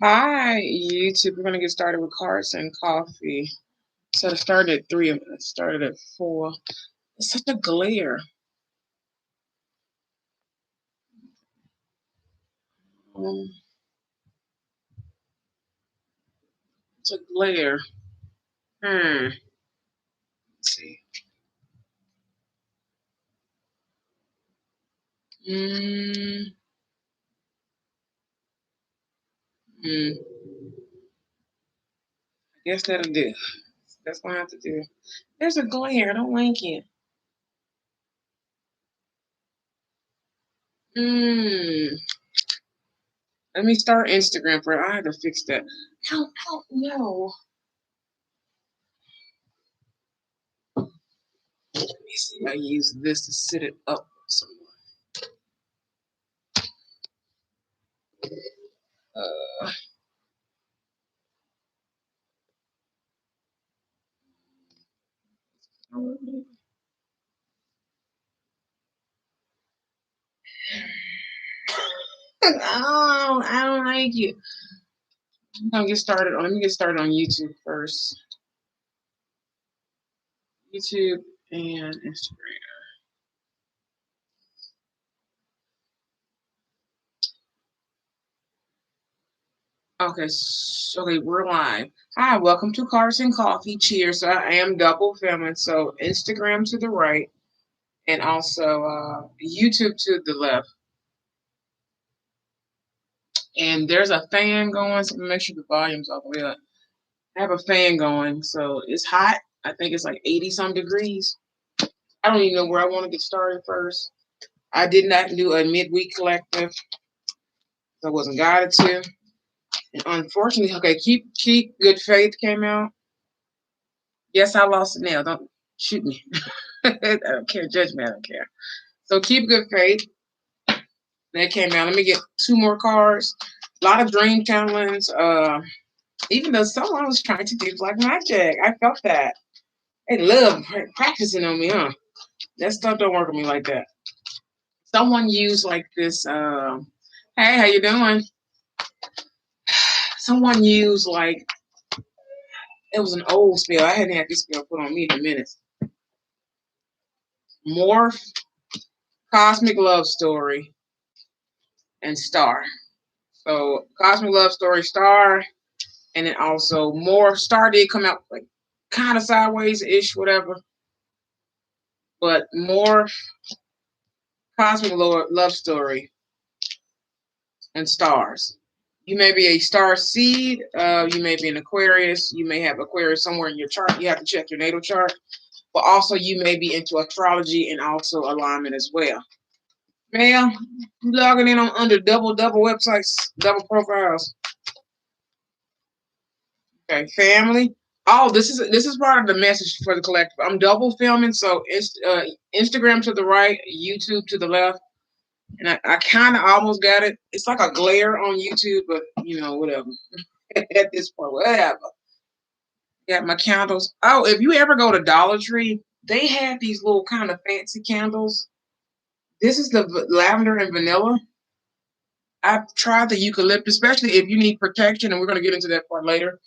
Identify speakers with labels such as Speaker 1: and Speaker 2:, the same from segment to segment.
Speaker 1: Hi, YouTube. We're gonna get started with cards and coffee. So it started at 3, and it started at 4. It's such a glare. Um, it's a glare. Let's see. Mm, mm, I guess that'll do. That's what I have to do. There's a glare. I don't like it. Mm, Let me start Instagram for it. I have to fix that. I don't know. Let me see. I use this to sit it up somewhere. Uh, I don't like it. Let me get started on YouTube first. YouTube and Instagram. Okay, we're live. Hi, welcome to Cars and Coffee. Cheers. So I am double filming, so Instagram to the right and also YouTube to the left. And there's a fan going, so make sure the volume's all the way up. I have a fan going, so it's hot. I think it's like 80 some degrees. I don't even know where I want to get started first. I did not do a midweek collective. So I wasn't guided to. And unfortunately, okay, keep good faith came out. Yes, I lost a nail. Don't shoot me. I don't care. Judge me. I don't care. So keep good faith. That came out. Let me get two more cards. A lot of dream channelings. Even though someone was trying to do black magic, I felt that. They love practicing on me, huh? That stuff don't work on me like that. Someone used like this. Hey, how you doing? Someone used like it was an old spell. I hadn't had this spell put on me in a minute. Morph, Cosmic Love Story, and Star. So Cosmic Love Story, Star, and then also Morph. Star did come out like kind of sideways ish, whatever. But Morph, Cosmic Love Story, and Stars. You may be a star seed. You may be an Aquarius. You may have Aquarius somewhere in your chart. You have to check your natal chart. But also, you may be into astrology and also alignment as well. Man, you logging in on under double websites, double profiles. Okay, family. Oh, this is part of the message for the collective. I'm double filming, so it's Instagram to the right, YouTube to the left, and I kind of almost got it. It's like a glare on YouTube, but whatever. At this point, whatever. Got my candles. Oh, if you ever go to Dollar Tree, they have these little kind of fancy candles. This is the lavender and vanilla. I've tried the eucalyptus, especially if you need protection, and we're going to get into that part later.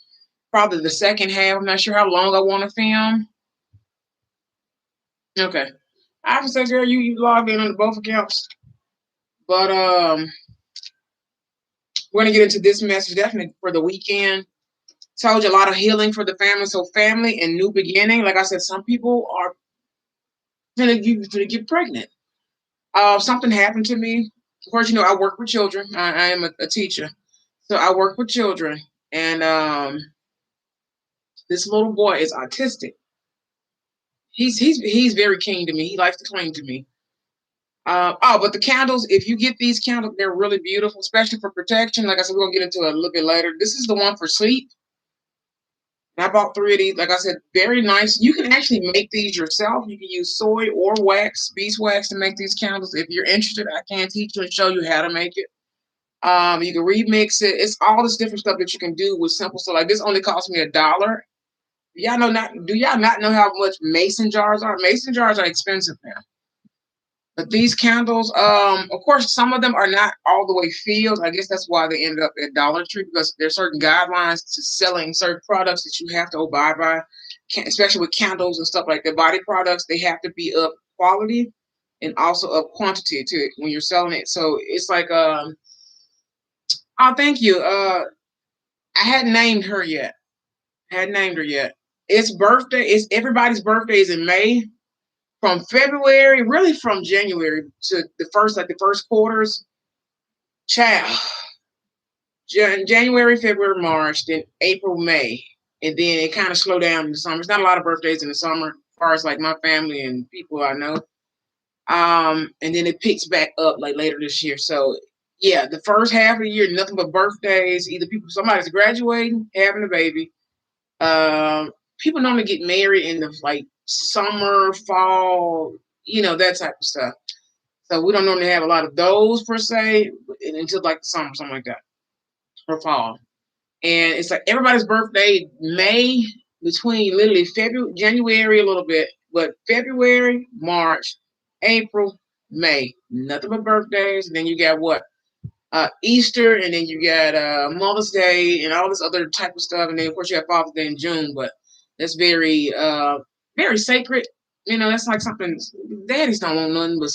Speaker 1: Probably the second half. I'm not sure how long I want to film. Okay. I can say, girl, you logged in on both accounts. But we're going to get into this message definitely for the weekend. Told you a lot of healing for the family. So family and new beginning. Like I said, some people are going to get pregnant. Something happened to me. Of course, I work with children. I am a teacher. So I work with children. And this little boy is autistic. He's very keen to me. He likes to cling to me. But the candles, if you get these candles, they're really beautiful, especially for protection. Like I said, we're gonna get into it a little bit later. This is the one for sleep. And I bought 3 of these. Like I said, very nice. You can actually make these yourself. You can use soy or wax, beeswax, to make these candles. If you're interested, I can teach you and show you how to make it. You can remix it. It's all this different stuff that you can do with simple stuff. Like this only cost me $1. Do y'all not know how much mason jars are? Mason jars are expensive now. But these candles, of course, some of them are not all the way filled. I guess that's why they ended up at Dollar Tree, because there's certain guidelines to selling certain products that you have to abide by, especially with candles and stuff like that. Body products, they have to be of quality and also of quantity to it when you're selling it. So it's like, oh, thank you. I hadn't named her yet. I hadn't named her yet. It's birthday. It's everybody's birthday is in May. From February, really from January to the first, like the first quarters, child, January, February, March, then April, May, and then it kind of slowed down in the summer. It's not a lot of birthdays in the summer, as far as like my family and people I know. And then it picks back up like later this year. So yeah, the first half of the year, nothing but birthdays. Either somebody's graduating, having a baby. People normally get married in the like summer, fall, that type of stuff. So we don't normally have a lot of those per se until like the summer, something like that, or fall. And it's like everybody's birthday May, between literally February, January a little bit, but February, March, April, May, nothing but birthdays. And then you got what? Easter, and then you got Mother's Day and all this other type of stuff. And then of course you have Father's Day in June, but that's very sacred. That's like something daddies don't want nothing but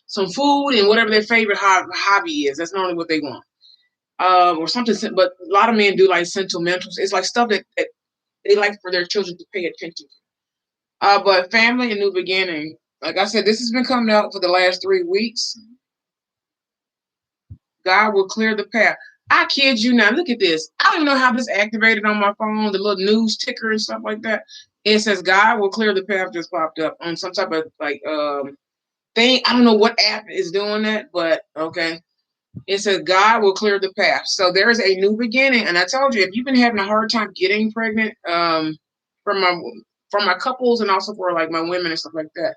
Speaker 1: some food and whatever their favorite hobby is. That's normally what they want. Or something, but a lot of men do like sentimentals. It's like stuff that they like for their children to pay attention to. But family and new beginning, like I said, this has been coming out for the last 3 weeks. God will clear the path. I kid you not. Look at this. I don't even know how this activated on my phone, the little news ticker and stuff like that. It says God will clear the path just popped up on some type of like thing. I don't know what app is doing that, but okay. It says God will clear the path. So there is a new beginning. And I told you, if you've been having a hard time getting pregnant, from my couples and also for like my women and stuff like that,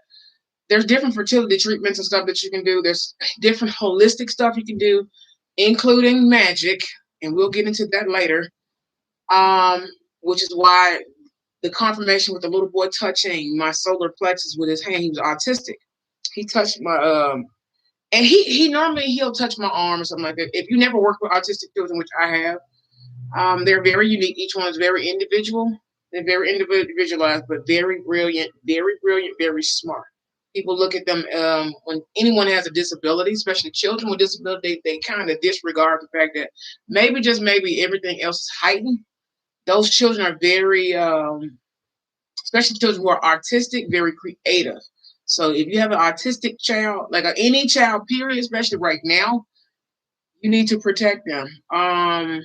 Speaker 1: there's different fertility treatments and stuff that you can do. There's different holistic stuff you can do, including magic, and we'll get into that later. Which is why the confirmation with the little boy touching my solar plexus with his hand, he was autistic. He touched my and he normally he'll touch my arm or something like that. If you never worked with autistic children, which I have, they're very unique. Each one is very individual. They're very individualized, but very brilliant, very smart. People look at them when anyone has a disability, especially children with disability, they kind of disregard the fact that maybe, just maybe, everything else is heightened. Those children are very, especially children who are artistic, very creative. So if you have an autistic child, like any child, period, especially right now, you need to protect them. And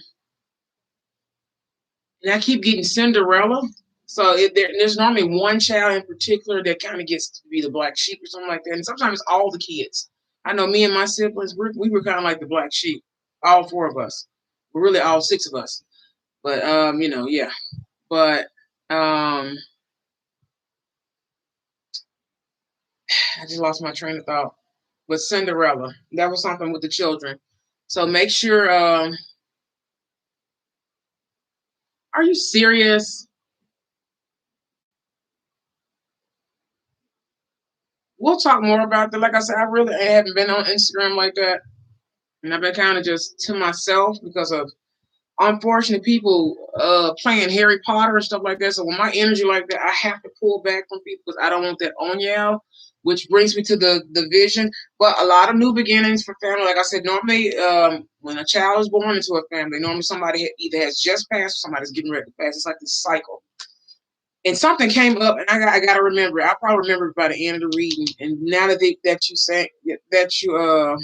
Speaker 1: I keep getting Cinderella. So there's normally one child in particular that kind of gets to be the black sheep or something like that. And sometimes it's all the kids. I know me and my siblings, we were kind of like the black sheep, all four of us. We're really all six of us. But yeah. But I just lost my train of thought. But Cinderella, that was something with the children. So make sure. Are you serious? We'll talk more about that. Like I said, I really haven't been on Instagram like that, and I've been kind of just to myself because of unfortunate people playing Harry Potter and stuff like that. So when my energy like that, I have to pull back from people because I don't want that on y'all. Which brings me to the vision. But a lot of new beginnings for family. Like I said, normally when a child is born into a family, normally somebody either has just passed or somebody's getting ready to pass. It's like this cycle. And something came up, and I got to remember. I probably remember by the end of the reading. And now that you say that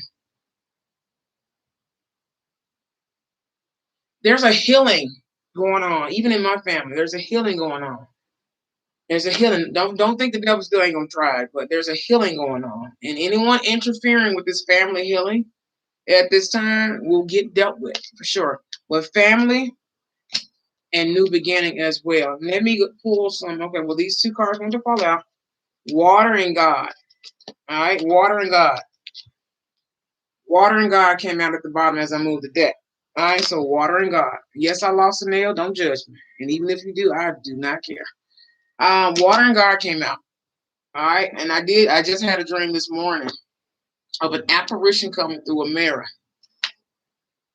Speaker 1: there's a healing going on, even in my family. There's a healing going on. There's a healing. Don't think the devil still ain't gonna try it, but there's a healing going on, and anyone interfering with this family healing at this time will get dealt with for sure. With family and new beginning as well. Let me pull some. Okay, well these two cards going to fall out. Water and God. All right, water and God. Water and God came out at the bottom as I moved the deck. All right, so water and God. Yes, I lost a nail. Don't judge me. And even if you do, I do not care. Water and God came out. All right, and I just had a dream this morning. of an apparition coming through a mirror.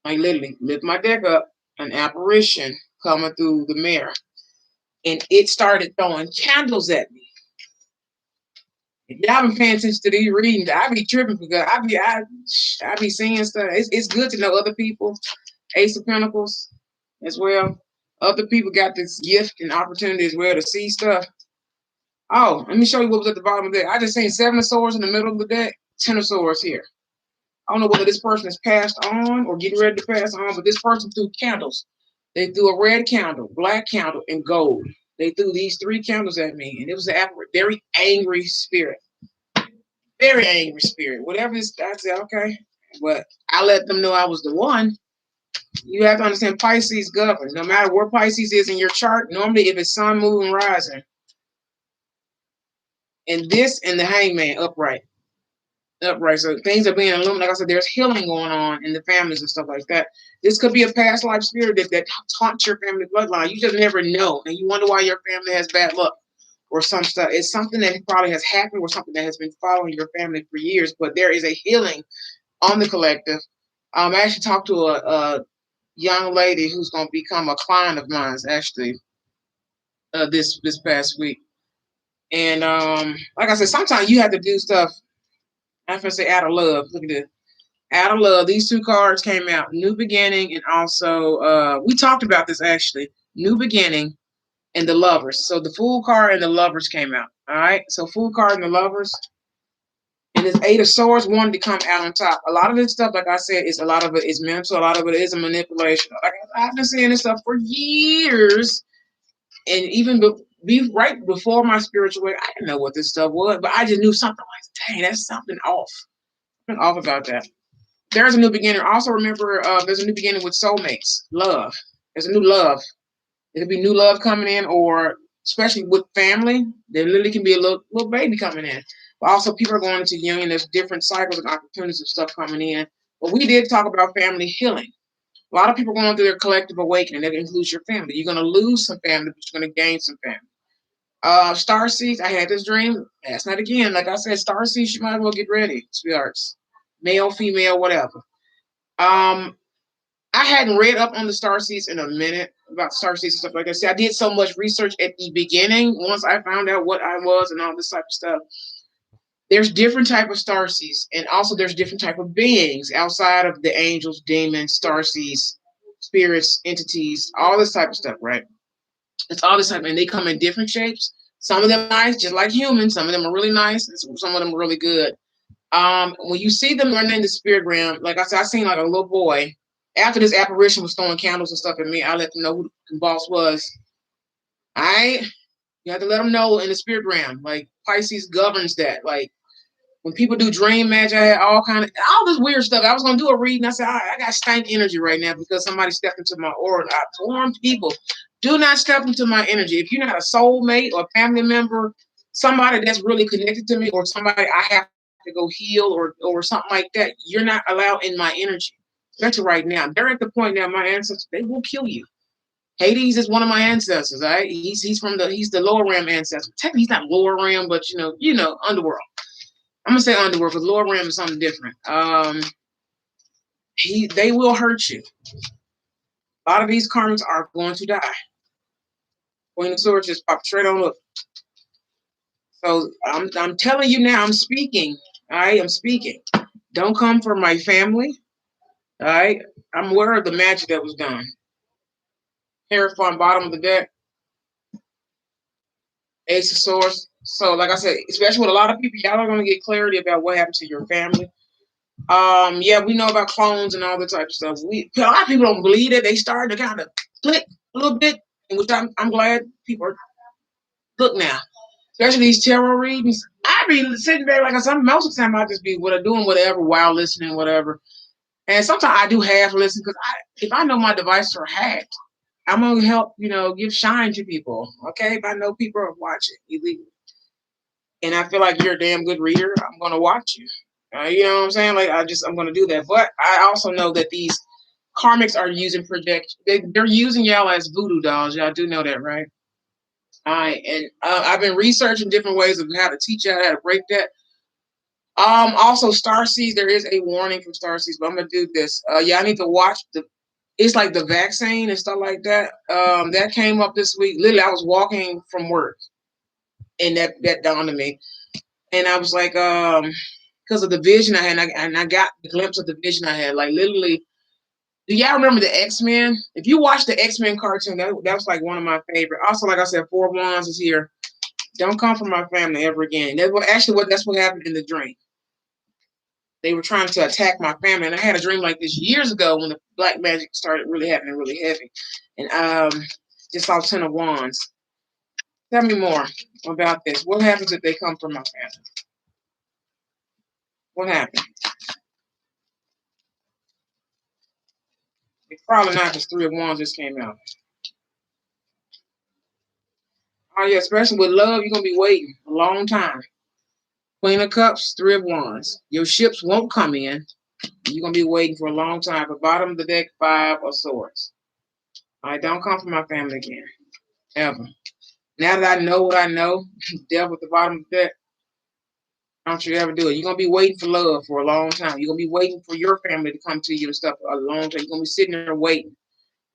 Speaker 1: I literally lift my deck up, an apparition coming through the mirror. And it started throwing candles at me. If y'all been paying attention to these readings, I be tripping because I be seeing stuff. It's good to know other people, Ace of Pentacles as well. Other people got this gift and opportunity as well to see stuff. Oh, let me show you what was at the bottom of the deck. I just seen 7 of Swords in the middle of the deck, 10 of Swords here. I don't know whether this person is passed on or getting ready to pass on, but this person threw candles. They threw a red candle, black candle, and gold. They threw these 3 candles at me, and it was a very angry spirit. Very angry spirit. Whatever this, I said, okay. But I let them know I was the one. You have to understand Pisces governs. No matter where Pisces is in your chart, normally if it's sun, moon, and rising, and this and the hangman upright. Upright. So things are being illuminated. Like I said, there's healing going on in the families and stuff like that. This could be a past life spirit that taunts your family bloodline. You just never know. And you wonder why your family has bad luck or some stuff. It's something that probably has happened or something that has been following your family for years. But there is a healing on the collective. I actually talked to a young lady who's going to become a client of mine, actually, this past week. And like I said, sometimes you have to do stuff. I'm going to say out of love. Look at this. Out of love, these 2 cards came out. New Beginning and also, we talked about this actually. New Beginning and the Lovers. So the Fool card and the Lovers came out. All right. So Fool card and the Lovers. And this 8 of Swords wanted to come out on top. A lot of this stuff, like I said, a lot of it is mental. A lot of it is a manipulation. Like I've been saying this stuff for years. And even right before my spiritual way, I didn't know what this stuff was. But I just knew something like, dang, that's something off. Something off about that. There's a new beginning. Also remember, there's a new beginning with soulmates. Love. There's a new love. There could be new love coming in, or especially with family, there literally can be a little baby coming in. But also people are going into union. There's different cycles and opportunities of stuff coming in. But we did talk about family healing. A lot of people going through their collective awakening. That includes your family. You're going to lose some family, but you're going to gain some family. Star seeds. I had this dream last night again. Like I said, star seeds, you might as well get ready, sweethearts. Male, female, whatever. I hadn't read up on the star seeds in a minute about star seeds and stuff like that. See, I did so much research at the beginning. Once I found out what I was and all this type of stuff, there's different type of star seeds, and also there's different type of beings outside of the angels, demons, star seeds, spirits, entities, all this type of stuff, right? It's all this type, and they come in different shapes. Some of them are nice, just like humans. Some of them are really nice, and some of them are really good. When you see them running in the spirit realm, like I said, I seen like a little boy. After this apparition was throwing candles and stuff at me, I let them know who the boss was. You have to let them know in the spirit realm. Like Pisces governs that. Like when people do dream magic, I had all this weird stuff. I was gonna do a reading. I said, I got stank energy right now because somebody stepped into my aura. I warn people, do not step into my energy. If you're not a soulmate or a family member, somebody that's really connected to me, or somebody I have to go heal or something like that, you're not allowed in my energy. That's right now. They're at the point now, my ancestors, they will kill you. Hades is one of my ancestors, all right? He's the lower realm ancestor. Technically he's not lower realm, but underworld. I'm gonna say underworld because lower realm is something different. They will hurt you. A lot of these karmas are going to die. Queen of Swords just popped straight on up. So I'm telling you now, I'm speaking. All right, I'm speaking. Don't come for my family. All right, I'm aware of the magic that was done. Hierophant, bottom of the deck. Ace of Swords. So, like I said, especially with a lot of people, y'all are going to get clarity about what happened to your family. Yeah, we know about clones and all that type of stuff. A lot of people don't believe it. They start to kind of click a little bit, which I'm glad people are. Look now, especially these tarot readings. I be sitting there like I said, most of the time I just be doing whatever while listening, whatever. And sometimes I do half listen because if I know my devices are hacked, I'm gonna help, give shine to people. Okay, if I know people are watching illegally, and I feel like you're a damn good reader, I'm gonna watch you. You know what I'm saying? Like I'm gonna do that. But I also know that these karmics are using project. They're using y'all as voodoo dolls. Y'all do know that, right? All right, and I've been researching different ways of how to teach y'all how to break that. Also Starseeds, there is a warning for Starseeds, but I'm gonna do this. Yeah, I need to watch it's like the vaccine and stuff like that. That came up this week. Literally, I was walking from work and that dawned on me. And I was like, because of the vision I had, and I got the glimpse of the vision I had. Like literally, do y'all remember the X-Men? If you watch the X-Men cartoon, that was like one of my favorite. Also, like I said, Four of Wands is here. Don't come from my family ever again. That's what happened in the dream. They were trying to attack my family, and I had a dream like this years ago when the black magic started really happening really heavy. And just saw Ten of Wands. Tell me more about this. What happens if they come from my family? What happened? It's probably not because Three of Wands just came out. Oh yeah, especially with love, you're gonna be waiting a long time. Queen of Cups, Three of Wands. Your ships won't come in. You're gonna be waiting for a long time. At the bottom of the deck, Five of Swords. All right, don't come from my family again, ever. Now that I know what I know, devil at the bottom of the deck, don't you ever do it. You're gonna be waiting for love for a long time. You're gonna be waiting for your family to come to you and stuff a long time. You're gonna be sitting there waiting.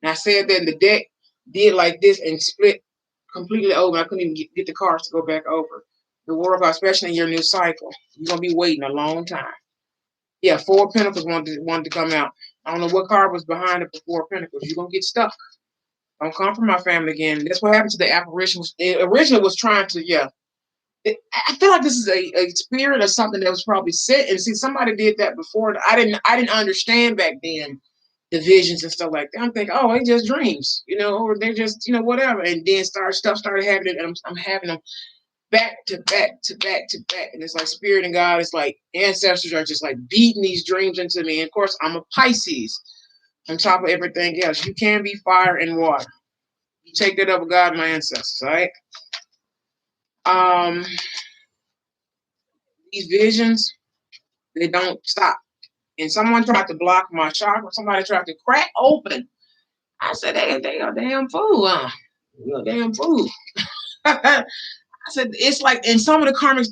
Speaker 1: And I said that, and the deck did like this and split completely over. I couldn't even get the cards to go back over. The world, especially in your new cycle, you're gonna be waiting a long time. Yeah, Four of Pentacles wanted to come out. I don't know what card was behind it, but Four of Pentacles. You're gonna get stuck. Don't come from my family again. That's what happened to the apparition. It originally was trying to, yeah. I feel like this is a spirit or something that was probably set. And see, somebody did that before. I didn't understand back then the visions and stuff like that. I'm thinking, oh, they just dreams, or they just, whatever. And then stuff started happening, and I'm having them back to back to back to back. And it's like spirit and God, it's like ancestors are just like beating these dreams into me. And of course, I'm a Pisces on top of everything else. You can be fire and water. You take that up with God and my ancestors, all right? Um, these visions, they don't stop. And someone tried to block my chakra. Somebody tried to crack open. I said, they are damn fool, huh? You're a damn fool. I said, it's like, in some of the karmics,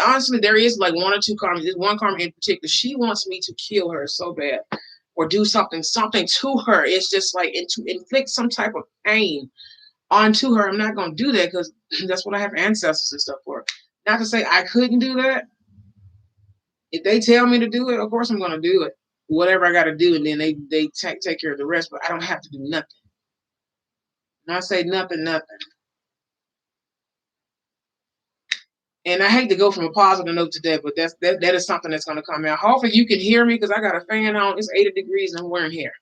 Speaker 1: honestly, there is like one or two karmics. There's one karmic in particular. She wants me to kill her so bad or do something to her. It's just like, to inflict some type of pain onto her. I'm not going to do that because that's what I have ancestors and stuff for. Not to say I couldn't do that. If they tell me to do it, of course I'm going to do it. Whatever I got to do, and then they take care of the rest. But I don't have to do nothing. And I say nothing. And I hate to go from a positive note to that, but that is something that's going to come out. Hopefully you can hear me because I got a fan on. It's 80 degrees and I'm wearing hair.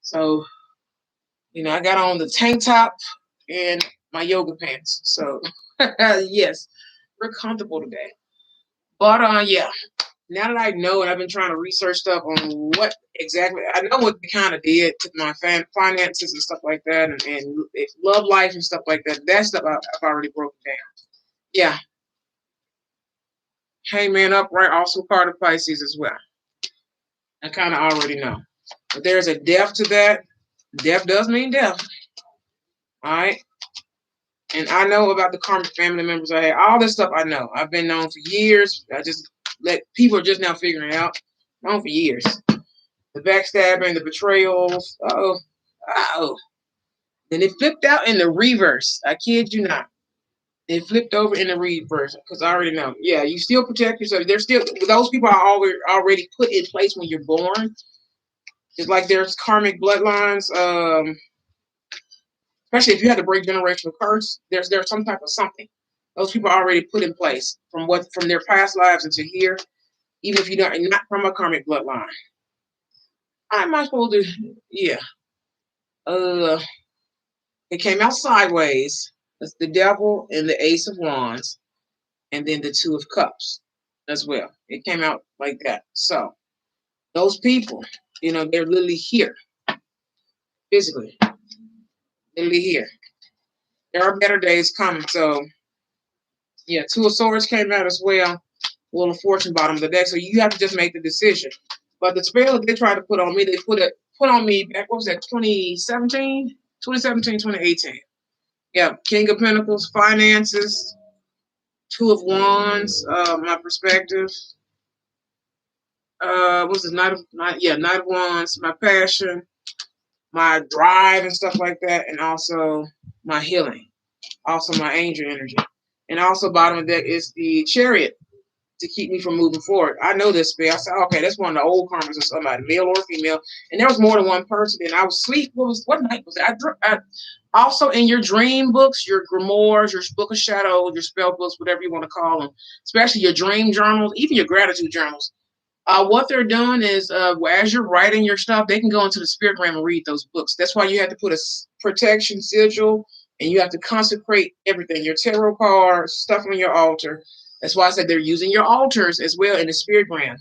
Speaker 1: So, I got on the tank top and my yoga pants. So, yes, we're comfortable today. But, yeah. Now that I know, and I've been trying to research stuff on what exactly, I know what they kind of did to my finances and stuff like that, and love life and stuff like that. That stuff I've already broken down. Yeah. Hangman upright, also part of Pisces as well. I kind of already know. But there's a death to that. Death does mean death. All right. And I know about the karmic family members I had. All this stuff I know. I've been known for years. People are just now figuring it out. Known for years. The backstabbing, the betrayals. Uh-oh. Then it flipped out in the reverse. I kid you not. It flipped over in the reverse because I already know. Yeah, you still protect yourself. Those people are already put in place when you're born. It's like there's karmic bloodlines. Especially if you had to break generational curse, there's some type of something. Those people are already put in place from their past lives into here, even if you're not from a karmic bloodline. How am I supposed to? Yeah. It came out sideways. That's the devil and the ace of wands, and then the two of cups as well. It came out like that. So those people, they're literally here physically. Literally here. There are better days coming. So yeah, Two of Swords came out as well. Wheel of Fortune bottom of the deck. So you have to just make the decision. But the spell they tried to put on me, they put on me back, what was that, 2017? 2017, 2018. Yeah, King of Pentacles, finances, Two of Wands, my perspective. What's this? Knight of Wands, my passion, my drive and stuff like that, and also my healing, also my angel energy. And also bottom of the deck is the Chariot to keep me from moving forward. I know this spell. I said, okay, that's one of the old karmas of somebody, male or female. And there was more than one person. And I was asleep. What night was it? Also in your dream books, your grimoires, your book of shadows, your spell books, whatever you want to call them, especially your dream journals, even your gratitude journals. What they're doing is, as you're writing your stuff, they can go into the spirit realm and read those books. That's why you have to put a protection sigil, and you have to consecrate everything, your tarot cards, stuff on your altar. That's why I said they're using your altars as well in the spirit realm.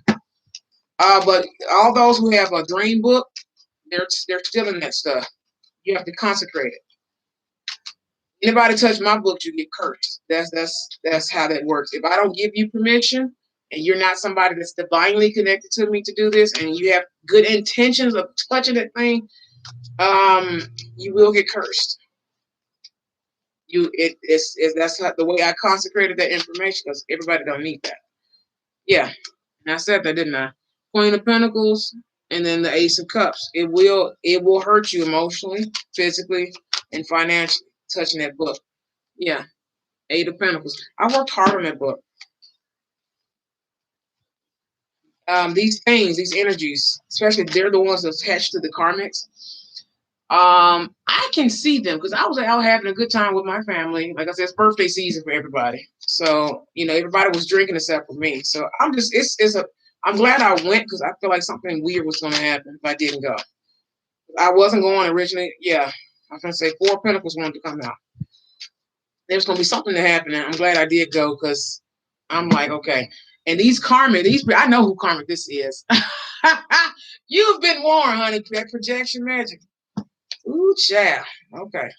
Speaker 1: But all those who have a dream book, they're still in that stuff. You have to consecrate it. Anybody touch my book, you get cursed. That's how that works. If I don't give you permission, and you're not somebody that's divinely connected to me to do this, and you have good intentions of touching that thing, you will get cursed. That's how, the way I consecrated that information, because everybody don't need that. Yeah, and I said that, didn't I? Queen of Pentacles, and then the Ace of Cups. It will hurt you emotionally, physically, and financially touching that book. Yeah, Eight of Pentacles. I worked hard on that book. These things, these energies, especially if they're the ones attached to the karmics. I can see them because I was out having a good time with my family. Like I said, it's birthday season for everybody. So, everybody was drinking except for me. So I'm glad I went because I feel like something weird was going to happen if I didn't go. I wasn't going originally. Yeah, I was going to say Four of Pentacles wanted to come out. There's going to be something to happen. And I'm glad I did go because I'm like, okay. And I know who karmic this is. You've been warned, honey. That projection magic. Ooh, child. Okay.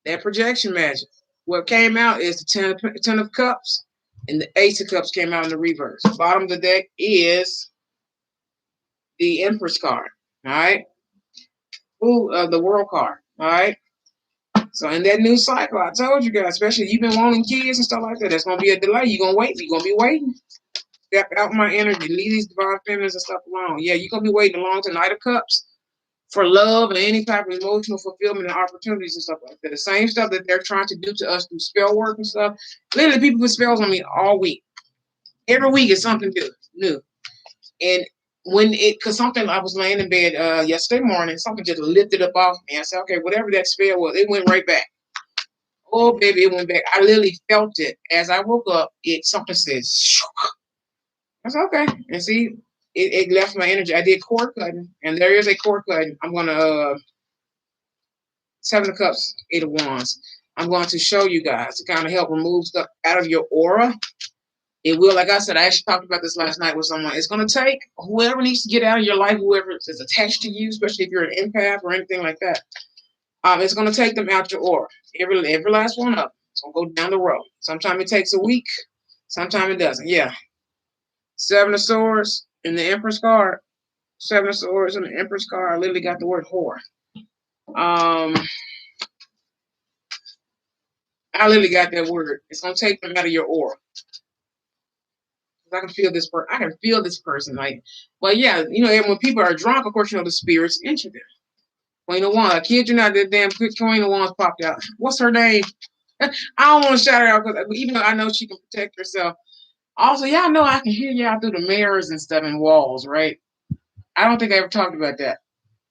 Speaker 1: That projection magic. What came out is the ten of Cups, and the Ace of Cups came out in the reverse. Bottom of the deck is the Empress card. All right. Ooh, the World card. All right. So in that new cycle, I told you guys, especially if you've been wanting kids and stuff like that, there's gonna be a delay. You're gonna wait. You're gonna be waiting. Step out my energy. Leave these divine feminines and stuff alone. Yeah, you're gonna be waiting along to Knight of Cups for love and any type of emotional fulfillment and opportunities and stuff like that. The same stuff that they're trying to do to us through spell work and stuff. Literally, people put spells on me all week. Every week is something new. And because something, I was laying in bed yesterday morning, something just lifted up off me. I said, okay, whatever that spell was, it went right back. Oh, baby, it went back. I literally felt it. As I woke up, something said, shook. I said, okay. And see, it left my energy. I did cord cutting, and there is a cord cutting. I'm going to, Seven of Cups, Eight of Wands. I'm going to show you guys to kind of help remove stuff out of your aura. It will, like I said, I actually talked about this last night with someone. It's going to take whoever needs to get out of your life, whoever is attached to you, especially if you're an empath or anything like that. It's going to take them out your aura. Every last one of them. It's going to go down the road. Sometimes it takes a week. Sometimes it doesn't. Yeah. Seven of Swords in the Empress card. Seven of Swords in the Empress card. I literally got the word whore. I literally got that word. It's going to take them out of your aura. I can feel this person. I can feel this person. Like, well, yeah, when people are drunk, of course, the spirits enter them. Queen of Wands. I kid you not, that damn Queen of Wands popped out. What's her name? I don't want to shout her out, because even though I know she can protect herself. Also, y'all know I can hear y'all through the mirrors and stuff and walls, right? I don't think I ever talked about that.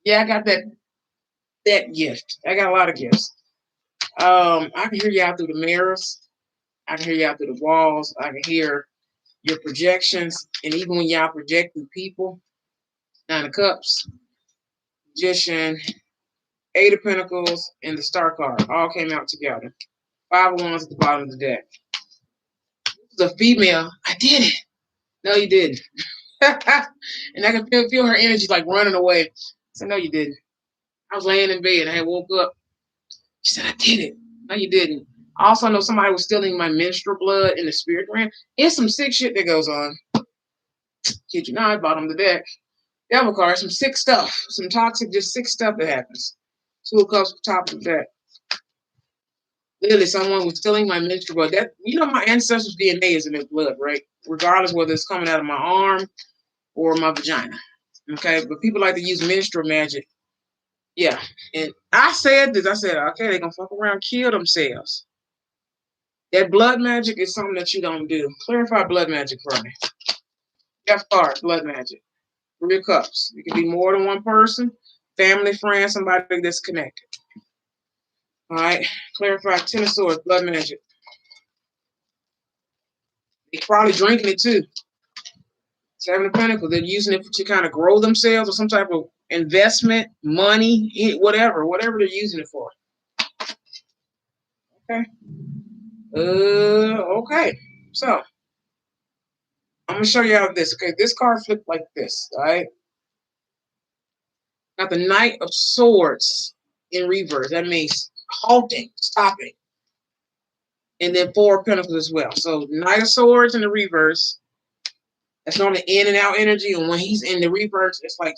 Speaker 1: Yeah, I got that gift. I got a lot of gifts. I can hear y'all through the mirrors. I can hear y'all through the walls. I can hear your projections, and even when y'all project through people. Nine of Cups, Magician, Eight of Pentacles, and the Star card all came out together. Five of Wands at the bottom of the deck. The female, I did it. No, you didn't. And I can feel her energy like running away. I said, no, you didn't. I was laying in bed and I woke up. She said, I did it. No, you didn't. I also know somebody was stealing my menstrual blood in the spirit realm. It's some sick shit that goes on. Kid you not, bottom of the deck. Devil card, some sick stuff. Some toxic, just sick stuff that happens. Two of Cups, top of the deck. Literally, someone was stealing my menstrual blood. That, my ancestors' DNA is in their blood, right? Regardless whether it's coming out of my arm, or my vagina. Okay, but people like to use menstrual magic. Yeah, and I said this. I said, okay, they're gonna fuck around, kill themselves. That blood magic is something that you don't do. Clarify blood magic for me. F card, blood magic. 3 of Cups. It can be more than one person, family, friend, somebody that's connected. All right, clarify 10 of Swords, blood magic. They're probably drinking it too. 7 of Pentacles, they're using it to kind of grow themselves or some type of investment, money, whatever they're using it for. Okay. Okay. So I'm gonna show you how this. Okay, this card flipped like this. All right. Got the Knight of Swords in reverse. That means halting, stopping. And then 4 of Pentacles as well. So Knight of Swords in the reverse. That's normally in and out energy. And when he's in the reverse, it's like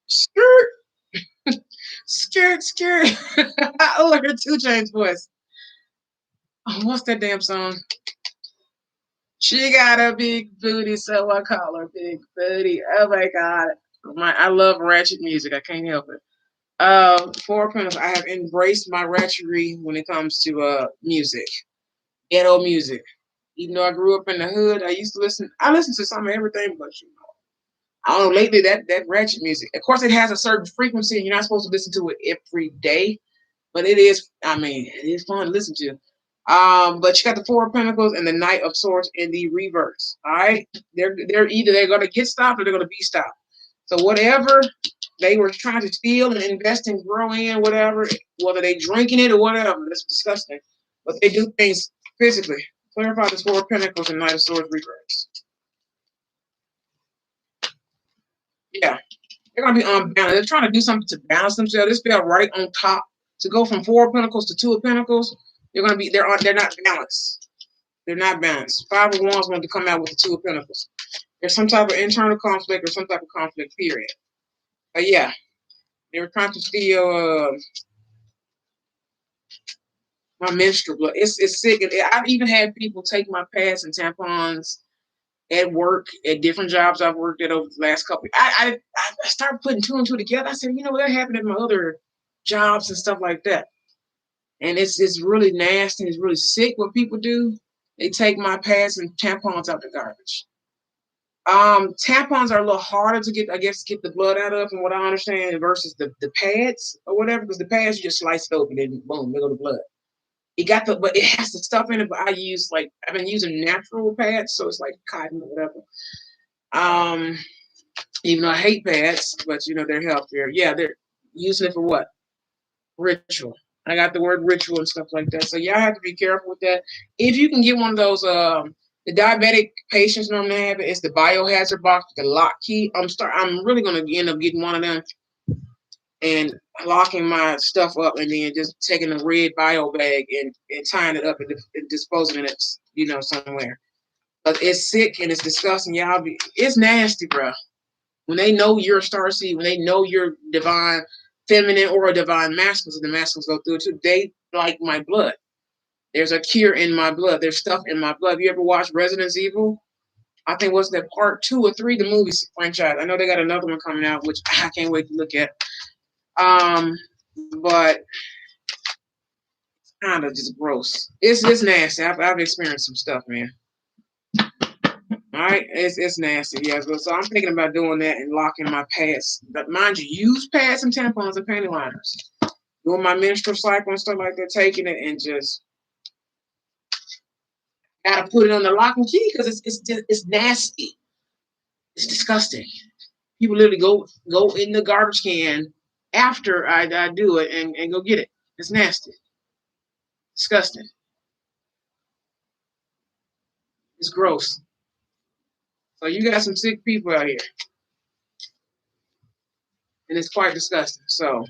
Speaker 1: skirt, skirt. Oh, I heard 2 Chainz voice. Oh, what's that damn song? She got a big booty, so I call her Big Booty. Oh my God. I love ratchet music. I can't help it. 4 of Pentacles. I have embraced my ratchetry when it comes to music. Ghetto music. Even though I grew up in the hood, I listen to some of everything, but I don't know, lately that ratchet music. Of course, it has a certain frequency, and you're not supposed to listen to it every day, but it is fun to listen to. But you got the 4 of Pentacles and the Knight of Swords in the reverse. All right, they're gonna get stopped or they're gonna be stopped. So whatever they were trying to steal and invest in, grow in, whatever, whether they drinking it or whatever, that's disgusting. But they do things physically. Clarify this 4 of Pentacles and Knight of Swords reverse. Yeah, they're gonna be unbalanced. They're trying to do something to balance themselves. This fell right on top. To go from 4 of Pentacles to 2 of Pentacles, they're not balanced. They're not balanced. 5 of Wands wanted to come out with the 2 of Pentacles. There's some type of internal conflict or some type of conflict, period. But yeah, they were trying to steal my menstrual blood. It's sick. I've even had people take my pads and tampons at work, at different jobs I've worked at over the last couple. I started putting 2 and 2 together. I said, that happened at my other jobs and stuff like that. And it's really nasty. It's really sick what people do. They take my pads and tampons out the garbage. Tampons are a little harder to get the blood out of, from what I understand, versus the pads or whatever. Because the pads you just slice it open and boom, there go the blood. But it has the stuff in it. But I've been using natural pads, so it's like cotton or whatever. Even though I hate pads, but they're healthier. Yeah, they're using it for what? Ritual. I got the word ritual and stuff like that. So y'all have to be careful with that. If you can get one of those, the diabetic patients normally have it. It's the biohazard box, the lock key. I'm really gonna end up getting one of them and locking my stuff up, and then just taking a red bio bag and tying it up and disposing it, somewhere. But it's sick and it's disgusting. It's nasty, bro. When they know you're a starseed, when they know you're divine feminine or a divine masculine, the masculines go through it too. They like my blood. There's a cure in my blood. There's stuff in my blood. Have you ever watched Resident Evil? I think what's that, part 2 or 3, the movie franchise. I know they got another one coming out, which I can't wait to look at. But it's kind of just gross. It's nasty. I've experienced some stuff, man. All right, it's nasty, yeah. So I'm thinking about doing that and locking my pads. But mind you, use pads and tampons and panty liners. Doing my menstrual cycle and stuff like that, taking it and just gotta put it on the lock and key because it's nasty. It's disgusting. People literally go in the garbage can after I do it and go get it. It's nasty. Disgusting. It's gross. So you got some sick people out here. And it's quite disgusting. So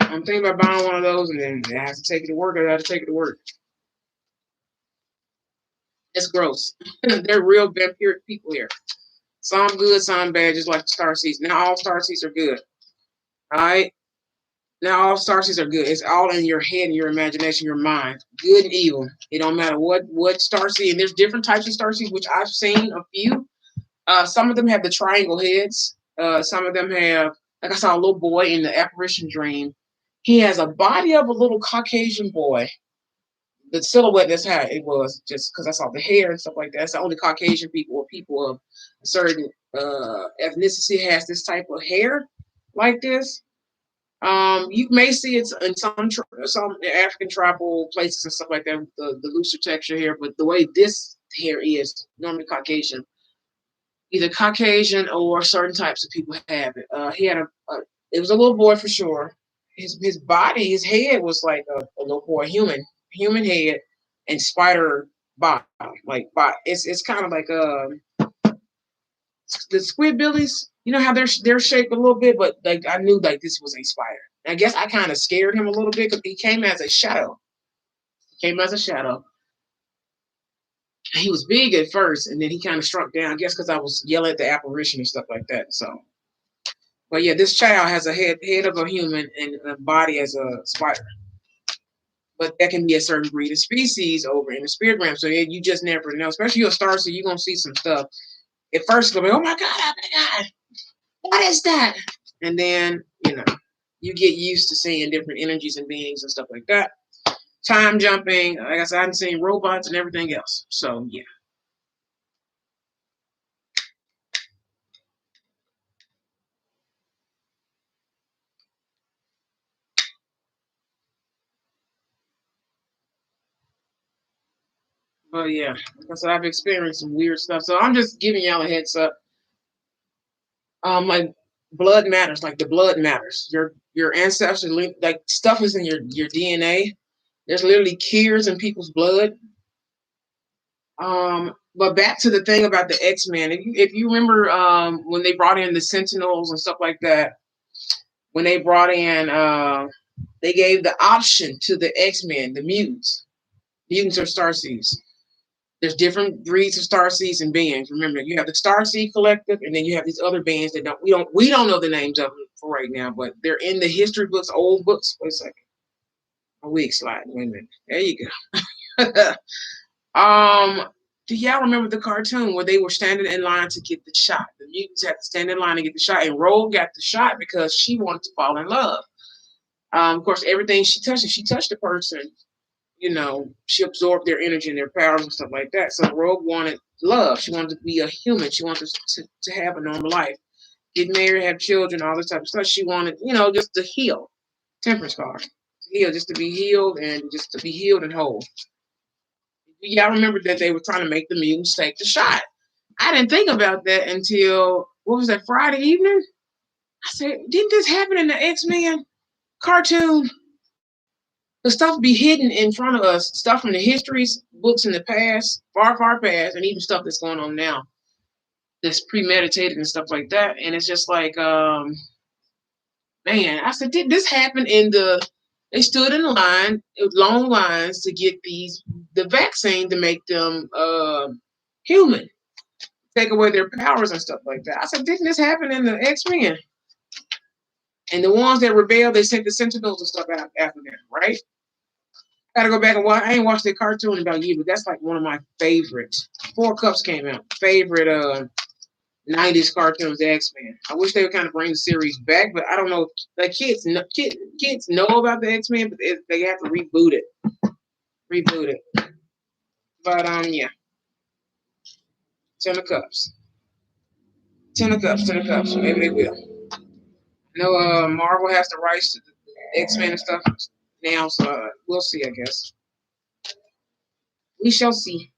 Speaker 1: I'm thinking about buying one of those, and then I have to take it to work. I have to take it to work. It's gross. They're real vampiric people here. Some good, some bad, just like the starseeds. Now all starseeds are good. All right? Now all starseeds are good. It's all in your head and your imagination, your mind. Good and evil. It don't matter what starseed. And there's different types of starseeds, which I've seen a few. Some of them have the triangle heads. Some of them have, like I saw a little boy in the apparition dream. He has a body of a little Caucasian boy. The silhouette, that's how it was, just because I saw the hair and stuff like that. That's the only Caucasian people or people of a certain ethnicity has this type of hair like this. You may see it in some African tribal places and stuff like that, the looser texture hair, but the way this hair is normally Caucasian, either Caucasian or certain types of people have it. He had it was a little boy for sure. His body, his head was like a little boy, human head, and spider body. Like, it's kind of like the squidbillies. You know how they're shaped a little bit, but like I knew like this was a spider. I guess I kind of scared him a little bit because he came as a shadow. He came as a shadow. He was big at first, and then he kind of shrunk down. I guess because I was yelling at the apparition and stuff like that. So, but yeah, this child has a head of a human and a body as a spider. But that can be a certain breed of species over in the spirit realm. So yeah, you just never know. Especially you're a star, so you're gonna see some stuff. At first, you're gonna be, oh my god, what is that? And then you get used to seeing different energies and beings and stuff like that. Time jumping, like I said, I've seen robots and everything else. So yeah. But yeah, like I said, I've experienced some weird stuff. So I'm just giving y'all a heads up. Like blood matters, like the blood matters. Your ancestors, like stuff is in your DNA. There's literally cures in people's blood. But back to the thing about the X-Men. If you remember when they brought in the Sentinels and stuff like that, when they brought in they gave the option to the X-Men, the mutants. Mutants are starseeds. There's different breeds of starseeds and beings. Remember, you have the Starseed Collective, and then you have these other beings that we don't know the names of them for right now, but they're in the history books, old books. Wait a second. A week slide. Wait a minute. There you go. Do y'all remember the cartoon where they were standing in line to get the shot? The mutants had to stand in line to get the shot, and Rogue got the shot because she wanted to fall in love. Of course, everything she touched, if she touched a person, she absorbed their energy and their powers and stuff like that. So Rogue wanted love. She wanted to be a human. She wanted to have a normal life, get married, have children, all this type of stuff. She wanted, just to heal. Temperance card. Heal, just to be healed and just to be healed and whole. Y'all remember that they were trying to make the mutants take the shot. I didn't think about that until, what was that, Friday evening? I said, didn't this happen in the X-Men cartoon? The stuff be hidden in front of us, stuff from the histories, books in the past, far, far past, and even stuff that's going on now that's premeditated and stuff like that. And it's just like, man, I said, did this happen they stood in line, long lines to get the vaccine to make them human, take away their powers and stuff like that. I said, didn't this happen in the X-Men? And the ones that rebelled, they sent the Sentinels and stuff out after them, right? Gotta go back and watch. I ain't watched that cartoon in about a year, but that's like one of my favorites. Four Cups came out. Favorite 90s cartoons, the X-Men. I wish they would kind of bring the series back, but I don't know. Like kids know about the X-Men, but they have to reboot it. Reboot it. But yeah. Ten of Cups. Ten of Cups, Ten of Cups. Maybe they will. I know Marvel has the rights to the X-Men and stuff now, so we'll see, I guess. We shall see.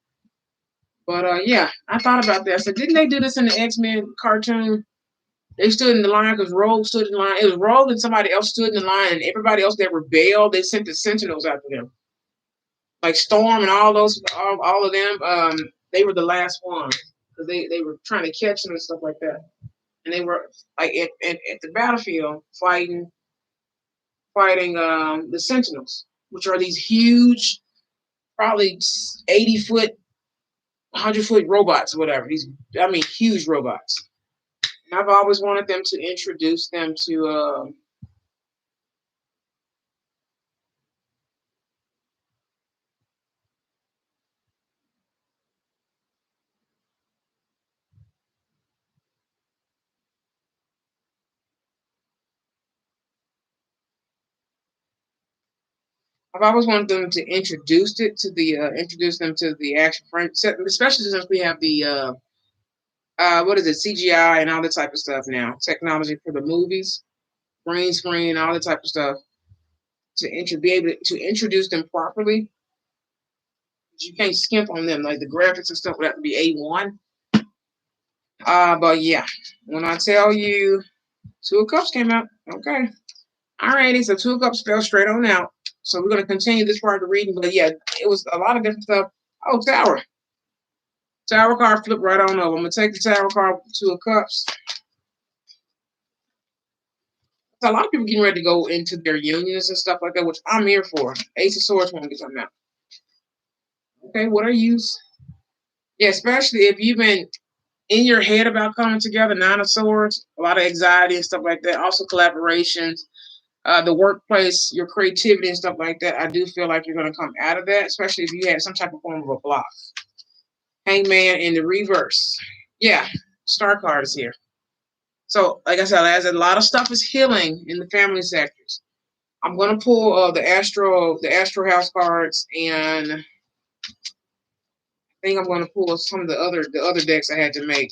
Speaker 1: But yeah, I thought about that. I said, didn't they do this in the X-Men cartoon? They stood in the line because Rogue stood in line. It was Rogue and somebody else stood in the line, and everybody else that rebelled, they sent the Sentinels after them. Like Storm and all of them, they were the last one because they were trying to catch them and stuff like that. And they were like at the battlefield fighting the Sentinels, which are these huge, probably 80-foot, 100-foot robots or whatever. Huge robots. And I've always wanted them to introduce them to I've always wanted them to introduce them to the action frame, especially since we have the what is it, CGI and all that type of stuff now, technology for the movies, green screen, all that type of stuff be able to introduce them properly. You can't skimp on them. Like the graphics and stuff would have to be A1. But yeah, when I tell you Two of Cups came out, okay. Alrighty, so Two of Cups fell straight on out. So we're gonna continue this part of the reading. But yeah, it was a lot of different stuff. Oh, Tower. Tower card flipped right on over. I'm gonna take the Tower card with Two of Cups. So a lot of people getting ready to go into their unions and stuff like that, which I'm here for. Ace of Swords won't get something out. Okay, what are you? Yeah, especially if you've been in your head about coming together, Nine of Swords, a lot of anxiety and stuff like that. Also collaborations, the workplace, your creativity and stuff like that. I do feel like you're going to come out of that, especially if you had some type of form of a block. Hangman in the reverse. Yeah, Star card is here. So, like I said, as a lot of stuff is healing in the family sectors. I'm going to pull the Astro House cards, and I think I'm going to pull some of the other decks I had to make.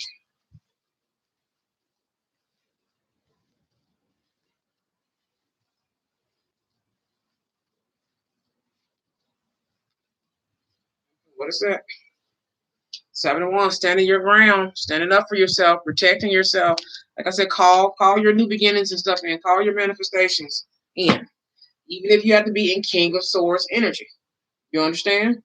Speaker 1: What is that? 7-1, standing your ground, standing up for yourself, protecting yourself. Like I said, call your new beginnings and stuff in. Call your manifestations in. Even if you have to be in King of Swords energy. You understand?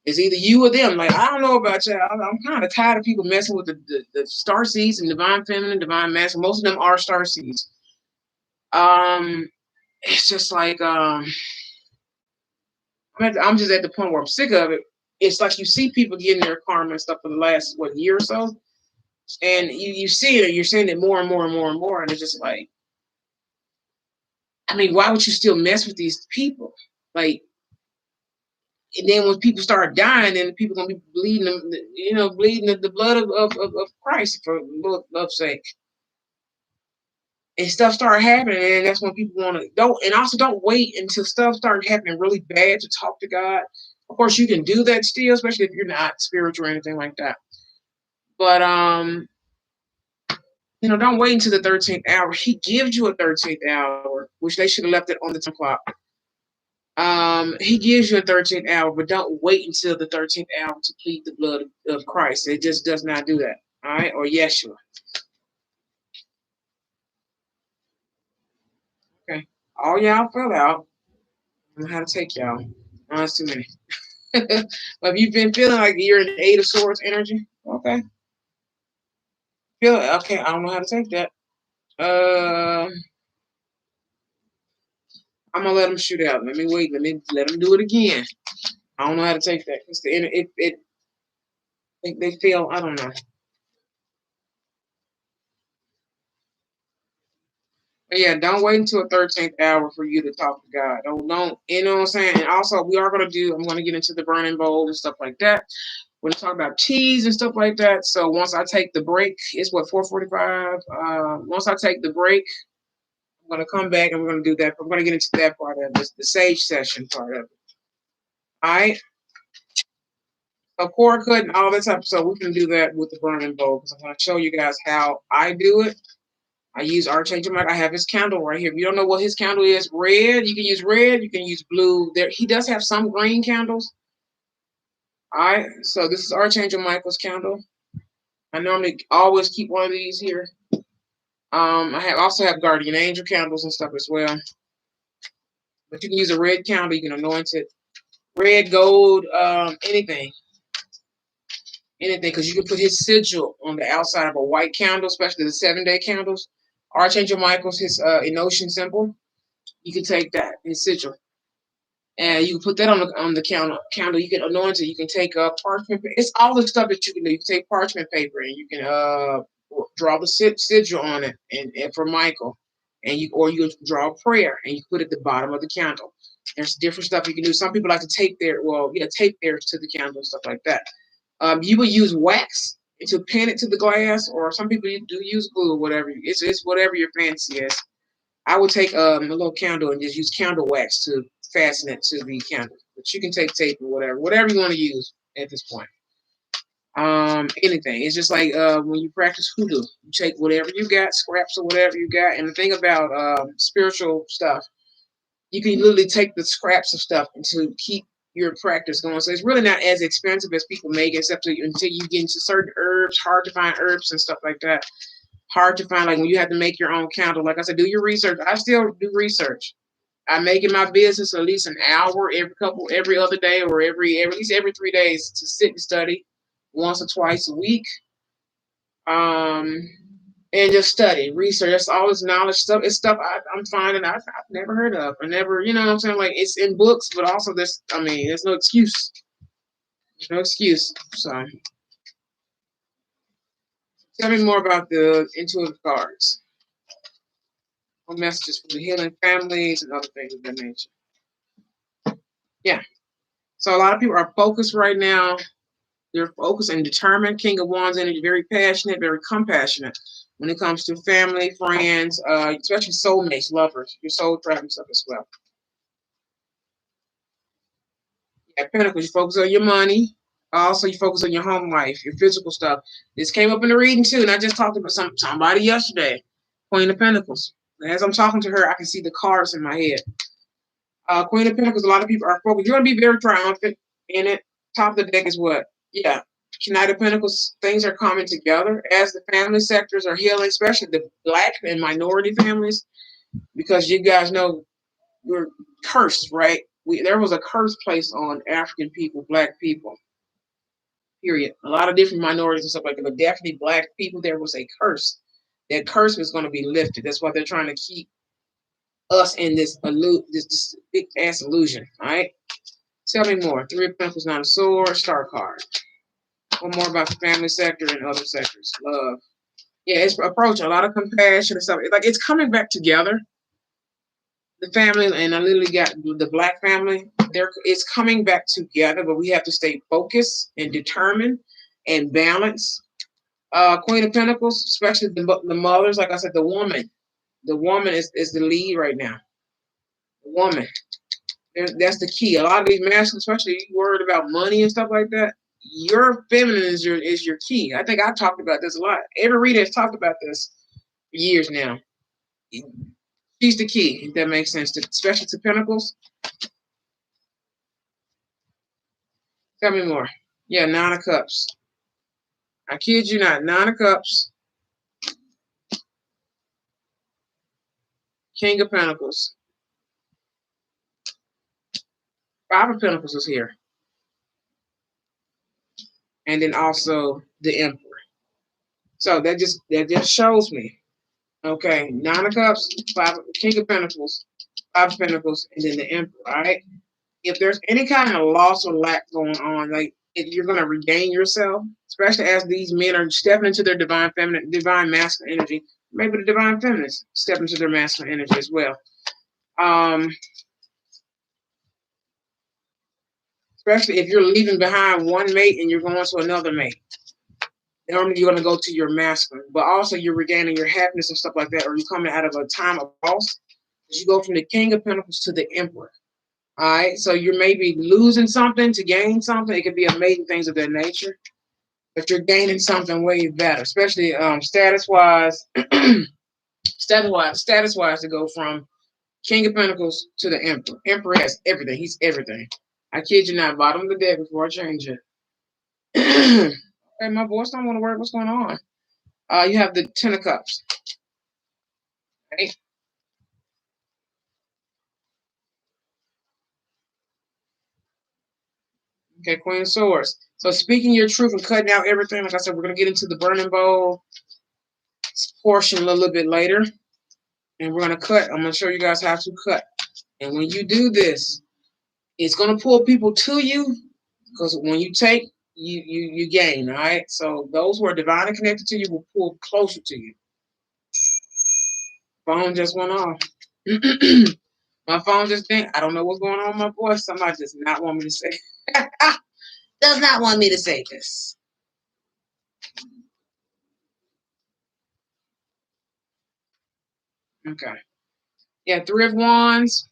Speaker 1: It's either you or them. Like, I don't know about you. I'm kind of tired of people messing with the star seeds and divine feminine, divine masculine. Most of them are star seeds. It's just like I'm just at the point where I'm sick of it. It's like you see people getting their karma and stuff for the last year or so, and you see it, you're seeing it more and more and more and more, and it's just like, I mean, why would you still mess with these people? Like, and then when people start dying, then people gonna be bleeding them, bleeding the blood of Christ for love's sake. And stuff start happening, and that's when people want to don't wait until stuff starts happening really bad to talk to God. Of course, you can do that still, especially if you're not spiritual or anything like that. But don't wait until the 13th hour. He gives you a 13th hour, which they should have left it on the 10 o'clock. He gives you a 13th hour, but don't wait until the 13th hour to plead the blood of Christ. It just does not do that. All right, or Yeshua. Okay, all y'all fell out. I don't know how to take y'all. No, that's too many. But if you've been feeling like you're in Eight of Swords energy, okay. Feel it. Okay, I don't know how to take that. I'm gonna let them shoot out. Let me wait. Let them do it again. I don't know how to take that. It's they feel. I don't know. But yeah, don't wait until a 13th hour for you to talk to God. Don't. You know what I'm saying? And also, I'm gonna get into the burning bowl and stuff like that. We're gonna talk about teas and stuff like that. So once I take the break, it's 4:45. Once I take the break, I'm gonna come back and we're gonna do that. I'm gonna get into that part of this, the sage session part of it. All right. So cord cut and all that type of stuff. We can do that with the burning bowl because I'm gonna show you guys how I do it. I use Archangel Mike. I have his candle right here. If you don't know what his candle is, red. You can use red. You can use blue. There, he does have some green candles. All right. So this is Archangel Michael's candle. I normally always keep one of these here. I also have guardian angel candles and stuff as well. But you can use a red candle. You can anoint it. Red, gold, anything. Anything, because you can put his sigil on the outside of a white candle, especially the 7-day candles. Archangel Michael's his Enochian symbol. You can take that, his sigil, and you can put that on the candle. You can anoint it. You can take parchment. It's all the stuff that you can do. You can take parchment paper and you can draw the sigil on it, and for Michael, and you can draw a prayer and you put it at the bottom of the candle. There's different stuff you can do. Some people like to tape tape theirs to the candle and stuff like that. You would use wax to pin it to the glass, or some people do use glue or whatever. It's whatever your fancy is. I would take a little candle and just use candle wax to fasten it to the candle. But you can take tape or whatever you want to use at this point. Anything. It's just like when you practice hoodoo. You take whatever you got, scraps or whatever you got. And the thing about spiritual stuff, you can literally take the scraps of stuff to keep your practice going. So it's really not as expensive as people make it, except until you get into certain herbs, hard to find herbs and stuff like that. Hard to find, like when you have to make your own candle. Like I said, do your research. I still do research. I make it my business at least an hour every other day, or at least every 3 days to sit and study once or twice a week. And just study, research. That's all this knowledge stuff. It's stuff I'm finding I've never heard of. I never, you know what I'm saying? Like it's in books, but also there's no excuse. There's no excuse. So tell me more about the intuitive cards. What messages for the healing families and other things of that nature. Yeah. So a lot of people are focused right now. They're focused and determined. King of Wands energy, very passionate, very compassionate when it comes to family, friends, especially soulmates, lovers, your soul traveling stuff as well. Yeah, Pentacles, you focus on your money. Also, you focus on your home life, your physical stuff. This came up in the reading too, and I just talked about somebody yesterday. Queen of Pentacles. As I'm talking to her, I can see the cards in my head. Queen of Pentacles, a lot of people are focused. You're going to be very triumphant in it. Top of the deck is what? Yeah. Knight of Pentacles, things are coming together as the family sectors are healing, especially the Black and minority families, because you guys know we're cursed, right? There was a curse placed on African people, Black people, period. A lot of different minorities and stuff like that, but definitely Black people, there was a curse. That curse was going to be lifted. That's why they're trying to keep us in this big ass illusion, all right? Tell me more. Three of Pentacles, Nine of Swords, Star card. What more about the family sector and other sectors? Love. Yeah, it's approaching a lot of compassion and stuff. Like it's coming back together. The family, and I literally got the Black family. It's coming back together, but we have to stay focused and determined and balanced. Queen of Pentacles, especially the mothers, like I said, the woman. The woman is the lead right now. The woman. That's the key. A lot of these masculine, especially you worried about money and stuff like that. Your feminine is your key. I think I've talked about this a lot. Every reader has talked about this for years now. She's the key, if that makes sense, especially to Pentacles. Tell me more. Yeah, Nine of Cups. I kid you not. Nine of Cups. King of Pentacles. Five of Pentacles is here. And then also the Emperor. So that just shows me. Okay, Nine of Cups, King of Pentacles, Five of Pentacles, and then the Emperor. All right. If there's any kind of loss or lack going on, like if you're gonna regain yourself, especially as these men are stepping into their divine feminine, divine masculine energy, maybe the divine feminists step into their masculine energy as well. Especially if you're leaving behind one mate and you're going to another mate. Normally you're going to go to your masculine, but also you're regaining your happiness and stuff like that, or you're coming out of a time of loss. You go from the King of Pentacles to the Emperor. All right, so you're maybe losing something to gain something. It could be amazing things of that nature, but you're gaining something way better, especially status-wise. status-wise, to go from King of Pentacles to the Emperor. Emperor has everything. He's everything. I kid you not. Bottom of the deck before I change it. Hey, my voice don't want to work. What's going on? You have the Ten of Cups. Right? Okay, Queen of Swords. So speaking your truth and cutting out everything. Like I said, we're going to get into the burning bowl portion a little bit later. And we're going to cut. I'm going to show you guys how to cut. And when you do this, it's going to pull people to you, because when you take, you gain, all right? So those who are divinely connected to you will pull closer to you. Phone just went off. My phone just did. I don't know what's going on with my voice. Somebody does not want me to say. Does not want me to say this. Okay. Yeah, Three of Wands.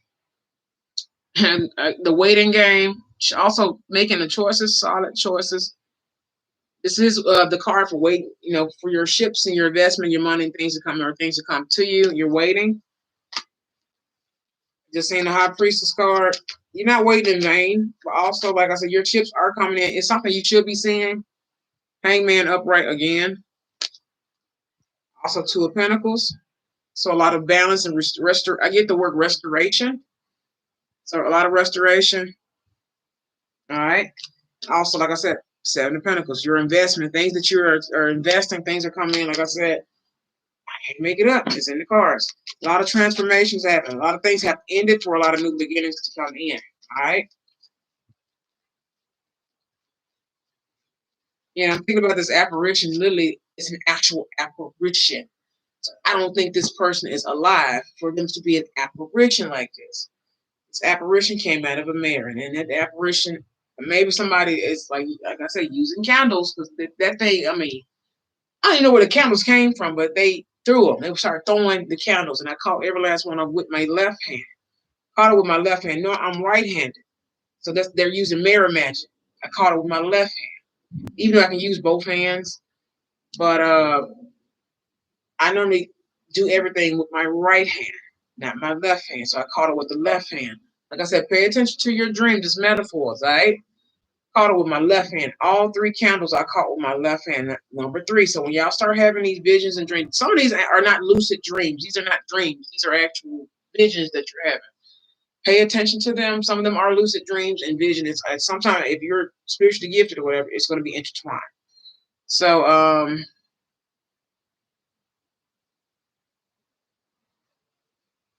Speaker 1: And the waiting game, also making the choices, solid choices. This is the card for waiting, for your ships and your investment, your money, and things to come, or things to come to you. You're waiting. Just saying the High Priestess card. You're not waiting in vain. But also, like I said, your chips are coming in. It's something you should be seeing. Hangman upright again. Also, Two of Pentacles. So a lot of balance and I get the word restoration. So a lot of restoration. All right. Also, like I said, Seven of Pentacles. Your investment, things that you are investing, things are coming in. Like I said, I can't make it up. It's in the cards. A lot of transformations happen. A lot of things have ended for a lot of new beginnings to come in. All right. Yeah, I'm thinking about this apparition. Literally, it's an actual apparition. So I don't think this person is alive for them to be an apparition like this. This apparition came out of a mirror, and that apparition, maybe somebody is like I said, using candles because that thing. I mean, I don't even know where the candles came from, but they threw them. They started throwing the candles, and I caught every last one of them with my left hand. Caught it with my left hand. No, I'm right-handed, so they're using mirror magic. I caught it with my left hand, even though I can use both hands. But I normally do everything with my right hand, not my left hand. So I caught it with the left hand. Like I said, pay attention to your dreams, it's metaphors, all right? Caught it with my left hand. All three candles I caught with my left hand, number three. So when y'all start having these visions and dreams, some of these are not lucid dreams. These are not dreams. These are actual visions that you're having. Pay attention to them. Some of them are lucid dreams and vision. It's sometimes if you're spiritually gifted or whatever, it's going to be intertwined. So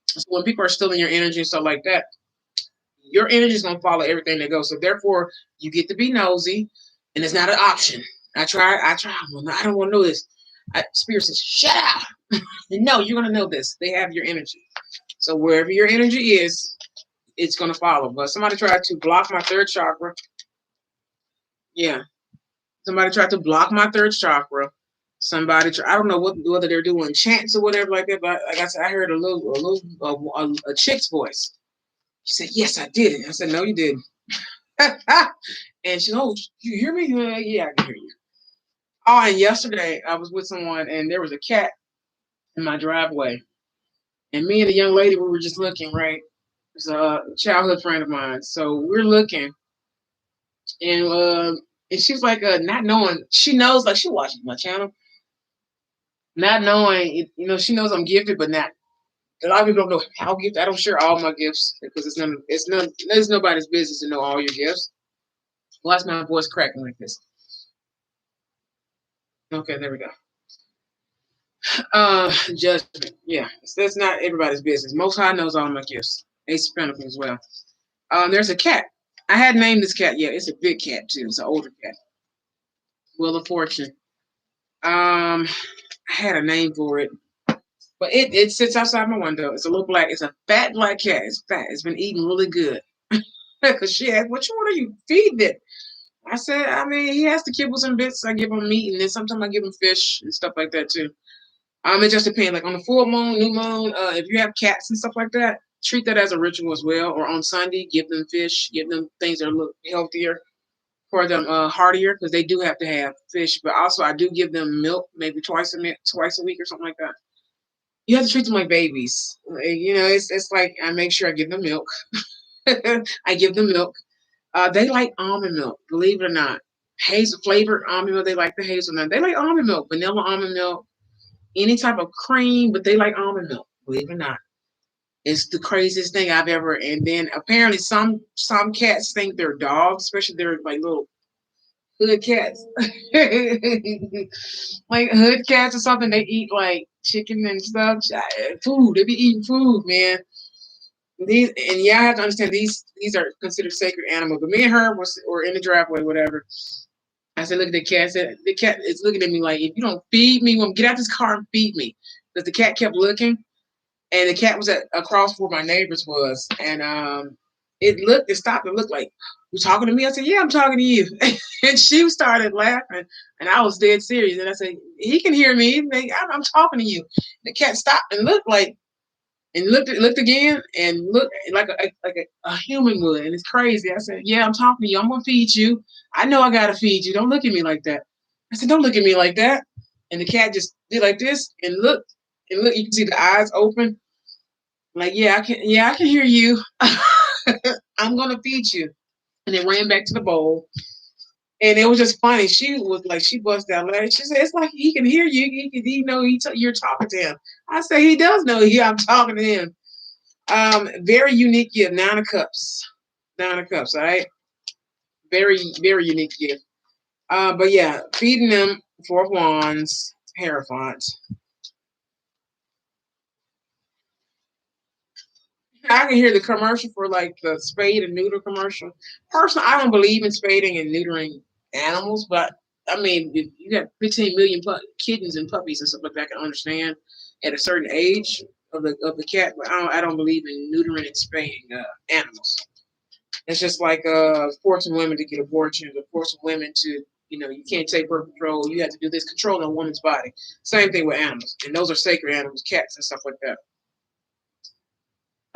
Speaker 1: so when people are stealing your energy and stuff like that, your energy is going to follow everything that goes. So therefore, you get to be nosy, and it's not an option. I try. Well, I don't want to know this. Spirit says, shut up. No, you're going to know this. They have your energy. So wherever your energy is, it's going to follow. But somebody tried to block my third chakra. Yeah. Somebody tried to block my third chakra. I don't know whether they're doing chants or whatever like that, but like I said, I heard a chick's voice. She said, yes, I did it. I said, no, you didn't. And she, oh, you hear me? Yeah, I can hear you. Oh, and yesterday I was with someone and there was a cat in my driveway. And me and the young lady, we were just looking, right? It's a childhood friend of mine. So we're looking and she was like, not knowing, she knows, like she watches my channel, not knowing, she knows I'm gifted, but not, a lot of people don't know how gifted. I don't share all my gifts because it's nobody's business to know all your gifts. Watch my voice cracking like this. Okay, there we go. Judgment. Yeah, that's not everybody's business. Most High knows all my gifts. Ace of Pentacles as well. There's a cat. I hadn't named this cat yet. It's a big cat too. It's an older cat. Wheel of Fortune. I had a name for it, but it sits outside my window. It's a little black. It's a fat black cat. It's fat. It's been eating really good. Because she asked, "What are you feeding it?" I said, I mean, he has to kibble some bits. I give him meat, and then sometimes I give him fish and stuff like that too. It just depends. Like on the full moon, new moon, if you have cats and stuff like that, treat that as a ritual as well. Or on Sunday, give them fish, give them things that look healthier for them, heartier, because they do have to have fish. But also, I do give them milk, maybe twice a week or something like that. You have to treat them like babies. It's like I make sure I give them milk. I give them milk. They like almond milk, believe it or not. Hazel flavored almond milk. They like the hazelnut. They like almond milk, vanilla almond milk, any type of cream, but they like almond milk. Believe it or not, it's the craziest thing I've ever. And then apparently some cats think they're dogs, especially they're like little hood cats, like hood cats or something. They eat like chicken and stuff, food. They be eating food, man. These and yeah, I have to understand these are considered sacred animals. But me and her were in the driveway, whatever. I said, look at the cat. I said, the cat is looking at me like, if you don't feed me, well, get out this car and feed me. Because the cat kept looking, and the cat was across where my neighbors was, and it stopped and looked like, you talking to me? I said, yeah, I'm talking to you. And she started laughing, and I was dead serious. And I said, he can hear me. I'm talking to you. The cat stopped and looked like, and looked again and looked like a human would, and it's crazy. I said, "Yeah, I'm talking to you. I'm gonna feed you. I know I gotta feed you. Don't look at me like that." I said, "Don't look at me like that." And the cat just did like this and looked and look. You can see the eyes open. Like, yeah, I can. Yeah, I can hear you. I'm gonna feed you. And it ran back to the bowl. And it was just funny. She was like, she busted out laughing. She said, "It's like he can hear you. He know you're talking to him." I said, "He does know I'm talking to him." Very unique gift. 9 of Cups. 9 of Cups. All right. Very, very unique gift. But yeah, feeding them 4 of Wands, Hierophant. I can hear the commercial for like the spade and neuter commercial. Personally, I don't believe in spading and neutering animals, but I mean, if you got 15 million kittens and puppies and stuff like that, I can understand at a certain age of the cat, but I don't believe in neutering and spaying animals. It's just like forcing women to get abortions or forcing women to, you can't take birth control. You have to do this controlling a woman's body. Same thing with animals, and those are sacred animals, cats and stuff like that.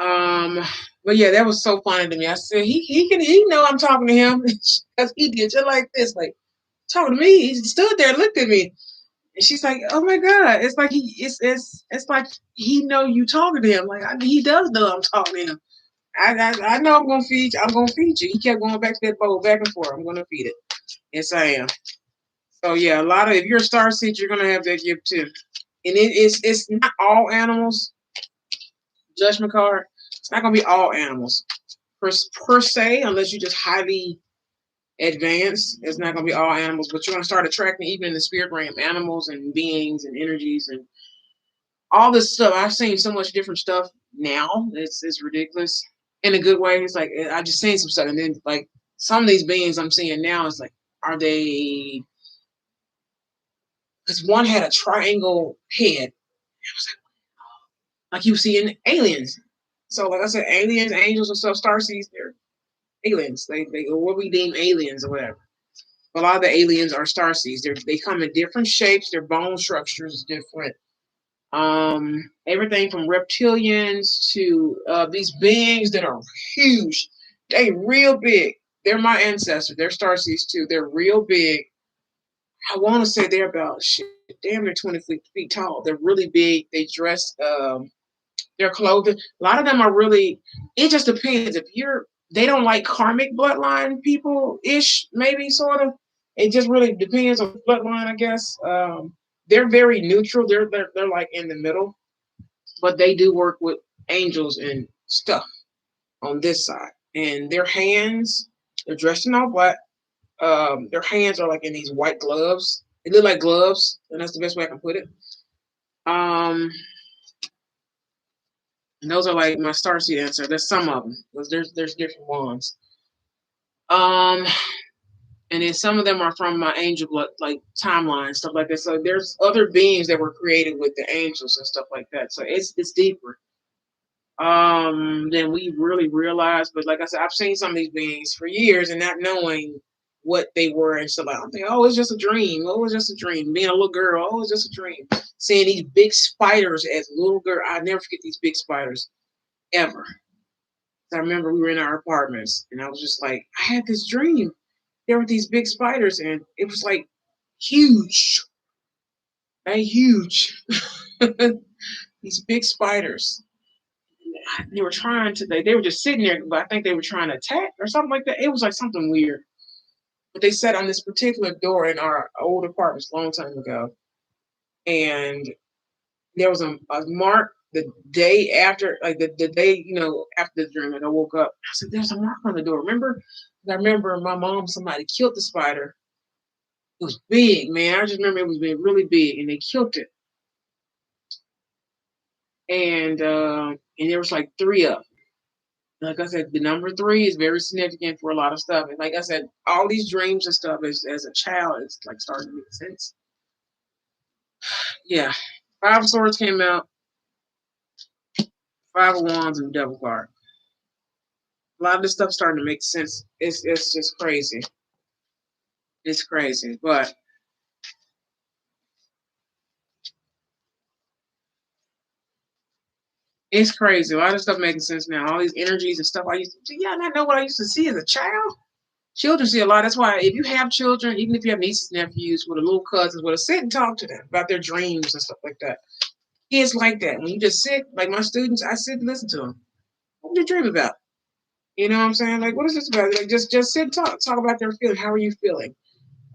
Speaker 1: Um, but yeah, that was so funny to me. I said he know I'm talking to him because he did just like this, like talking to me. He stood there, and looked at me, and she's like, "Oh my god!" It's like it's like he know you talking to him. Like he does know I'm talking to him. I know I'm gonna feed you. I'm gonna feed you. He kept going back to that bowl, back and forth. I'm gonna feed it. Yes, I am. So yeah, a lot of if you're a star seed, you're gonna have that gift too. And it's not all animals. Judgment card. It's not gonna be all animals per se, unless you just highly advanced. It's not gonna be all animals, but you're gonna start attracting even in the spirit realm animals and beings and energies and all this stuff. I've seen so much different stuff now. It's ridiculous in a good way. It's like I just seen some stuff, and then like some of these beings I'm seeing now is like, are they? Because one had a triangle head, like you see in aliens. So like I said, aliens, angels, and stuff, starseeds, they're aliens. They what we deem aliens or whatever. A lot of the aliens are starseeds. They come in different shapes. Their bone structure is different. Everything from reptilians to these beings that are huge. They real big. They're my ancestors. They're starseeds too. They're real big. I want to say they're about shit, damn near 20 feet tall. They're really big. They dress their clothing. A lot of them are really. It just depends. If you're, they don't like karmic bloodline people ish, maybe sort of. It just really depends on bloodline, I guess. They're very neutral. They're like in the middle, but they do work with angels and stuff on this side. And their hands, they're dressed in all black. Their hands are like in these white gloves. They look like gloves, and that's the best way I can put it. Um, and those are like my starseed answer. There's some of them because there's different ones. Um, and then some of them are from my angel blood, like timeline stuff like that. So there's other beings that were created with the angels and stuff like that. So it's deeper than we really realize. But like I said, I've seen some of these beings for years and not knowing what they were and stuff. Like I'm thinking, oh, it's just a dream. Oh, it's just a dream. Being a little girl, oh, it's just a dream. Seeing these big spiders as a little girl, I never forget these big spiders ever. I remember we were in our apartments and I was just like, I had this dream. There were these big spiders and it was like huge, like huge. These big spiders. They were trying to, they were just sitting there, but I think they were trying to attack or something like that. It was like something weird. But they sat on this particular door in our old apartments a long time ago. And there was a mark the day after, like the day, after the dream, and I woke up. I said, "There's a mark on the door." Remember? And I remember my mom, somebody killed the spider. It was big, man. I just remember it was being really big, and they killed it. And there was like 3 of them. Like I said, the number 3 is very significant for a lot of stuff. And like I said, all these dreams and stuff as a child, it's like starting to make sense. Yeah. 5 of Swords came out, 5 of Wands, and Devil card. A lot of this stuff starting to make sense. It's just crazy. It's crazy. But It's crazy. A lot of stuff making sense now. All these energies and stuff I used to see. Yeah, I know what I used to see as a child. Children see a lot. That's why if you have children, even if you have nieces and nephews with a little cousins, with a sit and talk to them about their dreams and stuff like that. Kids like that. When you just sit, like my students, I sit and listen to them. What do you dream about? You know what I'm saying? Like, what is this about? Like, just sit and talk about their feelings. How are you feeling?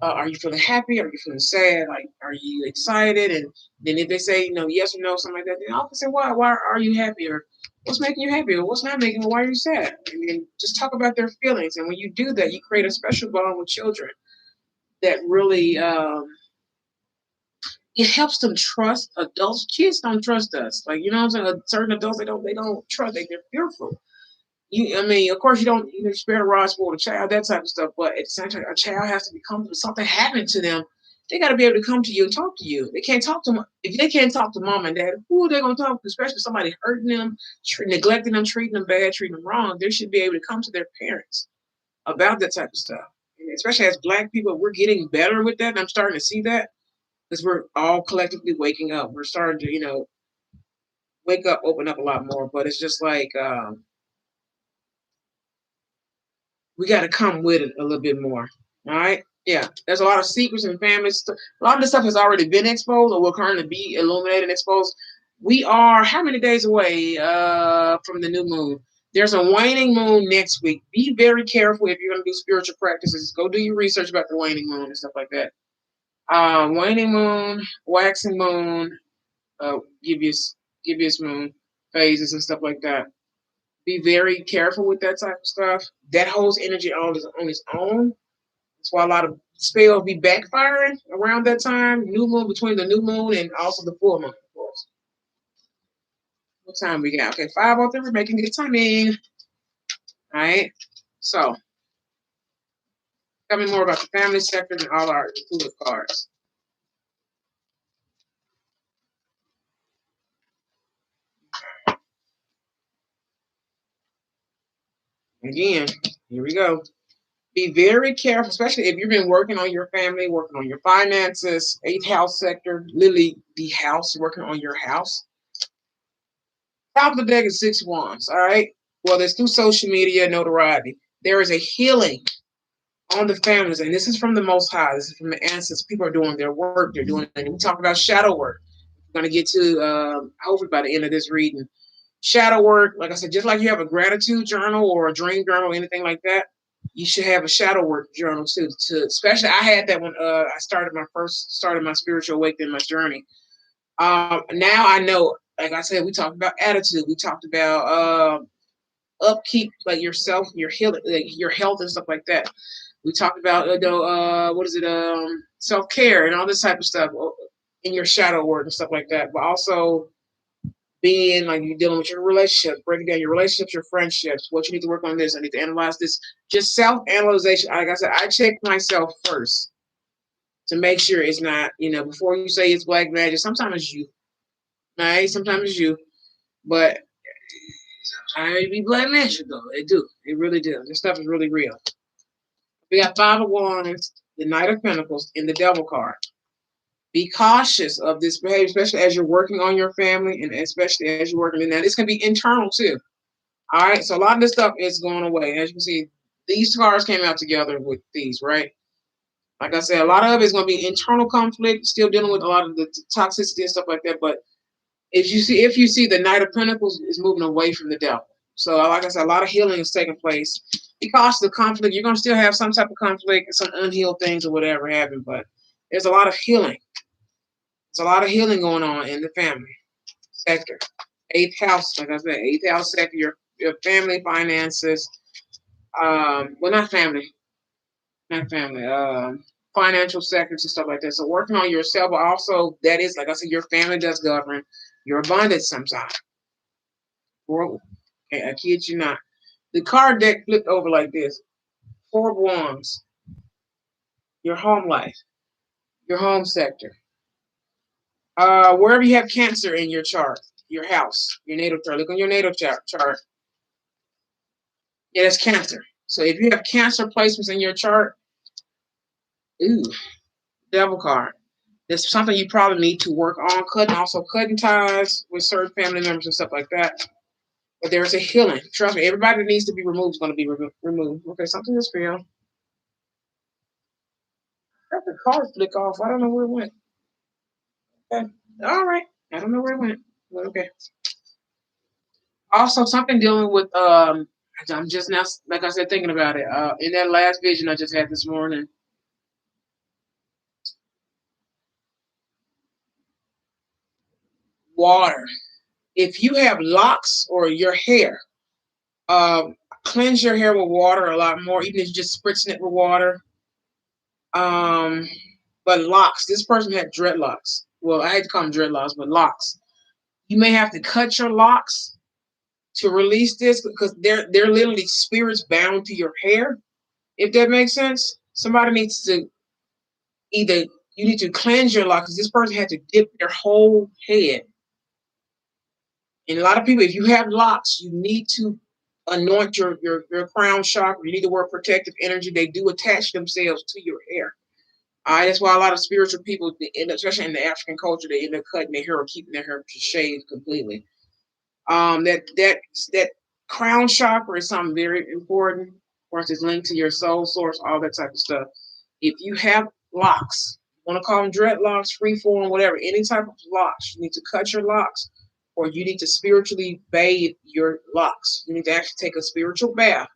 Speaker 1: Are you feeling happy? Are you feeling sad? Like, are you excited? And then if they say, yes or no, something like that, then I'll say, why? Why are you happy? Or what's making you happy? Or what's not making you? Why are you sad? And then just talk about their feelings. And when you do that, you create a special bond with children that really it helps them trust adults. Kids don't trust us. Like, you know what I'm saying? Certain adults they don't trust. They're fearful. I mean, of course, you don't spare the rod, spoil the child, that type of stuff. But at the same time, a child has to become something happened to them. They got to be able to come to you and talk to you. They can't talk to if they can't talk to mom and dad. Who are they gonna talk to? Especially somebody hurting them, neglecting them, treating them bad, treating them wrong. They should be able to come to their parents about that type of stuff. And especially as Black people, we're getting better with that. And I'm starting to see that because we're all collectively waking up. We're starting to, wake up, open up a lot more. But it's just like. We got to come with it a little bit more. All right. Yeah. There's a lot of secrets and families. A lot of this stuff has already been exposed or will currently be illuminated and exposed. We are how many days away from the new moon? There's a waning moon next week. Be very careful if you're going to do spiritual practices. Go do your research about the waning moon and stuff like that. Waning moon, waxing moon, gibbous moon phases and stuff like that. Be very careful with that type of stuff. That holds energy on its own. That's why a lot of spells be backfiring around that time. New moon between the new moon and also the full moon, of course. What time we got? Okay, 5:03. We're making good timing. All right. So tell me more about the family sector and all our included cards. Again, here we go. Be very careful, especially if you've been working on your family, working on your finances, eighth house sector, literally the house, working on your house. Top of the deck is six wands. All right. Well, there's through social media, notoriety. There is a healing on the families, and this is from the Most High. This is from the ancestors. People are doing their work. They're doing it. We talk about shadow work. We're going to get to hopefully by the end of this reading. Shadow work, like I said, just like you have a gratitude journal or a dream journal, anything like that, you should have a shadow work journal too. Especially, I had that when I started my spiritual awakening, my journey. Now I know, like I said, we talked about attitude. We talked about upkeep, like yourself, your healing, like your health and stuff like that. We talked about what is it, self care and all this type of stuff in your shadow work and stuff like that. But also being like you're dealing with your relationships, breaking down your relationships, your friendships, what you need to work on this, I need to analyze this. Just self-analyzation. Like I said, I check myself first to make sure it's not, before you say it's black magic, sometimes it's you. Right? Sometimes it's you. But I be black magic though. They do. They really do. This stuff is really real. We got Five of Wands, the Knight of Pentacles, and the Devil card. Be cautious of this behavior, especially as you're working on your family and especially as you're working. Now, this can be internal too. All right. So a lot of this stuff is going away. As you can see, these cards came out together with these, right? Like I said, a lot of it is going to be internal conflict, still dealing with a lot of the toxicity and stuff like that. But if you see the Knight of Pentacles is moving away from the Devil. So like I said, a lot of healing is taking place. Because of the conflict, you're going to still have some type of conflict, some unhealed things or whatever happen. But there's a lot of healing. There's a lot of healing going on in the family sector. Eighth house, like I said, eighth house sector, your family finances. Well, not family. Financial sectors and stuff like that. So working on yourself, but also that is, like I said, your family does govern your abundance sometimes. Whoa. Okay, I kid you not. The card deck flipped over like this. Four of Wands. Your home life. Your home sector. Wherever you have Cancer in your chart, your house, your natal chart. Look on your natal chart. Yeah, that's Cancer. So if you have Cancer placements in your chart, ooh, Devil card. It's something you probably need to work on. Cutting ties with certain family members and stuff like that. But there's a healing. Trust me, everybody that needs to be removed is going to be removed. Okay, something just fell. Got the card flick off. I don't know where it went. Okay. All right. I don't know where it went. But okay. Also, something dealing with I'm just now, like I said, thinking about it. In that last vision I just had this morning, water. If you have locks or your hair, um, cleanse your hair with water a lot more, even if you're just spritzing it with water. Um, but locks. This person had dreadlocks. Well, I had to call them dreadlocks, but locks. You may have to cut your locks to release this because they're literally spirits bound to your hair. If that makes sense, somebody needs to either you need to cleanse your locks because this person had to dip their whole head. And a lot of people, if you have locks, you need to anoint your crown chakra. You need to work protective energy. They do attach themselves to your hair. All right, that's why a lot of spiritual people, especially in the African culture, they end up cutting their hair or keeping their hair shaved completely. That crown chakra is something very important. Of course, it's linked to your soul source, all that type of stuff. If you have locks, you want to call them dreadlocks, freeform, whatever, any type of locks, you need to cut your locks, or you need to spiritually bathe your locks. You need to actually take a spiritual bath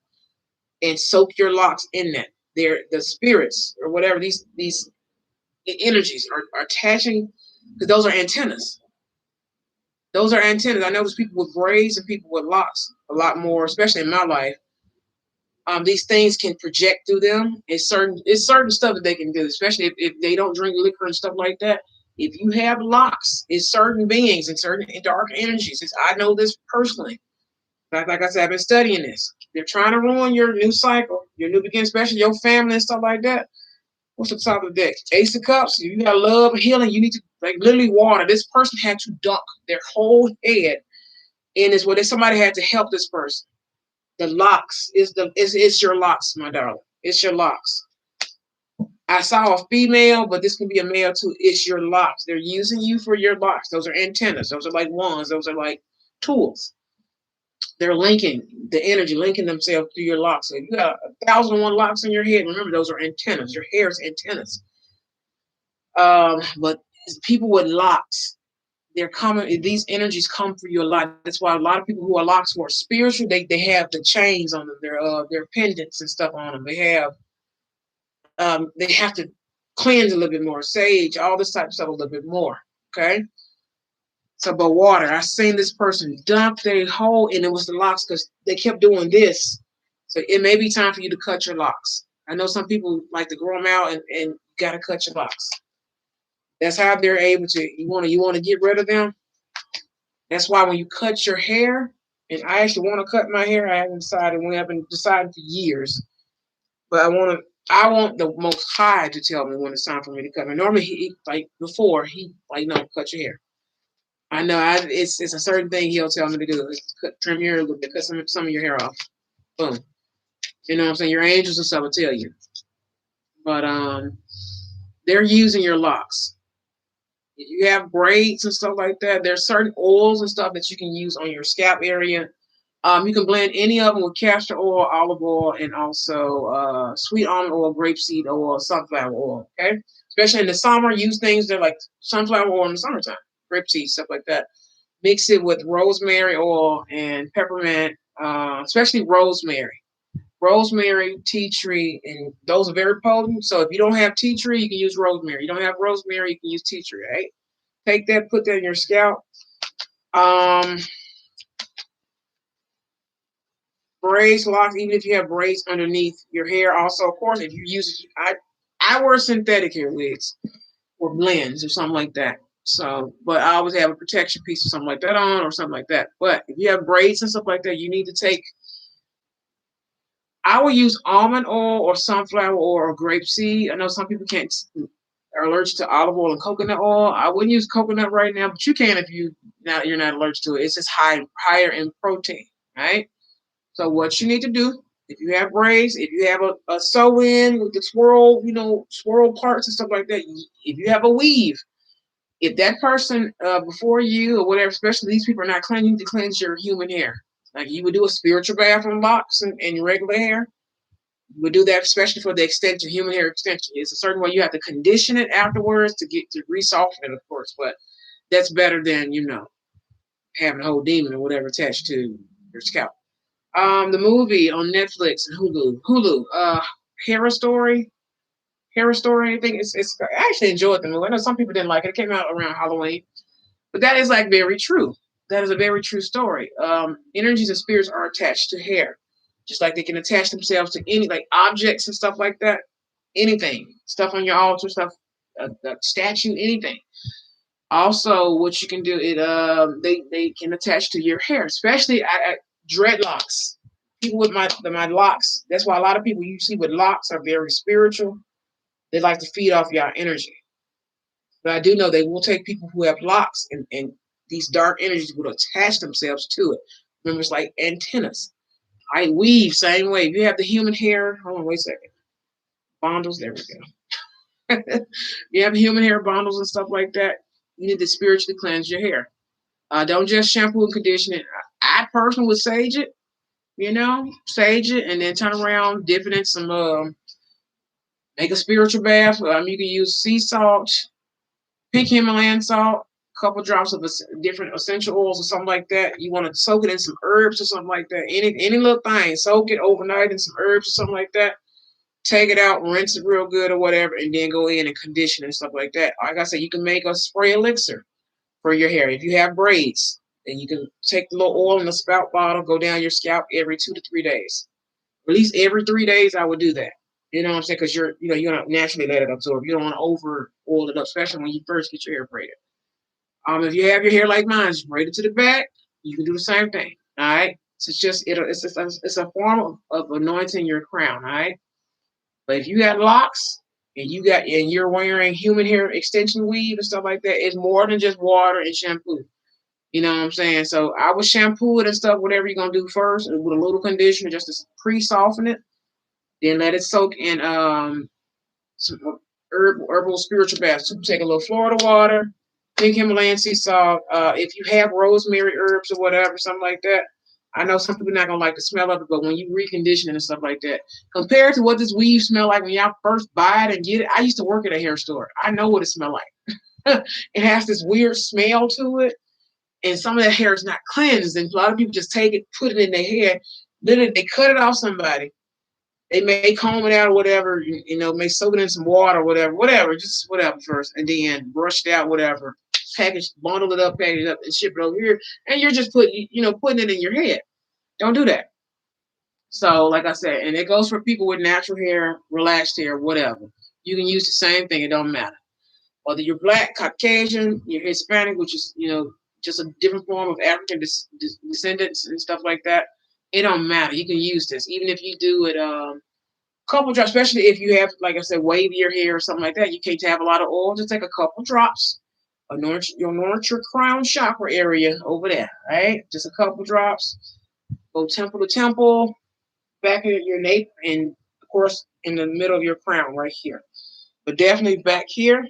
Speaker 1: and soak your locks in that. They're the spirits or whatever these energies are attaching because those are antennas. Those are antennas. I notice people with braids and people with locks a lot more, especially in my life. These things can project through them. It's certain stuff that they can do, especially if they don't drink liquor and stuff like that. If you have locks, it's certain beings and certain dark energies. I know this personally. Like I said, I've been studying this. They're trying to ruin your new cycle, your new beginning, especially your family and stuff like that. What's the top of the deck? Ace of Cups. If you got love and healing, you need to like literally water. This person had to dunk their whole head in this. Well, somebody had to help this person. The locks is it's your locks, my darling. It's your locks. I saw a female, but this can be a male too. It's your locks. They're using you for your locks. Those are antennas. Those are like wands. Those are like tools. They're linking the energy, linking themselves to your locks. So if you got 1,001 locks in your head, remember those are antennas. Your hair is antennas. But people with locks, they're coming. These energies come for you a lot. That's why a lot of people who are locks who are spiritual, they have the chains on them, their pendants and stuff on them. They have to cleanse a little bit more, sage, all this type of stuff a little bit more. Okay. So, but water, I seen this person dump their hole, and it was the locks because they kept doing this. So it may be time for you to cut your locks. I know some people like to grow them out, and you gotta cut your locks. That's how they're able to. You want to get rid of them. That's why when you cut your hair, and I actually want to cut my hair. I haven't decided when. I've been deciding for years, but I want the Most High to tell me when it's time for me to cut. And normally, he like before he like no, cut your hair. I know it's a certain thing he'll tell me to do. Trim your hair a little bit, cut some of your hair off. Boom. You know what I'm saying? Your angels and stuff will tell you. But they're using your locks. If you have braids and stuff like that, there's certain oils and stuff that you can use on your scalp area. You can blend any of them with castor oil, olive oil, and also sweet almond oil, grapeseed oil, sunflower oil. Okay, especially in the summer, use things that are like sunflower oil in the summertime, grapeseed stuff like that. Mix it with rosemary oil and peppermint, especially rosemary. Rosemary, tea tree, and those are very potent. So if you don't have tea tree, you can use rosemary. You don't have rosemary, you can use tea tree. Right? Take that, put that in your scalp. Um, Braids, locks, even if you have braids underneath your hair. Also, of course, if you use, I wear synthetic hair wigs or blends or something like that. So, but I always have a protection piece or something like that on or something like that. But if you have braids and stuff like that, you need to take. I will use almond oil or sunflower oil or grapeseed. I know some people can't are allergic to olive oil and coconut oil. I wouldn't use coconut right now, but you can if you're not allergic to it. It's just higher in protein, right? So what you need to do If you have braids, if you have a sew in with the swirl, swirl parts and stuff like that, if you have a weave, if that person before you or whatever, especially these people are not cleansing, you need to cleanse your human hair. Like you would do a spiritual bath on locks and your regular hair. You would do that, especially for the extension, human hair extension. It's a certain way you have to condition it afterwards to get to re-soften it, of course, but that's better than, having a whole demon or whatever attached to your scalp. The movie on Netflix and Hulu, Hera Story, Hera Story. I think it's. I actually enjoyed the movie. I know some people didn't like it. It came out around Halloween, but that is like very true. That is a very true story. Energies and spirits are attached to hair, just like they can attach themselves to any like objects and stuff like that. Anything, stuff on your altar, stuff, a statue, anything. Also, what you can do, they can attach to your hair, especially dreadlocks. People with my locks. That's why a lot of people you see with locks are very spiritual. They like to feed off your energy. But I do know they will take people who have locks and these dark energies will attach themselves to it. Remember, it's like antennas. I weave same way. If you have the human hair, hold on, wait a second. Bundles, there we go. You have human hair bundles and stuff like that. You need to spiritually cleanse your hair. Don't just shampoo and condition it. I personally would sage it, sage it and then turn around, dip it in some, make a spiritual bath. You can use sea salt, pink Himalayan salt, a couple drops of different essential oils or something like that. You want to soak it in some herbs or something like that. Any little thing, soak it overnight in some herbs or something like that. Take it out, rinse it real good or whatever, and then go in and condition and stuff like that. Like I said, you can make a spray elixir for your hair. If you have braids, then you can take the little oil in the spout bottle, go down your scalp every 2 to 3 days. At least every 3 days, I would do that. You know what I'm saying? Because you're not naturally let it absorb. You don't want to over oil it up, especially when you first get your hair braided. If you have your hair like mine, just braid it to the back. You can do the same thing. All right. So it's a form of anointing your crown. All right. But if you got locks and you're wearing human hair extension weave and stuff like that, it's more than just water and shampoo. You know what I'm saying? So I would shampoo it and stuff, whatever you're gonna do first, and with a little conditioner just to pre-soften it. Then let it soak in some herbal spiritual baths. So take a little Florida water, pink Himalayan sea salt. If you have rosemary herbs or whatever, something like that. I know some people are not gonna like the smell of it, but when you recondition it and stuff like that, compared to what this weave smell like when y'all first buy it and get it, I used to work at a hair store. I know what it smell like. It has this weird smell to it, and some of that hair is not cleansed. And a lot of people just take it, put it in their hair, then they cut it off somebody. They may comb it out or whatever, may soak it in some water or whatever, just whatever first, and then brush it out, whatever, package, bundle it up, package it up, and ship it over here. And you're just putting it in your head. Don't do that. So, like I said, and it goes for people with natural hair, relaxed hair, whatever. You can use the same thing. It don't matter. Whether you're black, Caucasian, you're Hispanic, which is, just a different form of African descendants and stuff like that. It don't matter. You can use this. Even if you do it couple drops, especially if you have, like I said, wavier hair or something like that, you can't have a lot of oil. Just take a couple drops. You'll anoint your crown chakra area over there, right? Just a couple drops. Go temple to temple, back of your nape, and of course in the middle of your crown right here. But definitely back here,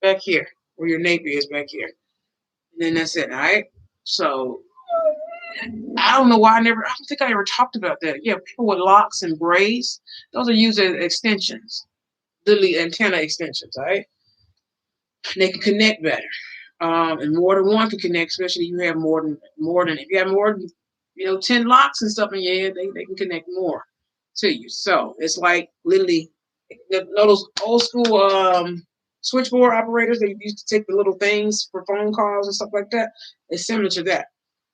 Speaker 1: where your nape is back here. And then that's it, all right? So I don't know why I don't think I ever talked about that. Yeah, people with locks and braids, those are used as extensions, literally antenna extensions, all right? They can connect better. And more than one can connect, especially if you have if you have more than 10 locks and stuff in your head, they can connect more to you. So it's like literally those old school switchboard operators that used to take the little things for phone calls and stuff like that. It's similar to that.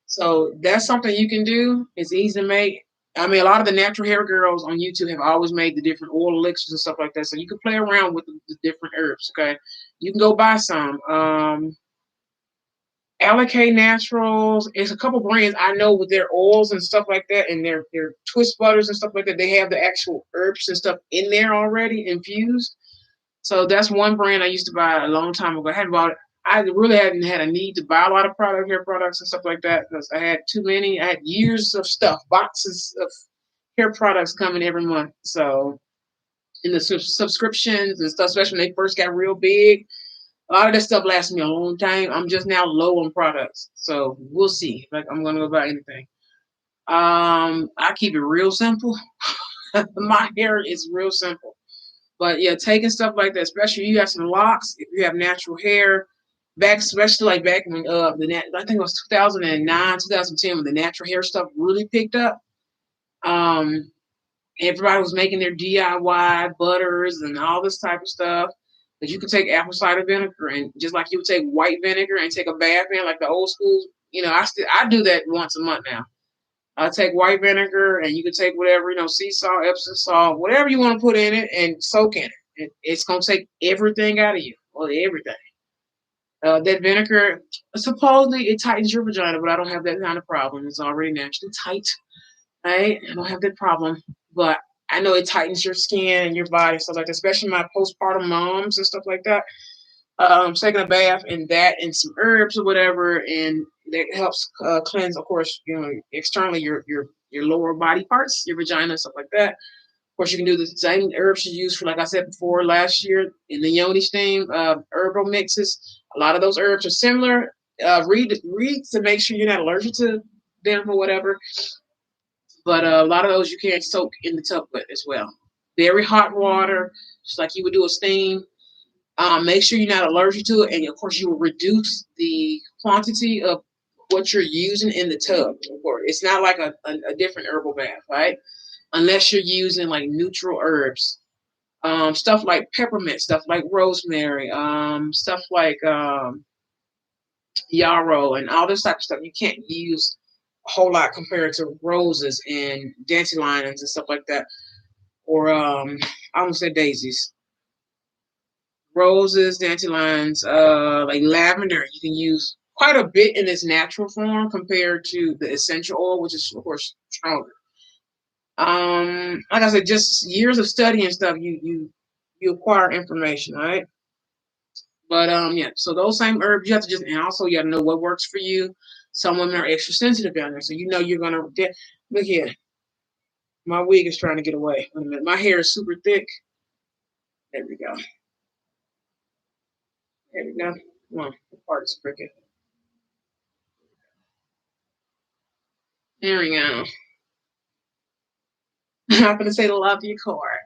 Speaker 1: So that's something you can do. It's easy to make. I mean, a lot of the natural hair girls on YouTube have always made the different oil elixirs and stuff like that. So you can play around with the different herbs. Okay, you can go buy some. LK Naturals. It's a couple brands I know with their oils and stuff like that, and their twist butters and stuff like that. They have the actual herbs and stuff in there already infused. So that's one brand I used to buy a long time ago. I hadn't bought it. I really hadn't had a need to buy a lot of hair products and stuff like that because I had too many. I had years of stuff, boxes of hair products coming every month. So in the subscriptions and stuff, especially when they first got real big, a lot of that stuff lasts me a long time. I'm just now low on products, so we'll see. Like I'm gonna go buy anything. I keep it real simple. My hair is real simple. But yeah, taking stuff like that, especially you have some locks, if you have natural hair, back especially like back when I think it was 2009, 2010 when the natural hair stuff really picked up. Um, Everybody was making their DIY butters and all this type of stuff. But you could take apple cider vinegar and just like you would take white vinegar and take a bath in like the old school. I do that once a month now. I take white vinegar and you can take whatever, sea salt, Epsom salt, whatever you want to put in it and soak in it. It's gonna take everything out of you. Well, everything. That vinegar supposedly it tightens your vagina, but I don't have that kind of problem. It's already naturally tight. Right? I don't have that problem. But I know it tightens your skin and your body, stuff like that, especially my postpartum moms and stuff like that. Taking a bath and that and some herbs or whatever, and that helps cleanse, of course, externally your lower body parts, your vagina, stuff like that. Of course, you can do the same herbs you used for, like I said before, last year in the Yoni steam, herbal mixes. A lot of those herbs are similar. Read to make sure you're not allergic to them or whatever. But a lot of those you can soak in the tub with as well. Very hot water, just like you would do a steam. Make sure you're not allergic to it, and of course you will reduce the quantity of what you're using in the tub. Of course, it's not like a different herbal bath, right? Unless you're using like neutral herbs, stuff like peppermint, stuff like rosemary, stuff like yarrow, and all this type of stuff. You can't use a whole lot compared to roses and dandelions and stuff like that, or I almost said daisies. Roses, dandelions, like lavender, you can use quite a bit in its natural form compared to the essential oil, which is of course stronger. Like I said, just years of study and stuff, you acquire information, all right? But yeah, so those same herbs you have to just, and also you have to know what works for you. Some women are extra sensitive down there, so you're gonna look here. My wig is trying to get away. Wait a minute, my hair is super thick. There we go. There we go. Come on, the part is crooked. There we go. I'm gonna say love you, Core.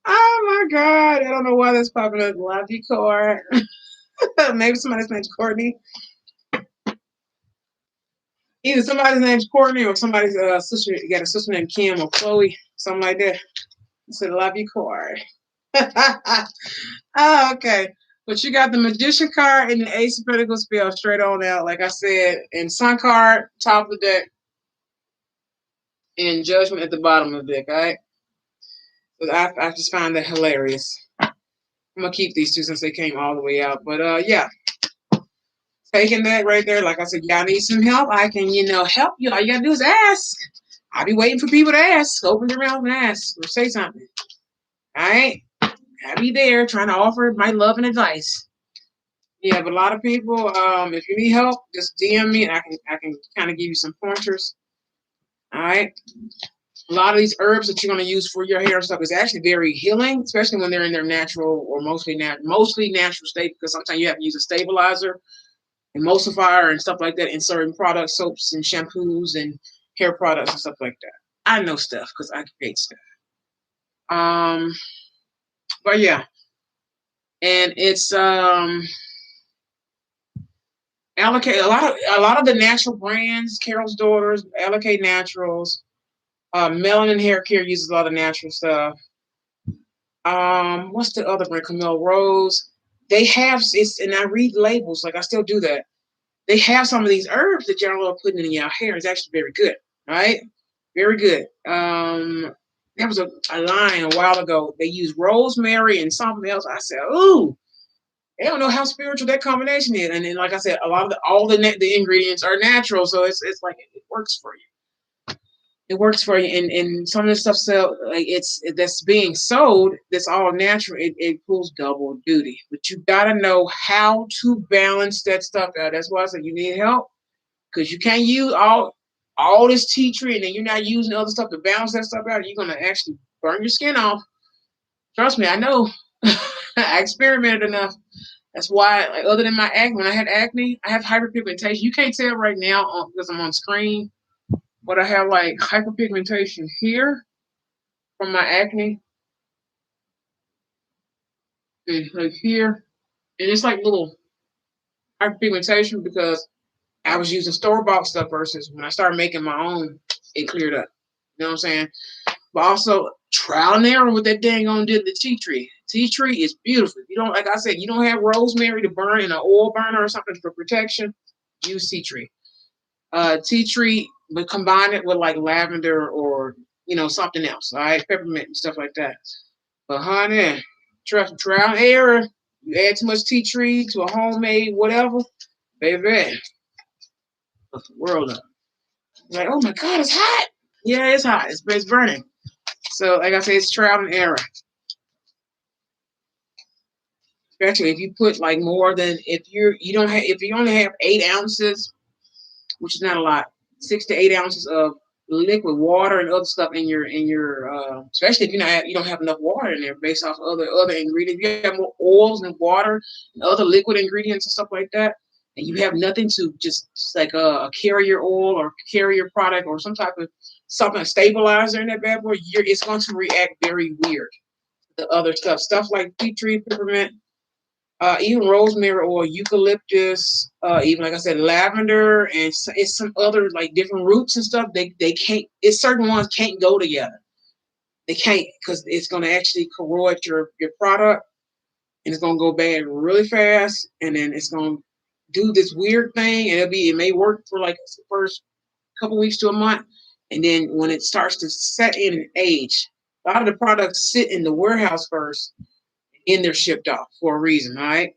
Speaker 1: Oh my god, I don't know why that's popping up. Love you, Core. Maybe somebody's name's Courtney. Either somebody's name's Courtney or somebody's sister. You got a sister named Kim or Chloe, something like that. I said love you, Core. Oh, okay. But you got the Magician card and the Ace of Pentacles spell straight on out, like I said, and Sun card top of the deck, and Judgment at the bottom of the deck. All right. But I just find that hilarious. I'm gonna keep these two since they came all the way out. But yeah, taking that right there, like I said, y'all need some help. I can, help you. All you gotta do is ask. I'll be waiting for people to ask. Open their mouth and ask or say something. All right. I'll be there trying to offer my love and advice. Yeah, but a lot of people, if you need help, just DM me and I can kind of give you some pointers. All right. A lot of these herbs that you're going to use for your hair and stuff is actually very healing, especially when they're in their natural or mostly natural state, because sometimes you have to use a stabilizer, emulsifier, and stuff like that in certain products, soaps and shampoos and hair products and stuff like that. I know stuff because I create stuff. Um, but yeah, and it's allocate a lot of the natural brands. Carol's Daughters, Allocate Naturals, Melanin Hair Care uses a lot of natural stuff. What's the other brand? Camille Rose. They have it's, and I read labels, like I still do that. They have some of these herbs that y'all are putting in your hair. It's actually very good, right? Very good. There was a line a while ago. They used rosemary and something else. I said, ooh, they don't know how spiritual that combination is. And then, like I said, a lot of the ingredients are natural, so it's like it works for you. It works for you, and some of the stuff like that's being sold that's all natural. It pulls double duty, but you gotta know how to balance that stuff out. That's why I said you need help because you can't use all this tea tree and then you're not using other stuff to balance that stuff out, you're gonna actually burn your skin off. Trust me, I know. I experimented enough. That's why, like, other than my acne, when I had acne, I have hyperpigmentation. You can't tell right now because I'm on screen, but I have like hyperpigmentation here from my acne, and like here, and it's like little hyperpigmentation because I was using store-bought stuff versus when I started making my own, it cleared up. You know what I'm saying? But also trial and error with that dang on did the tea tree. Tea tree is beautiful. You don't, like I said, you don't have rosemary to burn in an oil burner or something for protection. Use tea tree. Tea tree, but combine it with like lavender or something else. All right, peppermint and stuff like that. But honey, trust trial and error. You add too much tea tree to a homemade whatever, baby, the world up. Like, oh my God, it's hot. Yeah, it's hot. It's burning. So, like I said, it's trial and error. Especially if you put like more than if you only have 8 ounces, which is not a lot, 6 to 8 ounces of liquid water and other stuff in your especially if you don't have enough water in there based off other ingredients. If you have more oils and water and other liquid ingredients and stuff like that, and you have nothing to just like a carrier oil or carrier product or some type of something stabilizer in that bad boy, it's going to react very weird. The other stuff like tea tree, peppermint, even rosemary oil, eucalyptus, even like I said, lavender, and it's some other like different roots and stuff. They can't. It's certain ones can't go together. They can't because it's going to actually corrode your product, and it's going to go bad really fast, and then it's going to do this weird thing, and it may work for like the first couple weeks to a month, and then when it starts to set in and age, a lot of the products sit in the warehouse first, and they're shipped off for a reason. All right.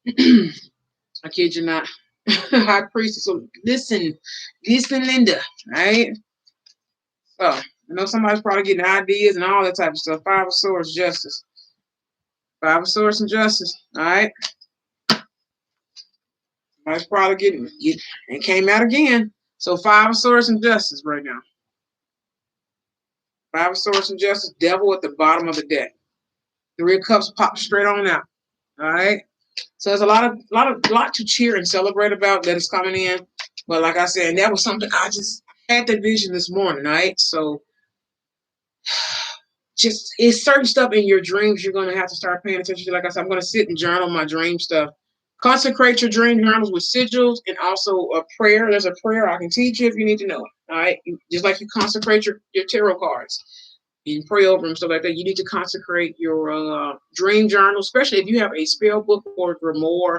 Speaker 1: I kid you not. High priestess. So listen, Linda, right? So I know somebody's probably getting ideas and all that type of stuff. Five of Swords, Justice. Five of Swords and Justice. All right. Somebody's probably getting it and came out again. So Five of Swords and Justice right now. Five of Swords and Justice. Devil at the bottom of the deck. Three of Cups pop straight on out. All right. So there's a lot to cheer and celebrate about that is coming in. But like I said, and that was something I just had that vision this morning, right? So just it's certain stuff in your dreams you're gonna have to start paying attention to. Like I said, I'm gonna sit and journal my dream stuff. Consecrate your dream journals with sigils and also a prayer. There's a prayer I can teach you if you need to know it. All right. Just like you consecrate your tarot cards. You pray over them, stuff like that. You need to consecrate your dream journal, especially if you have a spell book or grimoire,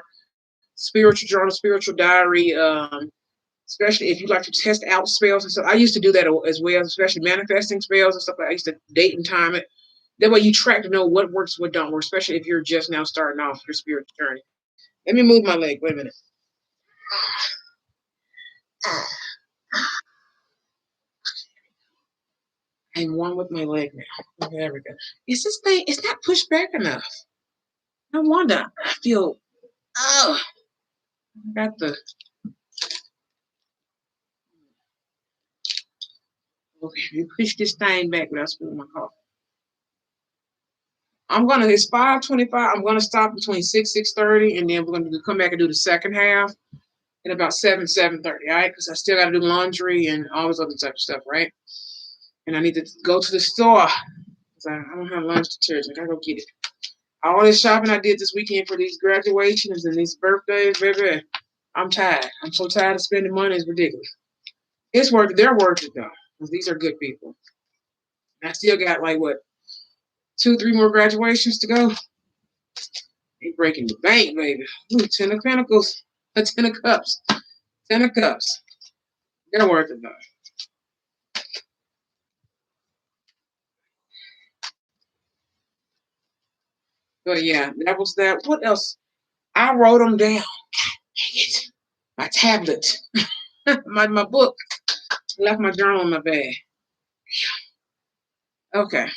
Speaker 1: spiritual journal, spiritual diary, especially if you like to test out spells and stuff. I used to do that as well, especially manifesting spells and stuff. I used to date and time it. That way you track to know what works, what don't work, especially if you're just now starting off your spiritual journey. Let me move my leg. Wait a minute. I'm one with my leg now. Okay, there we go. Is this thing, it's not pushed back enough. No wonder I feel, oh, I got the, okay, you push this thing back without spilling my coffee. It's 5:25. I'm gonna stop between 6:30, and then we're gonna come back and do the second half at about 7:30, all right? Because I still gotta do laundry and all this other type of stuff, right? And I need to go to the store because I don't have lunch detergent. I gotta go get it. All this shopping I did this weekend for these graduations and these birthdays, baby, I'm tired. I'm so tired of spending money. It's ridiculous. It's worth it. They're worth it though, because these are good people. And I still got like what 2, 3 more graduations to go. Ain't breaking the bank, baby. Ooh, 10 of Pentacles, a 10 of Cups, 10 of Cups. They're worth it though. But yeah, that was that. What else? I wrote them down. Dang it. My tablet, my book. Left my journal in my bag. Okay.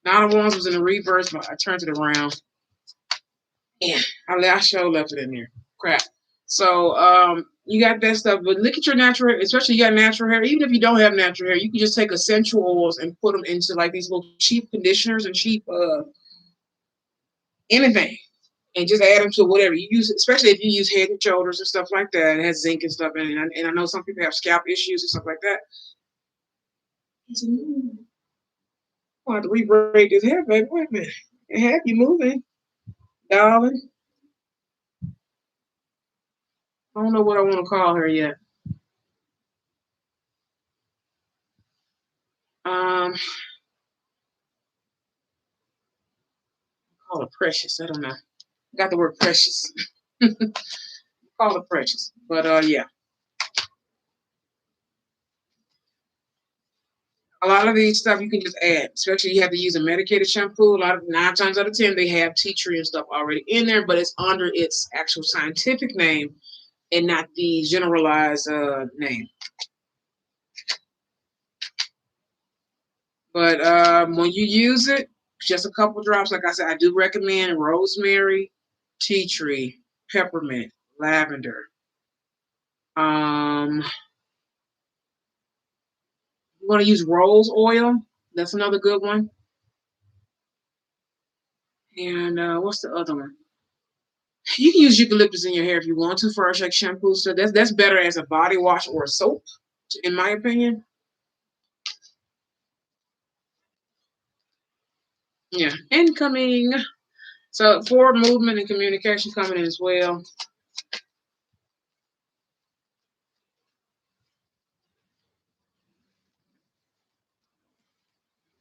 Speaker 1: Nine of Wands was in the reverse, but I turned it around. Yeah, I sure left it in there. Crap. So you got that stuff, but look at your natural hair, especially you got natural hair. Even if you don't have natural hair, you can just take essential oils and put them into like these little cheap conditioners and cheap anything, and just add them to whatever you use. Especially if you use Head and Shoulders and stuff like that, it has zinc and stuff in it. And I know some people have scalp issues and stuff like that. I have to re-braid this hair, baby. Wait a minute, I have you moving, darling. I don't know what I want to call her yet. Call her Precious. I don't know. I got the word precious. Call her Precious. But yeah. A lot of these stuff you can just add, especially you have to use a medicated shampoo. A lot of 9 times out of 10 they have tea tree and stuff already in there, but it's under its actual scientific name and not the generalized name. But when you use it, just a couple drops. Like I said, I do recommend rosemary, tea tree, peppermint, lavender. You want to use rose oil. That's another good one. And what's the other one? You can use eucalyptus in your hair if you want to for like shampoo. So that's better as a body wash or a soap, in my opinion. Yeah, incoming. So forward movement and communication coming in as well.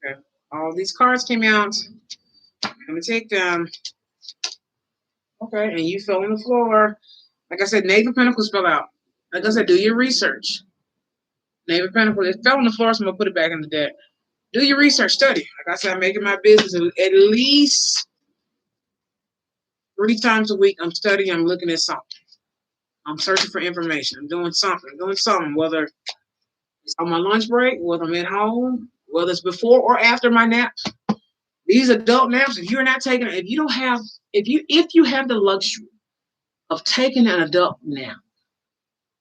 Speaker 1: Okay. All these cards came out. I'm gonna take them. Okay, and you fell on the floor. Like I said, Knave of Pentacles fell out. Like I said, do your research. Knave of Pentacles, it fell on the floor, so I'm gonna put it back in the deck. Do your research, study. Like I said, I'm making my business at least 3 times a week. I'm studying, I'm looking at something. I'm searching for information. I'm doing something, whether it's on my lunch break, whether I'm at home, whether it's before or after my nap. These adult naps, if you're not taking, if you don't have, if you have the luxury of taking an adult nap,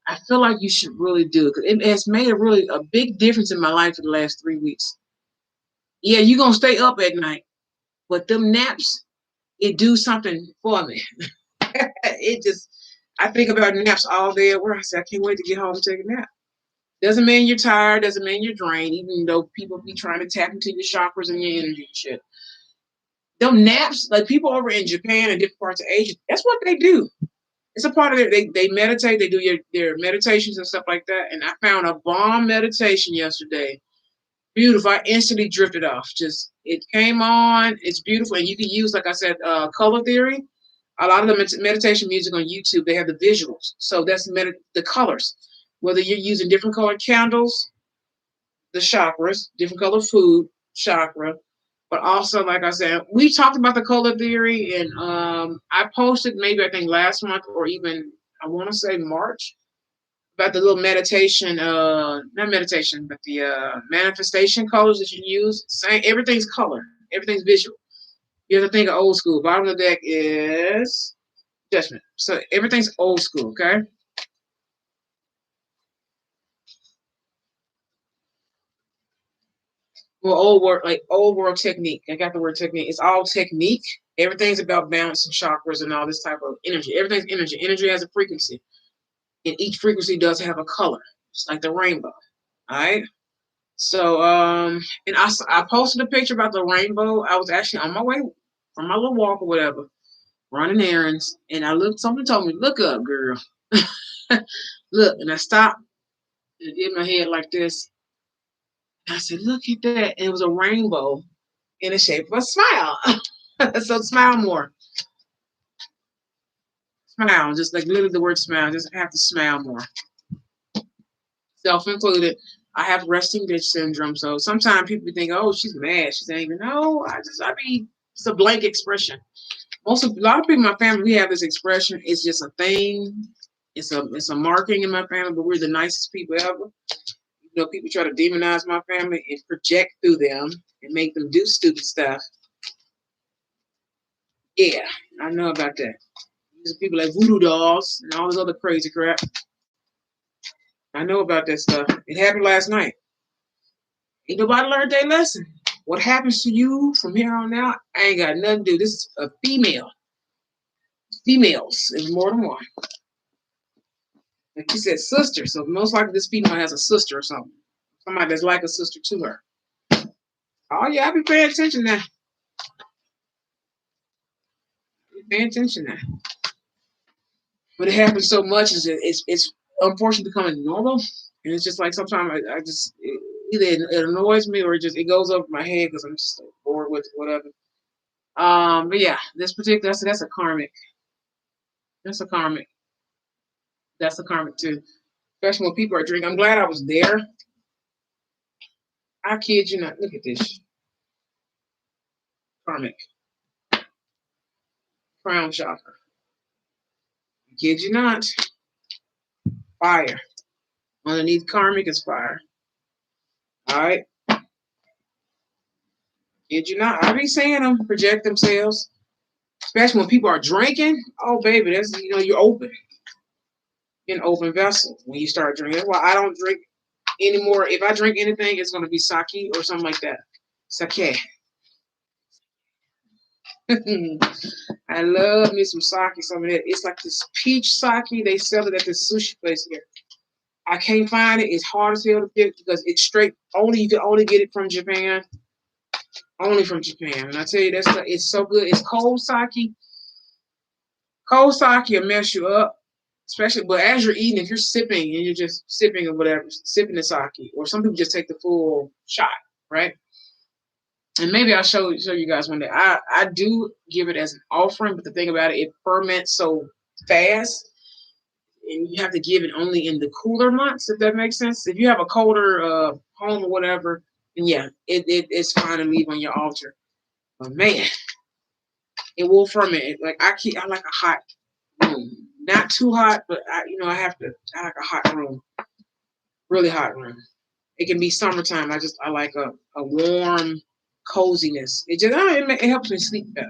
Speaker 1: I feel like you should really do it. 'Cause it has made a big difference in my life for the last 3 weeks. Yeah, you're gonna stay up at night, but them naps, it do something for me. It just, I think about naps all day at work. I say, I can't wait to get home and take a nap. Doesn't mean you're tired, doesn't mean you're drained, even though people be trying to tap into your chakras and your energy and shit. Them naps, like people over in Japan and different parts of Asia, that's what they do. It's a part of they meditate, they do their meditations and stuff like that. And I found a bomb meditation yesterday. Beautiful. I instantly drifted off. Just it came on. It's beautiful, and you can use, like I said, color theory. A lot of the meditation music on YouTube, they have the visuals. So that's the colors. Whether you're using different colored candles, the chakras, different color food, chakra, but also, like I said, we talked about the color theory, and I posted maybe I think last month or even I want to say March about the little meditation, not meditation, but the manifestation colors that you use. Same, everything's color, everything's visual. You have to think of old school. Bottom of the deck is Judgment. So everything's old school, okay? Well, old world technique. I got the word technique. It's all technique. Everything's about balance and chakras and all this type of energy. Everything's energy. Energy has a frequency, and each frequency does have a color, just like the rainbow. All right. So, and I posted a picture about the rainbow. I was actually on my way from my little walk or whatever, running errands, and I looked. Something told me, "Look up, girl." Look, and I stopped and did my head like this. And I said, "Look at that!" And it was a rainbow in the shape of a smile. So smile more, smile, just like literally the word smile. Just have to smile more. Self included. I have resting bitch syndrome, so sometimes people think, "Oh, she's mad, she's angry." No, I mean, it's a blank expression. A lot of people in my family, we have this expression. It's just a thing. It's a marking in my family, but we're the nicest people ever. You know, people try to demonize my family and project through them and make them do stupid stuff. Yeah, I know about that. These are people like voodoo dolls and all this other crazy crap. I know about that stuff. It happened last night. Ain't nobody learned their lesson. What happens to you from here on out, I ain't got nothing to do. This is a female. Females is more than one. Like she said, sister. So most likely this female has a sister or something. Somebody that's like a sister to her. Oh yeah, I be paying attention now. Paying attention now. But it happens so much, it's unfortunately becoming normal, and it's just like sometimes I just either it annoys me or it goes over my head because I'm just like bored with it, whatever. But yeah, this particular that's a karmic. That's a karmic. That's a karmic too. Especially when people are drinking. I'm glad I was there. I kid you not. Look at this karmic crown chakra. I kid you not. Fire. Underneath karmic is fire. All right. Kid you not. I be seeing them project themselves, especially when people are drinking. Oh, baby, that's you're open. You're an open vessel when you start drinking. That's why I don't drink anymore. If I drink anything, it's gonna be sake or something like that. Sake. I love me some sake. Some of that. It's like this peach sake. They sell it at this sushi place here. I can't find it. It's hard as hell to get because it's straight. You can only get it from Japan. Only from Japan. And I tell you, it's so good. It's cold sake. Cold sake will mess you up, especially. But as you're eating, if you're sipping and you're just sipping or whatever, sipping the sake, or some people just take the full shot, right? And maybe I'll show you guys one day. I do give it as an offering, but the thing about it ferments so fast, and you have to give it only in the cooler months, if that makes sense. If you have a colder home or whatever, then yeah, it's fine to leave on your altar. But man, it will ferment. Like I like a hot room, not too hot, but I like a hot room, really hot room. It can be summertime. I like a warm coziness. It helps me sleep better.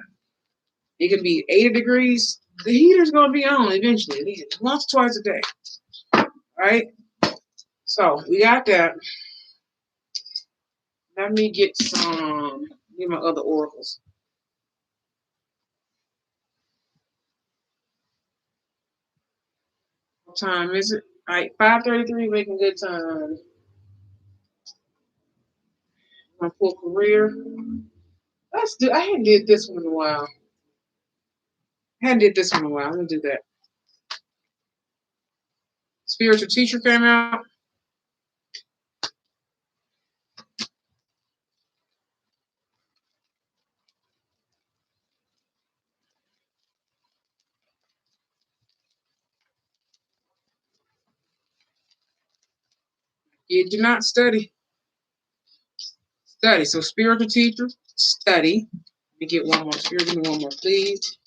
Speaker 1: It can be 80 degrees. The heater's gonna be on eventually, at least once, twice a day. Right? So we got that. Let me get my other oracles. What time is it? All right, 5:33, making good time. My full career. I hadn't did this one in a while. I'm gonna do that. Spiritual teacher came out. You do not study. Study. So spiritual teacher, study. Let me get one more. Spiritual, one more, please.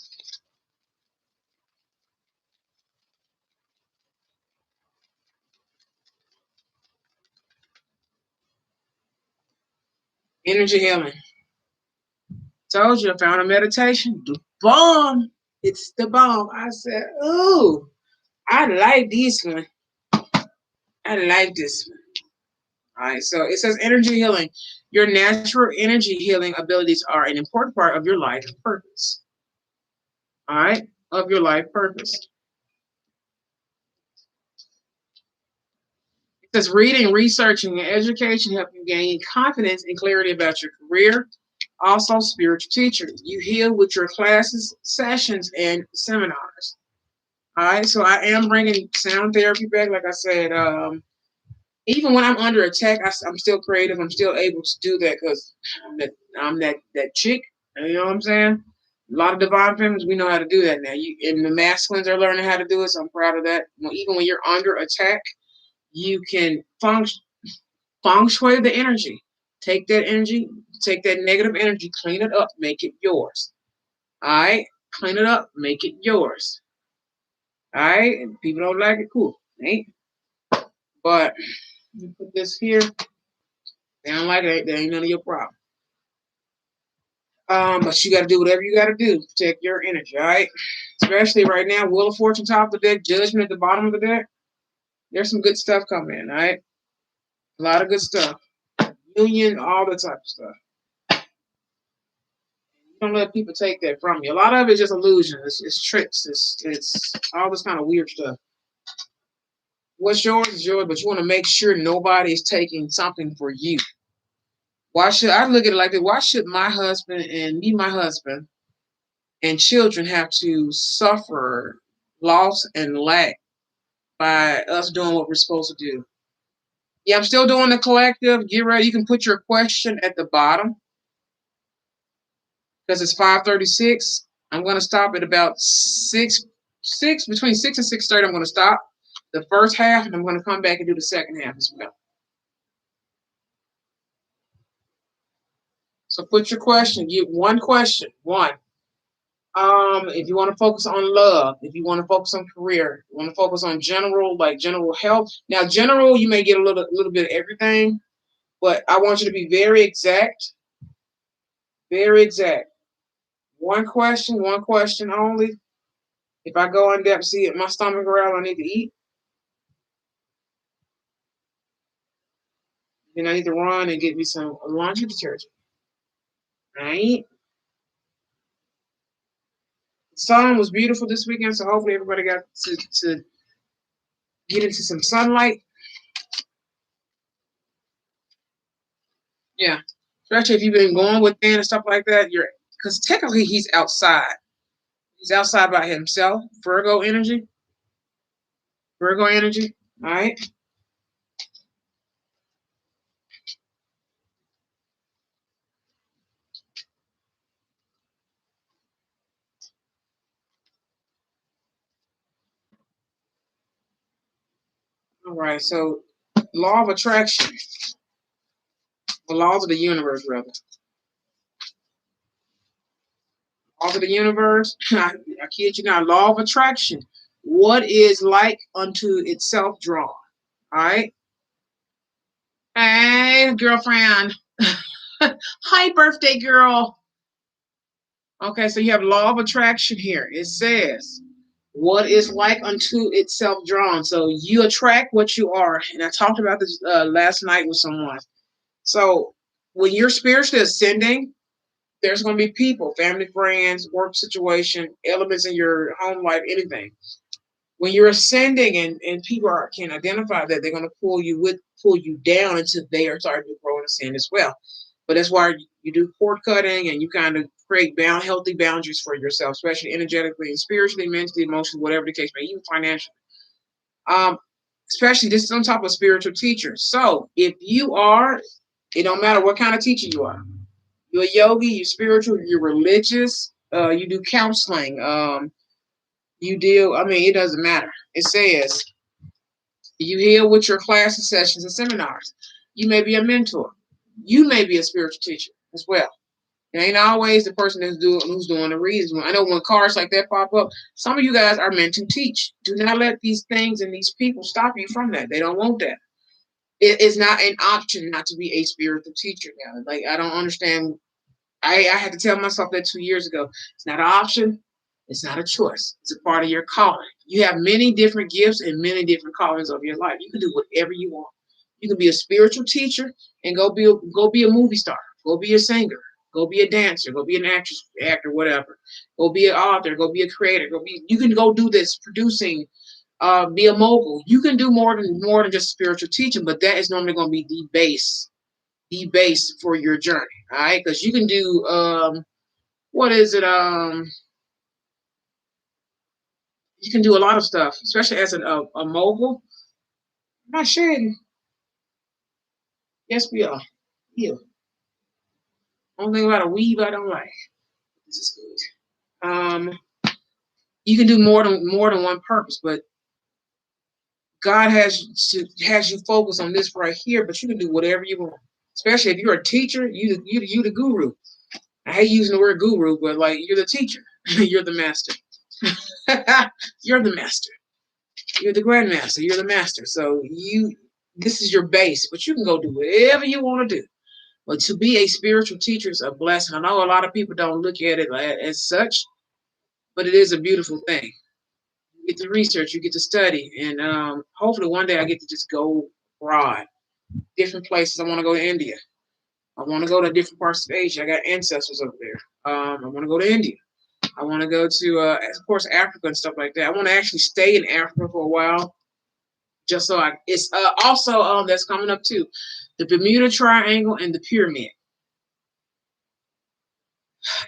Speaker 1: Energy healing. Told you I found a meditation. The bomb. It's the bomb. I said, oh, I like this one. I like this one. All right, so it says energy healing. Your natural energy healing abilities are an important part of your life purpose. All right, of your life purpose. It says reading, researching, and education help you gain confidence and clarity about your career. Also, spiritual teacher. You heal with your classes, sessions, and seminars. All right, so I am bringing sound therapy back. Like I said, even when I'm under attack, I'm still creative. I'm still able to do that because I'm that chick. You know what I'm saying? A lot of divine feminines, we know how to do that now. And the masculines are learning how to do it, so I'm proud of that. Even when you're under attack, you can feng shui the energy. Take that energy, take that negative energy, clean it up, make it yours. All right? Clean it up, make it yours. All right? And people don't like it, cool. Right? But you put this here. They don't like it. That ain't none of your problem. But you got to do whatever you got to do to protect your energy, all right? Especially right now, Wheel of Fortune top of the deck, Judgment at the bottom of the deck. There's some good stuff coming in, all right? A lot of good stuff. Union, all the type of stuff. Don't let people take that from you. A lot of it's just illusion. It's tricks. It's all this kind of weird stuff. What's yours is yours, but you want to make sure nobody's taking something for you. Why should I look at it like this? Why should my husband and me, my husband, and children have to suffer loss and lack by us doing what we're supposed to do? Yeah, I'm still doing the collective. Get ready. You can put your question at the bottom because it's 5:36. I'm going to stop at about between 6 and 6:30. I'm going to stop the first half, and I'm going to come back and do the second half as well. So put your question. Get one question. One. If you want to focus on love, if you want to focus on career, you want to focus on general, like general health. Now, general, you may get a little bit of everything, but I want you to be very exact. Very exact. One question only. If I go in depth, see if my stomach around, I need to eat. Then I need to run and get me some laundry detergent. Right? The sun was beautiful this weekend, so hopefully everybody got to get into some sunlight. Yeah. Especially if you've been going within and stuff like that, because technically he's outside. He's outside by himself. Virgo energy. Virgo energy. All right. All right. So, law of attraction. The laws of the universe, rather. Laws of the universe. I kid you not. Law of attraction. What is like unto itself drawn. All right. Hey, girlfriend. Hi, birthday girl. Okay, so you have law of attraction here. It says, what is like unto itself drawn. So you attract what you are. And I talked about this last night with someone. So when you're spiritually ascending, there's going to be people, family, friends, work situation, elements in your home life, anything. When you're ascending and people can identify that, they're going to pull you down until they are starting to grow and ascend as well. But that's why you do cord cutting and you kind of create healthy boundaries for yourself, especially energetically and spiritually, mentally, emotionally, whatever the case may be, even financially. Um, Especially this is on top of spiritual teachers. So if you are, it don't matter what kind of teacher you are. You're a yogi, you're spiritual, you're religious, you do counseling, you deal, I mean, it doesn't matter. It says you heal with your classes, sessions, and seminars. You may be a mentor. You may be a spiritual teacher as well. It ain't always the person who's doing the readings. I know when cards like that pop up, some of you guys are meant to teach. Do not let these things and these people stop you from that. They don't want that. It is not an option not to be a spiritual teacher now. Like I don't understand. I had to tell myself that 2 years ago. It's not an option. It's not a choice. It's a part of your calling. You have many different gifts and many different callings of your life. You can do whatever you want. You can be a spiritual teacher and go be a movie star. Go be a singer. Go be a dancer. Go be an actress, actor, whatever. Go be an author. Go be a creator. You can go do this producing. Be a mogul. You can do more than just spiritual teaching, but that is normally going to be the base for your journey. All right, because you can do what is it? You can do a lot of stuff, especially as a mogul. I'm not shading. Yes, we are. Yeah. Only thing about a weave I don't like. This is good. You can do more than one purpose, but God has you focus on this right here. But you can do whatever you want. Especially if you're a teacher, you the guru. I hate using the word guru, but like you're the teacher, you're the master. You're the master. You're the grandmaster. You're the master. So this is your base, but you can go do whatever you want to do. But to be a spiritual teacher is a blessing. I know a lot of people don't look at it as such, but it is a beautiful thing. You get to research, you get to study, and hopefully one day I get to just go abroad, different places. I want to go to India. I want to go to different parts of Asia. I got ancestors over there. I want to go to India. I want to go to, of course, Africa and stuff like that. I want to actually stay in Africa for a while, just so I. It's also that's coming up too, the Bermuda Triangle and the pyramid,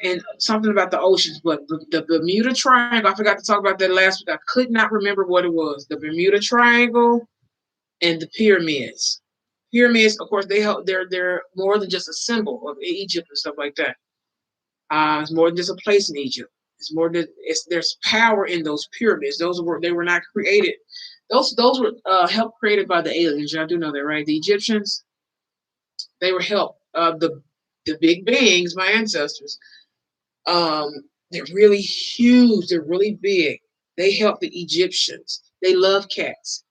Speaker 1: and something about the oceans. But the Bermuda Triangle, I forgot to talk about that last week. I could not remember what it was. The Bermuda Triangle and the pyramids. Pyramids, of course, they help. They're more than just a symbol of Egypt and stuff like that. It's more than just a place in Egypt. It's more than it's there's power in those pyramids. They were not created. Those were helped created by the aliens. Y'all do know that, right? The Egyptians, they were helped. The big beings, my ancestors. Um, they're really huge. They're really big. They helped the Egyptians. They love cats.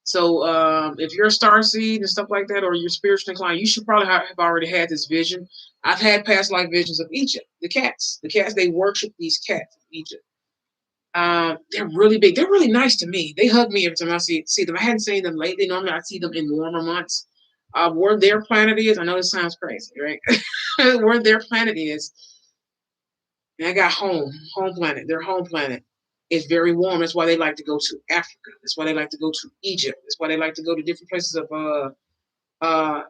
Speaker 1: So if you're a star seed and stuff like that, or you're spiritually inclined, you should probably have already had this vision. I've had past life visions of Egypt. The cats, they worship these cats in Egypt. They're really big. They're really nice to me. They hug me every time I see them. I hadn't seen them lately. Normally I see them in warmer months. Where their planet is, I know this sounds crazy, right? Where their planet is, and I got home planet. Their home planet is very warm. That's why they like to go to Africa. That's why they like to go to Egypt. That's why they like to go to different places of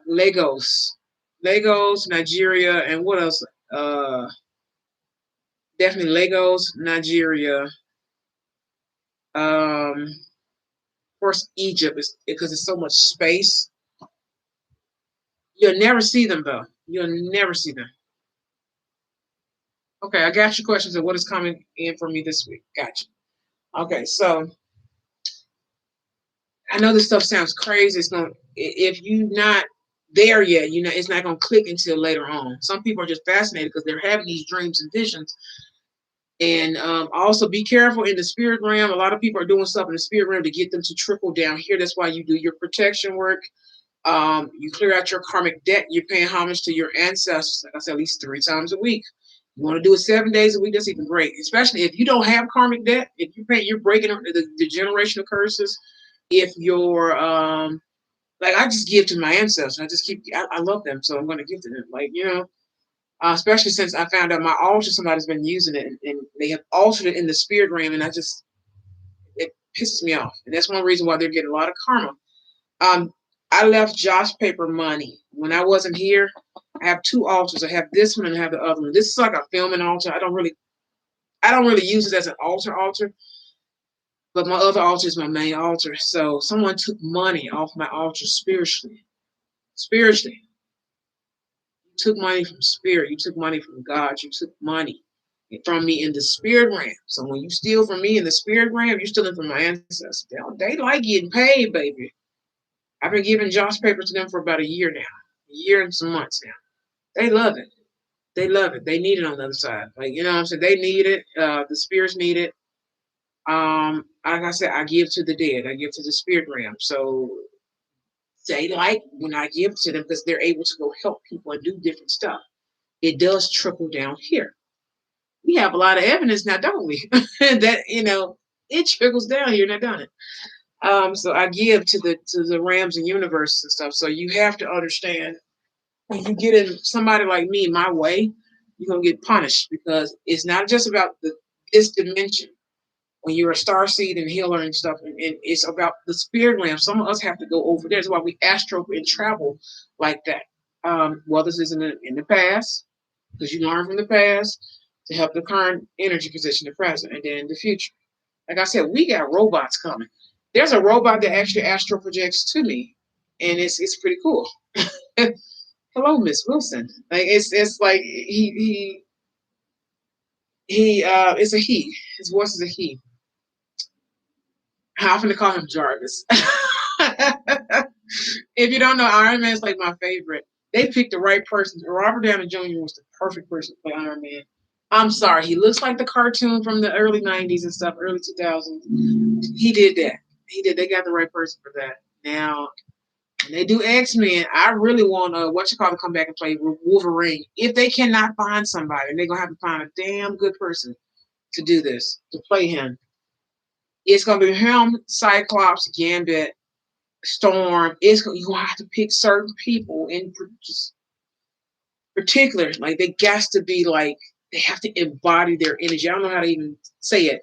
Speaker 1: Lagos, Nigeria, and what else? Definitely Lagos, Nigeria. Of course, Egypt is because it's so much space. You'll never see them though. You'll never see them. Okay, I got your questions of what is coming in for me this week. Gotcha. Okay, so I know this stuff sounds crazy. It's gonna if you're not there yet, it's not gonna click until later on. Some people are just fascinated because they're having these dreams and visions. And also be careful in the spirit realm. A lot of people are doing stuff in the spirit realm to get them to trickle down here. That's why you do your protection work. You clear out your karmic debt. You're paying homage to your ancestors, like I said, at least 3 times a week. You want to do it 7 days a week, that's even great. Especially if you don't have karmic debt, if you're breaking the generational curses. If you're like I just give to my ancestors. I love them, so I'm gonna give to them. Like, especially since I found out my altar, somebody's been using it and they have altered it in the spirit realm, and it pisses me off. And that's one reason why they're getting a lot of karma. Um, I left Josh Paper money when I wasn't here. I have 2 altars. I have this one and I have the other one. This is like a filming altar. I don't really use it as an altar, but my other altar is my main altar. So someone took money off my altar spiritually. Spiritually. You took money from spirit. You took money from God. You took money from me in the spirit realm. So when you steal from me in the spirit realm, you're stealing from my ancestors. They like getting paid, baby. I've been giving Josh Paper to them for about a year now. A year and some months now. They love it. They love it. They need it on the other side. Like, you know what I'm saying? They need it. The spirits need it. Like I said, I give to the dead. I give to the spirit realm. So they like when I give to them because they're able to go help people and do different stuff. It does trickle down here. We have a lot of evidence now, don't we? That it trickles down here now, don't it? So I give to the realms and universes and stuff. So you have to understand when you get in somebody like me my way, you're gonna get punished because it's not just about this dimension. When you're a star seed and healer and stuff, and it's about the spirit realm. Some of us have to go over there. That's why we astro and travel like that. Well, this is in the past because you learn from the past to help the current energy position, the present, and then the future. Like I said, we got robots coming. There's a robot that actually astro projects to me, and it's pretty cool. Hello, Miss Wilson. Like it's like he it's a he. His voice is a he. I often call him Jarvis. If you don't know, Iron Man is like my favorite. They picked the right person. Robert Downey Jr. was the perfect person to play Iron Man. I'm sorry, he looks like the cartoon from the early '90s and stuff, early 2000s. He did that. He did. They got the right person for that. Now, They do X-Men. I really want what you call to come back and play Wolverine. If they cannot find somebody, they're gonna have to find a damn good person to do this, to play him. It's gonna be him, Cyclops, Gambit, Storm. You gonna have to pick certain people in just particular. Like they got to be like they have to embody their energy. I don't know how to even say it.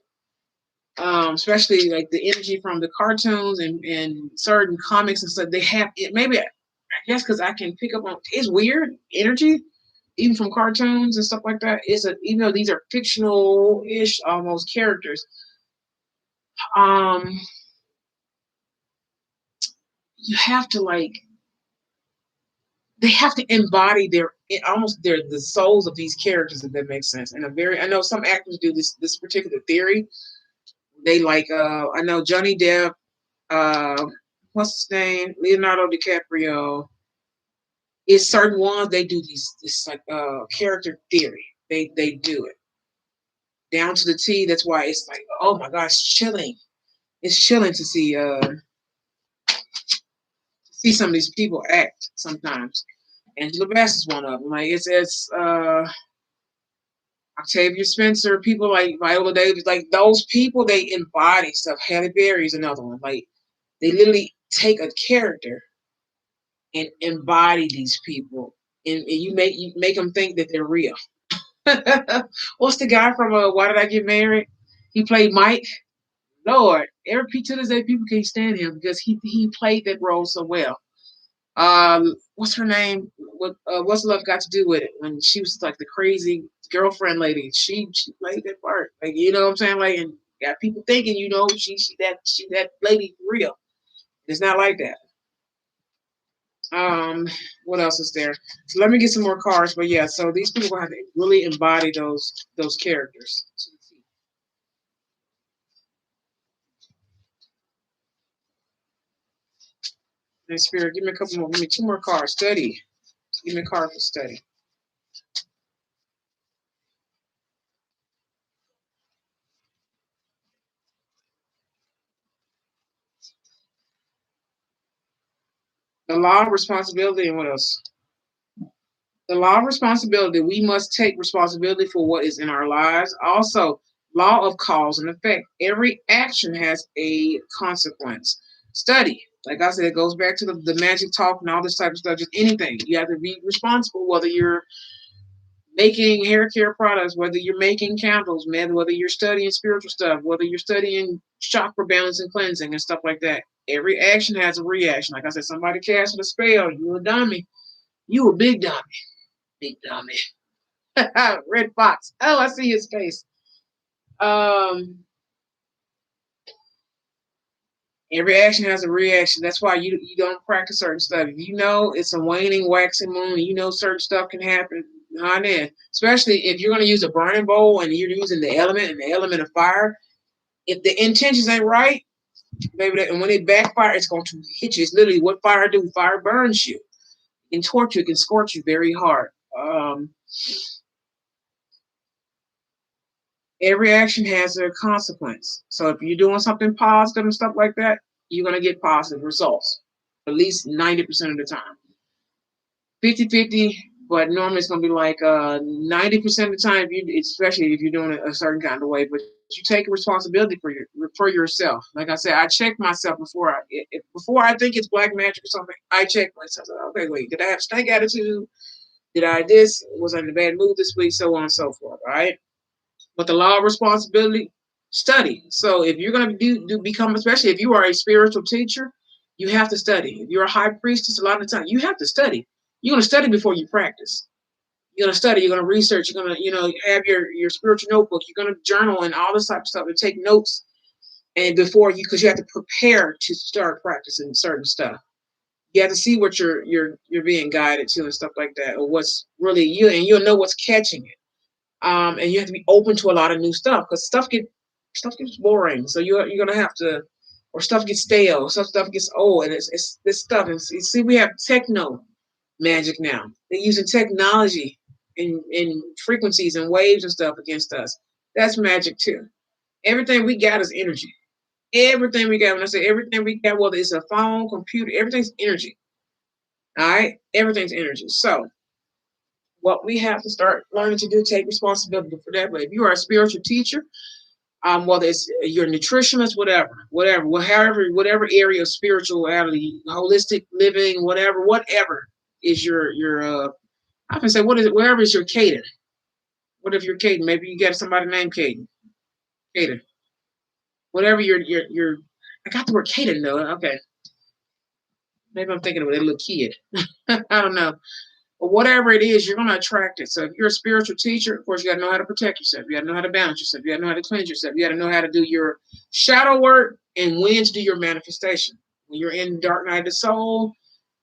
Speaker 1: Especially like the energy from the cartoons and certain comics and stuff. They have it. Maybe I guess because I can pick up on it's weird energy, even from cartoons and stuff like that. Even though these are fictional ish almost characters. Um, you have to like they have to embody their the souls of these characters if that makes sense. And I know some actors do this particular theory. They like I know Johnny Depp, uh what's his name? Leonardo DiCaprio. It's certain ones they do this like character theory. They do it down to the T. That's why it's like, oh my gosh, chilling. It's chilling to see some of these people act sometimes. Angela Bassett's one of them. Like it's Octavia Spencer, people like Viola Davis, like those people they embody stuff. Halle Berry is another one. Like they literally take a character and embody these people, and you make them think that they're real. What's the guy from Why Did I Get Married? He played Mike. Lord, every to this day people can't stand him because he played that role so well. What's her name? What's love got to do with it? When she was like the crazy girlfriend lady, she played that part. Like you know what I'm saying? Like and got people thinking, she that lady for real. It's not like that. Um, what else is there? So let me get some more cards. But yeah, so these people have to really embody those characters. And Spirit, give me a couple more. Give me two more cards. Study. Give me a card for study. The law of responsibility and what else? The law of responsibility. We must take responsibility for what is in our lives. Also, law of cause and effect. Every action has a consequence. Study. Like I said, it goes back to the magic talk and all this type of stuff. Just anything. You have to be responsible, whether you're making hair care products, whether you're making candles, man, whether you're studying spiritual stuff, whether you're studying chakra balance and cleansing and stuff like that. Every action has a reaction. Like I said, somebody casted a spell, you a dummy. You a big dummy. Big dummy. Red Fox. Oh, I see his face. Um, every action has a reaction. That's why you don't practice certain stuff. If you know it's a waning, waxing moon, you know certain stuff can happen. Honey, especially if you're going to use a burning bowl and you're using the element and the element of fire. If the intentions ain't right, maybe and when it backfires, it's going to hit you. It's literally what fire do. Fire burns you, it can torture you, it can scorch you very hard. Every action has a consequence. So if you're doing something positive and stuff like that, you're going to get positive results, at least 90% of the time. 50-50, but normally it's going to be like 90% of the time, especially if you're doing it a certain kind of way. But you take responsibility for yourself. Like I said, I check myself before I think it's black magic or something. I check myself. Okay, wait, did I have snake attitude? Did I this? Was I in a bad mood this week? So on and so forth. All right. But the law of responsibility, study. So if you're going to become, especially if you are a spiritual teacher, you have to study. If you're a high priestess, a lot of the time you have to study. You're going to study before you practice. You're going to study. You're going to research. You're going to, have your spiritual notebook. You're going to journal and all this type of stuff and take notes. And because you have to prepare to start practicing certain stuff. You have to see what you're being guided to and stuff like that, or what's really you, and you'll know what's catching it. And you have to be open to a lot of new stuff because stuff gets boring. So you're gonna have to, or stuff gets stale, some stuff gets old, and it's this stuff. And see, we have techno magic now. They're using technology in frequencies and waves and stuff against us. That's magic too. Everything we got is energy. Everything we got. When I say everything we got, whether it's a phone, computer, everything's energy. All right, everything's energy. So what we have to start learning to do, take responsibility for that. But if you are a spiritual teacher, whether it's your nutritionist, whatever area of spirituality, holistic living, whatever is your I can say what is it, whatever is your Caden. What if you're Caden? Maybe you got somebody named Caden. Caden. Whatever your I got the word Caden though. Okay. Maybe I'm thinking of a little kid. I don't know. But whatever it is, you're gonna attract it. So if you're a spiritual teacher, of course you gotta know how to protect yourself. You gotta know how to balance yourself. You gotta know how to cleanse yourself. You gotta know how to do your shadow work and when to do your manifestation. When you're in dark night of the soul,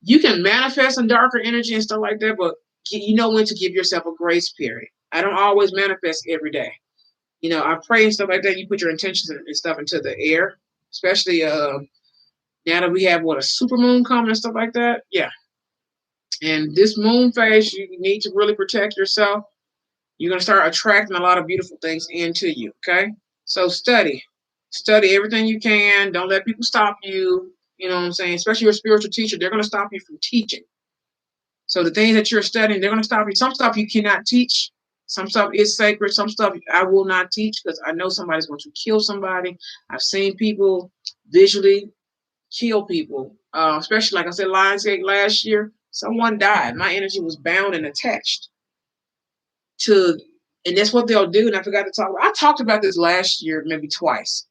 Speaker 1: you can manifest in darker energy and stuff like that, but you know when to give yourself a grace period. I don't always manifest every day. I pray and stuff like that. You put your intentions and stuff into the air, especially now that we have a super moon coming and stuff like that. Yeah, and this moon phase, you need to really protect yourself. You're gonna start attracting a lot of beautiful things into you. Okay, so study everything you can. Don't let people stop you. You know what I'm saying? Especially your spiritual teacher, they're gonna stop you from teaching. So the things that you're studying, they're gonna stop you. Some stuff you cannot teach. Some stuff is sacred. Some stuff I will not teach because I know somebody's going to kill somebody. I've seen people visually kill people, especially like I said, Lionsgate last year. Someone died. My energy was bound and attached to, and that's what they'll do. And I forgot to talk about. I talked about this last year, maybe twice,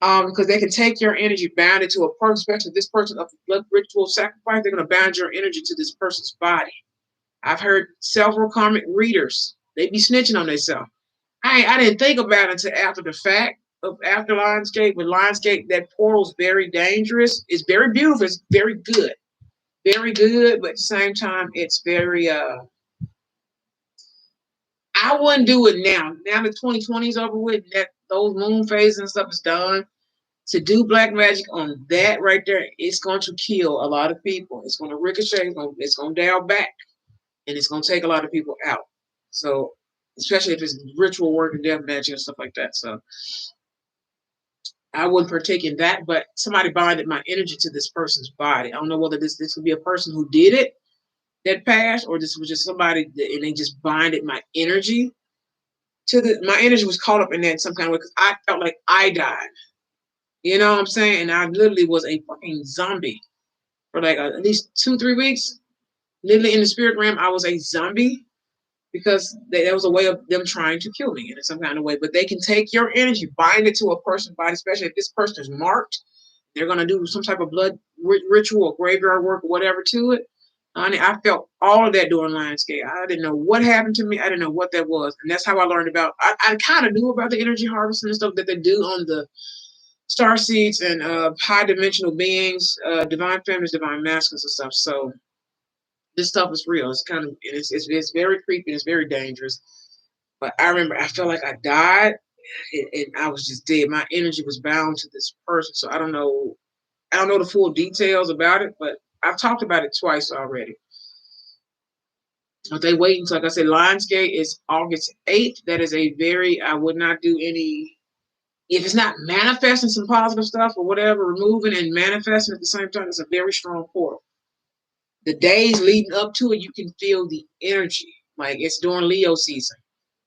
Speaker 1: because they can take your energy bound into a person, especially this person of blood ritual sacrifice. They're going to bound your energy to this person's body. I've heard several karmic readers. They be snitching on themselves. I didn't think about it until after the fact of after Lionsgate. With Lionsgate, that portal's very dangerous. It's very beautiful. It's very good. But at the same time, it's very. I wouldn't do it now. Now the 2020 is over with. That those moon phases and stuff is done. To do black magic on that right there, it's going to kill a lot of people. It's going to ricochet. It's going to dial back, and it's going to take a lot of people out. So, especially if it's ritual work and death magic and stuff like that. So, I wouldn't partake in that, but somebody binded my energy to this person's body. I don't know whether this could be a person who did it that passed, or this was just somebody and they just binded my energy to my energy was caught up in that in some kind of way because I felt like I died. You know what I'm saying? And I literally was a fucking zombie for like at least 2-3 weeks. Literally in the spirit realm, I was a zombie because that was a way of them trying to kill me in some kind of way. But they can take your energy, bind it to a person's body, especially if this person is marked. They're going to do some type of blood ritual or graveyard work or whatever to it. Honey, I felt all of that during Lionsgate. I didn't know what happened to me. I didn't know what that was. And that's how I learned about, I kind of knew about the energy harvesting and stuff that they do on the star seeds and high dimensional beings, divine feminines, divine masculines and stuff. So this stuff is real. It's kind of, it's very creepy. It's very dangerous. But I remember I felt like I died and I was just dead. My energy was bound to this person. So I don't know the full details about it, but I've talked about it twice already. If they wait until, like I said, Lionsgate is August 8th. That is a very, I would not do any, if it's not manifesting some positive stuff or whatever, removing and manifesting at the same time, it's a very strong portal. The days leading up to it, you can feel the energy. Like it's during Leo season.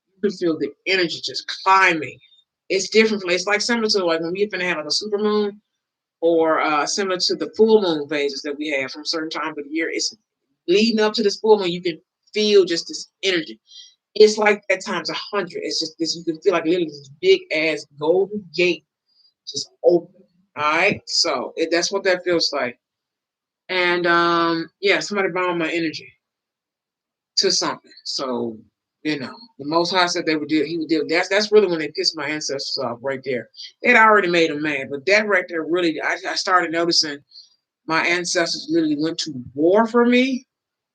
Speaker 1: You can feel the energy just climbing. It's different. It's like similar to like when we're going to have like a super moon or similar to the full moon phases that we have from certain times of the year. It's leading up to this full moon, you can feel just this energy. It's like that times 100. It's just this, you can feel like literally this big ass golden gate just open. All right. So that's what that feels like. And yeah, somebody bound my energy to something. So, the Most High said they would do. He would do. That's really when they pissed my ancestors off right there. They'd already made them mad, but that right there really, I started noticing my ancestors literally went to war for me.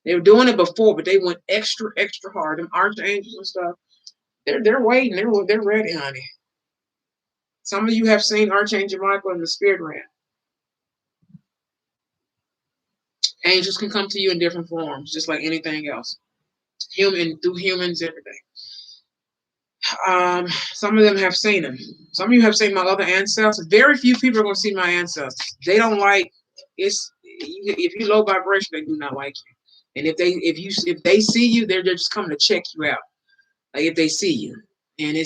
Speaker 1: They were doing it before, but they went extra, extra hard. Them archangels and stuff, they're waiting. They're ready, honey. Some of you have seen Archangel Michael in the spirit realm. Angels can come to you in different forms, just like anything else. Human through humans, everything. Some of them have seen them. Some of you have seen my other ancestors. Very few people are going to see my ancestors. They don't like it's. if you low vibration, they do not like you. And if they see you, they're just coming to check you out. Like if they see you, and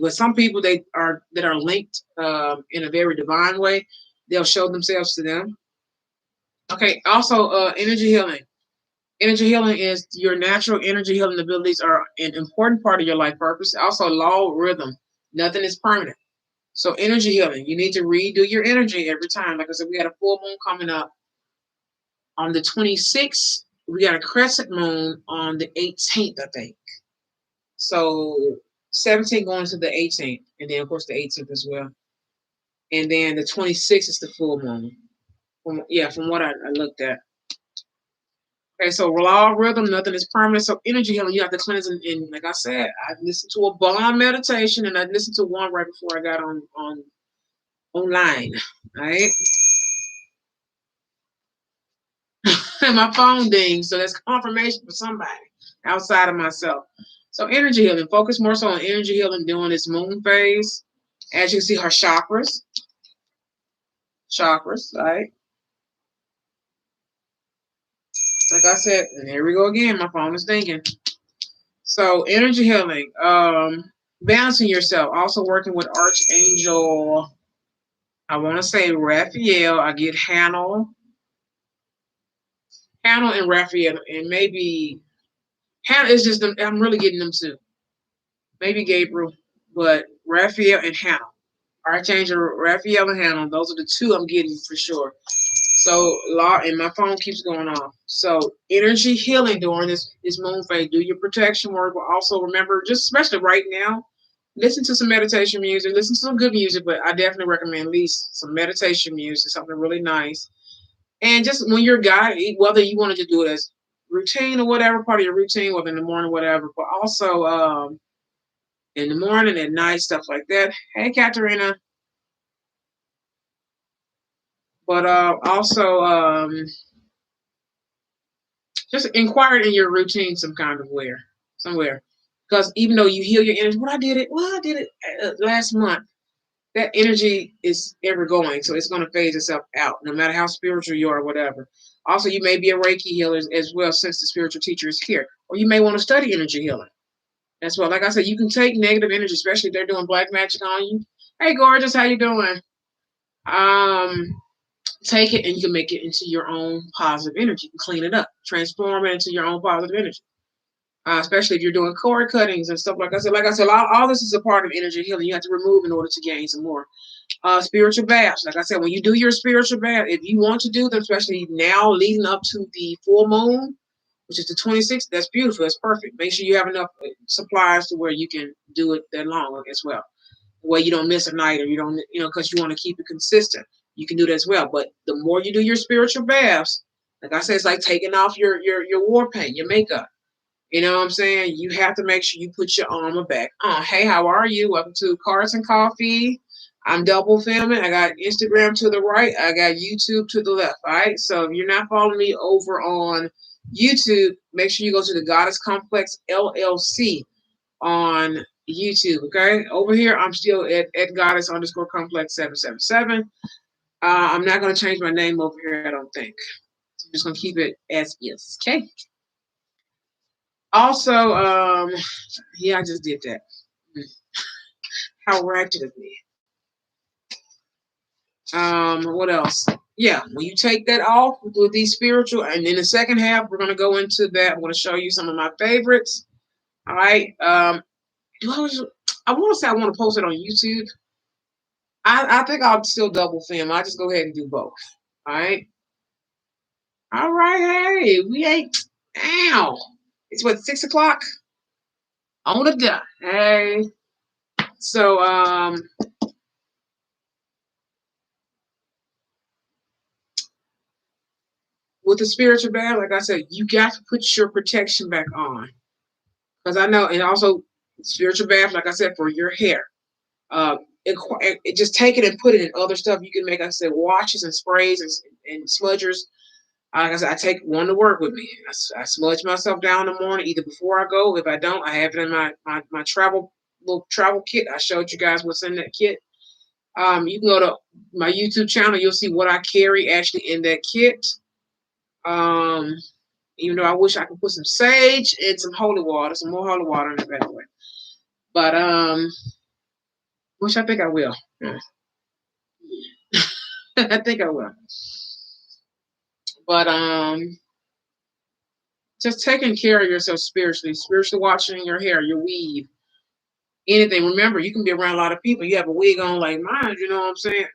Speaker 1: with some people that are linked in a very divine way, they'll show themselves to them. Okay. Also, energy healing. Energy healing is your natural energy healing abilities are an important part of your life purpose. Also, law rhythm. Nothing is permanent. So energy healing, you need to redo your energy every time. Like I said, we got a full moon coming up on the 26th. We got a crescent moon on the 18th, I think. So 17th going to the 18th, and then of course the 18th as well. And then the 26th is the full moon. From what I looked at. Okay, so law of rhythm, nothing is permanent. So energy healing, you have to cleanse. And like I said, I listened to a bomb meditation, and I listened to one right before I got on online. Right, and my phone dinged, so that's confirmation for somebody outside of myself. So energy healing, focus more so on energy healing during this moon phase. As you can see, her chakras, right? Like I said, and here we go again. My phone is thinking. So energy healing, balancing yourself. Also working with Archangel. I want to say Raphael. I get Hannah and Raphael, and maybe Hannah is just. I'm really getting them too. Maybe Gabriel, but Raphael and Hannah. Archangel Raphael and Hannah. Those are the two I'm getting for sure. So law and my phone keeps going off. So energy healing during this moon phase. Do your protection work, but also remember, just especially right now, listen to some meditation music. Listen to some good music, but I definitely recommend at least some meditation music, something really nice. And just when you're guided, whether you wanted to do it as routine or whatever part of your routine, whether in the morning, whatever, but also in the morning, at night, stuff like that. Hey, Katerina. But also just inquire in your routine some kind of where somewhere, because even though you heal your energy, I did it last month. That energy is ever going, so it's going to phase itself out, no matter how spiritual you are, or whatever. Also, you may be a Reiki healer as well, since the spiritual teacher is here, or you may want to study energy healing as well. Like I said, you can take negative energy, especially if they're doing black magic on you. Hey, gorgeous, how you doing? Um, Take it and you can make it into your own positive energy. You can clean it up, transform it into your own positive energy. Especially if you're doing cord cuttings and stuff like I said, all this is a part of energy healing. You have to remove in order to gain some more. Spiritual baths. Like I said, when you do your spiritual bath, if you want to do them, especially now leading up to the full moon, which is the 26th, that's beautiful. That's perfect. Make sure you have enough supplies to where you can do it that long as well. Where you don't miss a night, or you don't, because you want to keep it consistent. You can do that as well. But the more you do your spiritual baths, like I said, it's like taking off your war paint, your makeup. You know what I'm saying? You have to make sure you put your armor back on. Hey, how are you? Welcome to Cards and Coffee. I'm double filming. I got Instagram to the right. I got YouTube to the left. All right. So if you're not following me over on YouTube, make sure you go to the Goddess Complex LLC on YouTube. Okay. Over here, I'm still at Goddess underscore Complex 777. I'm not going to change my name over here, I don't think. I'm just going to keep it as is. Okay. Also, yeah, I just did that. How ratchet of me. What else? Yeah, when you take that off with these spiritual, and in the second half, we're gonna go into that. I'm gonna show you some of my favorites. All right. Do I want to say I want to post it on YouTube. I think I'll still double film. I'll just go ahead and do both. All right. All right. Hey, we ain't. Ow. It's what, 6 o'clock on the dot. Hey. So with the spiritual bag, like I said, you got to put your protection back on. Because I know, and also spiritual bath, like I said, for your hair. Uh, it just take it and put it in other stuff. You can make, like I said, washes and sprays and smudgers. Like I said, I take one to work with me. I smudge myself down in the morning, either before I go. If I don't, I have it in my little travel kit. I showed you guys what's in that kit. You can go to my YouTube channel. You'll see what I carry actually in that kit. Um, Even though I wish I could put some sage and some holy water, some more holy water in the bad way. But which I think I will. Yeah. I think I will. But just taking care of yourself spiritually washing your hair, your weave, anything. Remember, you can be around a lot of people. You have a wig on like mine, you know what I'm saying?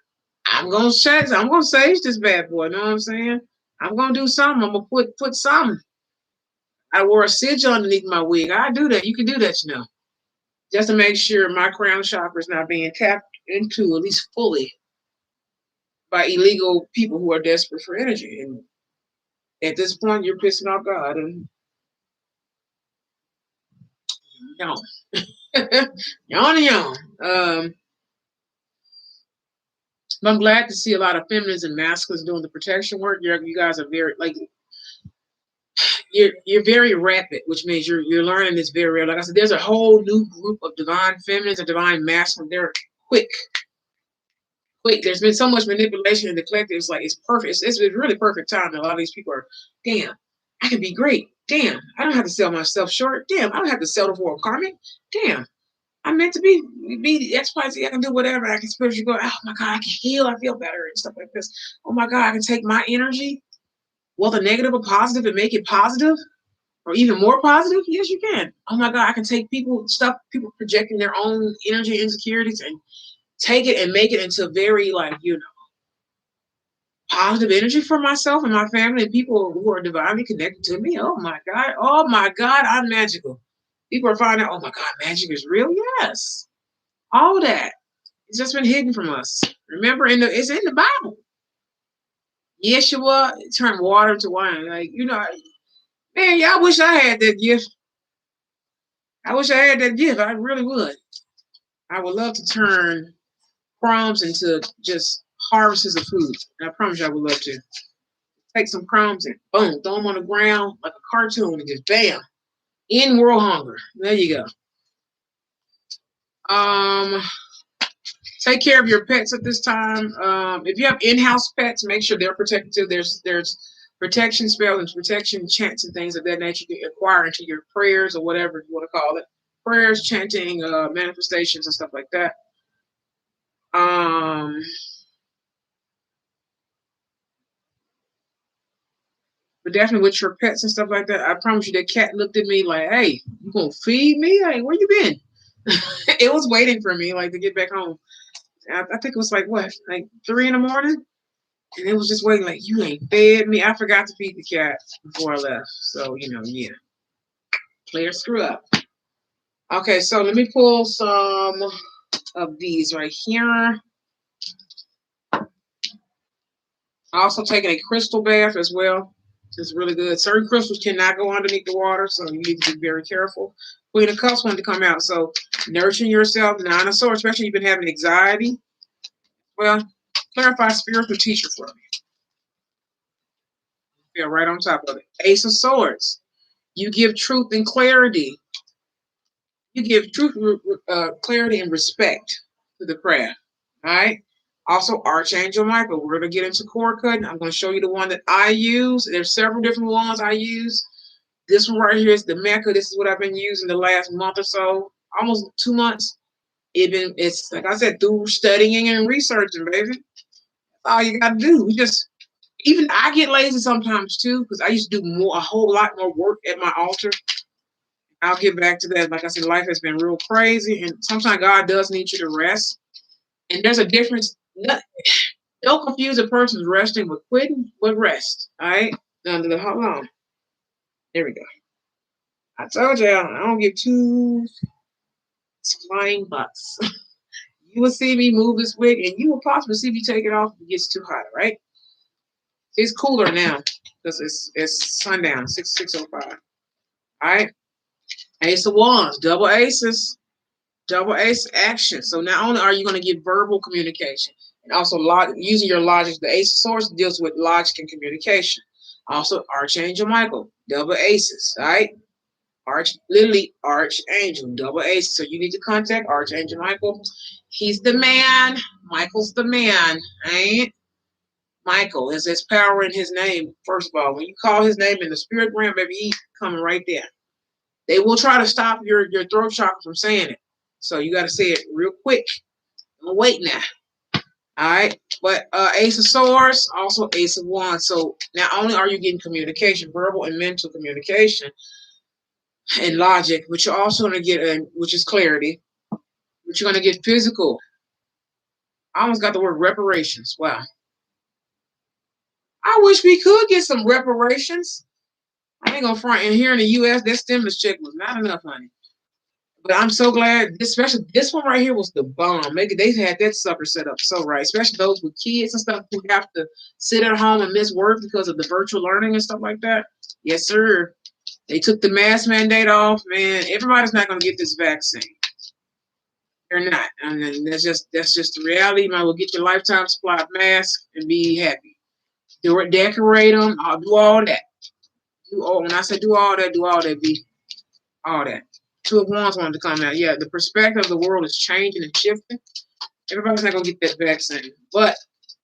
Speaker 1: I'm gonna sage this bad boy, you know what I'm saying? I'm gonna do something. I'm gonna put something. I wore a sigil underneath my wig. I do that. You can do that, you know. Just to make sure my crown chakra is not being tapped into at least fully by illegal people who are desperate for energy. And at this point, you're pissing off God and yawn, yawn and yawn. I'm glad to see a lot of feminines and masculines doing the protection work. You guys are very like you're very rapid, which means you're learning this very real. Like I said, there's a whole new group of divine feminines and divine masculines. They're quick. Quick. There's been so much manipulation in the collective. It's like it's perfect. It's really perfect time. And a lot of these people are, damn, I can be great. Damn, I don't have to sell myself short. Damn, I don't have to settle for a karmic. Damn, I'm meant to be XYZ. I can do whatever. I can spiritually go. Oh my God, I can heal. I feel better and stuff like this. Oh my God, I can take my energy, well, the negative or positive, and make it positive or even more positive. Yes, you can. Oh my God, I can take people projecting their own energy insecurities and take it and make it into very like positive energy for myself and my family and people who are divinely connected to me. Oh my God. Oh my God, I'm magical. People are finding out, oh my God, magic is real. Yes. All that. It's just been hidden from us. Remember, it's in the Bible. Yeshua turned water to wine. Like, man, yeah, I wish I had that gift. I wish I had that gift. I really would. I would love to turn crumbs into just harvests of food. And I promise you I would love to. Take some crumbs and boom, throw them on the ground like a cartoon and just bam, in world hunger. There you go. Um, Take care of your pets at this time. If you have in-house pets, make sure they're protected too. There's protection spells and protection chants and things of that nature you can acquire into your prayers or whatever you want to call it. Prayers, chanting, manifestations and stuff like that. Um, but definitely with your pets and stuff like that, I promise you that cat looked at me like, hey, you gonna feed me? Hey, where you been? It was waiting for me like to get back home. I think it was like 3 in the morning, and it was just waiting like you ain't fed me. I forgot to feed the cat before I left, so yeah, player screw up. Okay, so let me pull some of these right here. Also taking a crystal bath as well. It's really good. Certain crystals cannot go underneath the water, so you need to be very careful. Queen of Cups wanted to come out, so nurturing yourself, Nine of Swords, especially if you've been having anxiety. Well, clarify spiritual teacher for me. Yeah, right on top of it. Ace of Swords. You give truth and clarity. You give truth, clarity, and respect to the craft. All right. Also, Archangel Michael. We're going to get into cord cutting. I'm going to show you the one that I use. There's several different ones I use. This one right here is the Mecca. This is what I've been using the last month or so, almost 2 months. It's like I said, through studying and researching, baby. That's all you got to do. Even I get lazy sometimes too, because I used to do a whole lot more work at my altar. I'll get back to that. Like I said, life has been real crazy, and sometimes God does need you to rest. And there's a difference. Don't confuse a person's resting with quitting with rest. All right? Hold on. There we go. I told you I don't give two flying butts. You will see me move this wig, and you will possibly see me take it off if it gets too hot. Right? It's cooler now because it's sundown, 6:05. All right. Ace of Wands, double aces, double ace action. So not only are you going to get verbal communication and also using your logic, the Ace of Swords deals with logic and communication. Also, Archangel Michael, double aces, all right? Literally Archangel, double aces. So you need to contact Archangel Michael. He's the man. Michael's the man, right? Michael is his power in his name. First of all, when you call his name in the spirit realm, baby, he's coming right there. They will try to stop your throat chakra from saying it. So you got to say it real quick. I'm waiting now. All right. But Ace of Swords, also Ace of Wands. So not only are you getting communication, verbal and mental communication and logic, but you're also going to get, which is clarity, but you're going to get physical. I almost got the word reparations. Wow. I wish we could get some reparations. I ain't gonna front. And here in the U.S., that stimulus check was not enough, honey. But I'm so glad, especially this one right here was the bomb. Maybe they had that sucker set up so right, especially those with kids and stuff who have to sit at home and miss work because of the virtual learning and stuff like that. Yes, sir. They took the mask mandate off, man. Everybody's not gonna get this vaccine. They're not. I mean, that's just the reality. You might well get your lifetime supply of masks and be happy. Do it, decorate them. I'll do all that. Do all. When I say do all that, be all that. Two of Wands wanted to come out. Yeah, the perspective of the world is changing and shifting. Everybody's not gonna get that vaccine. But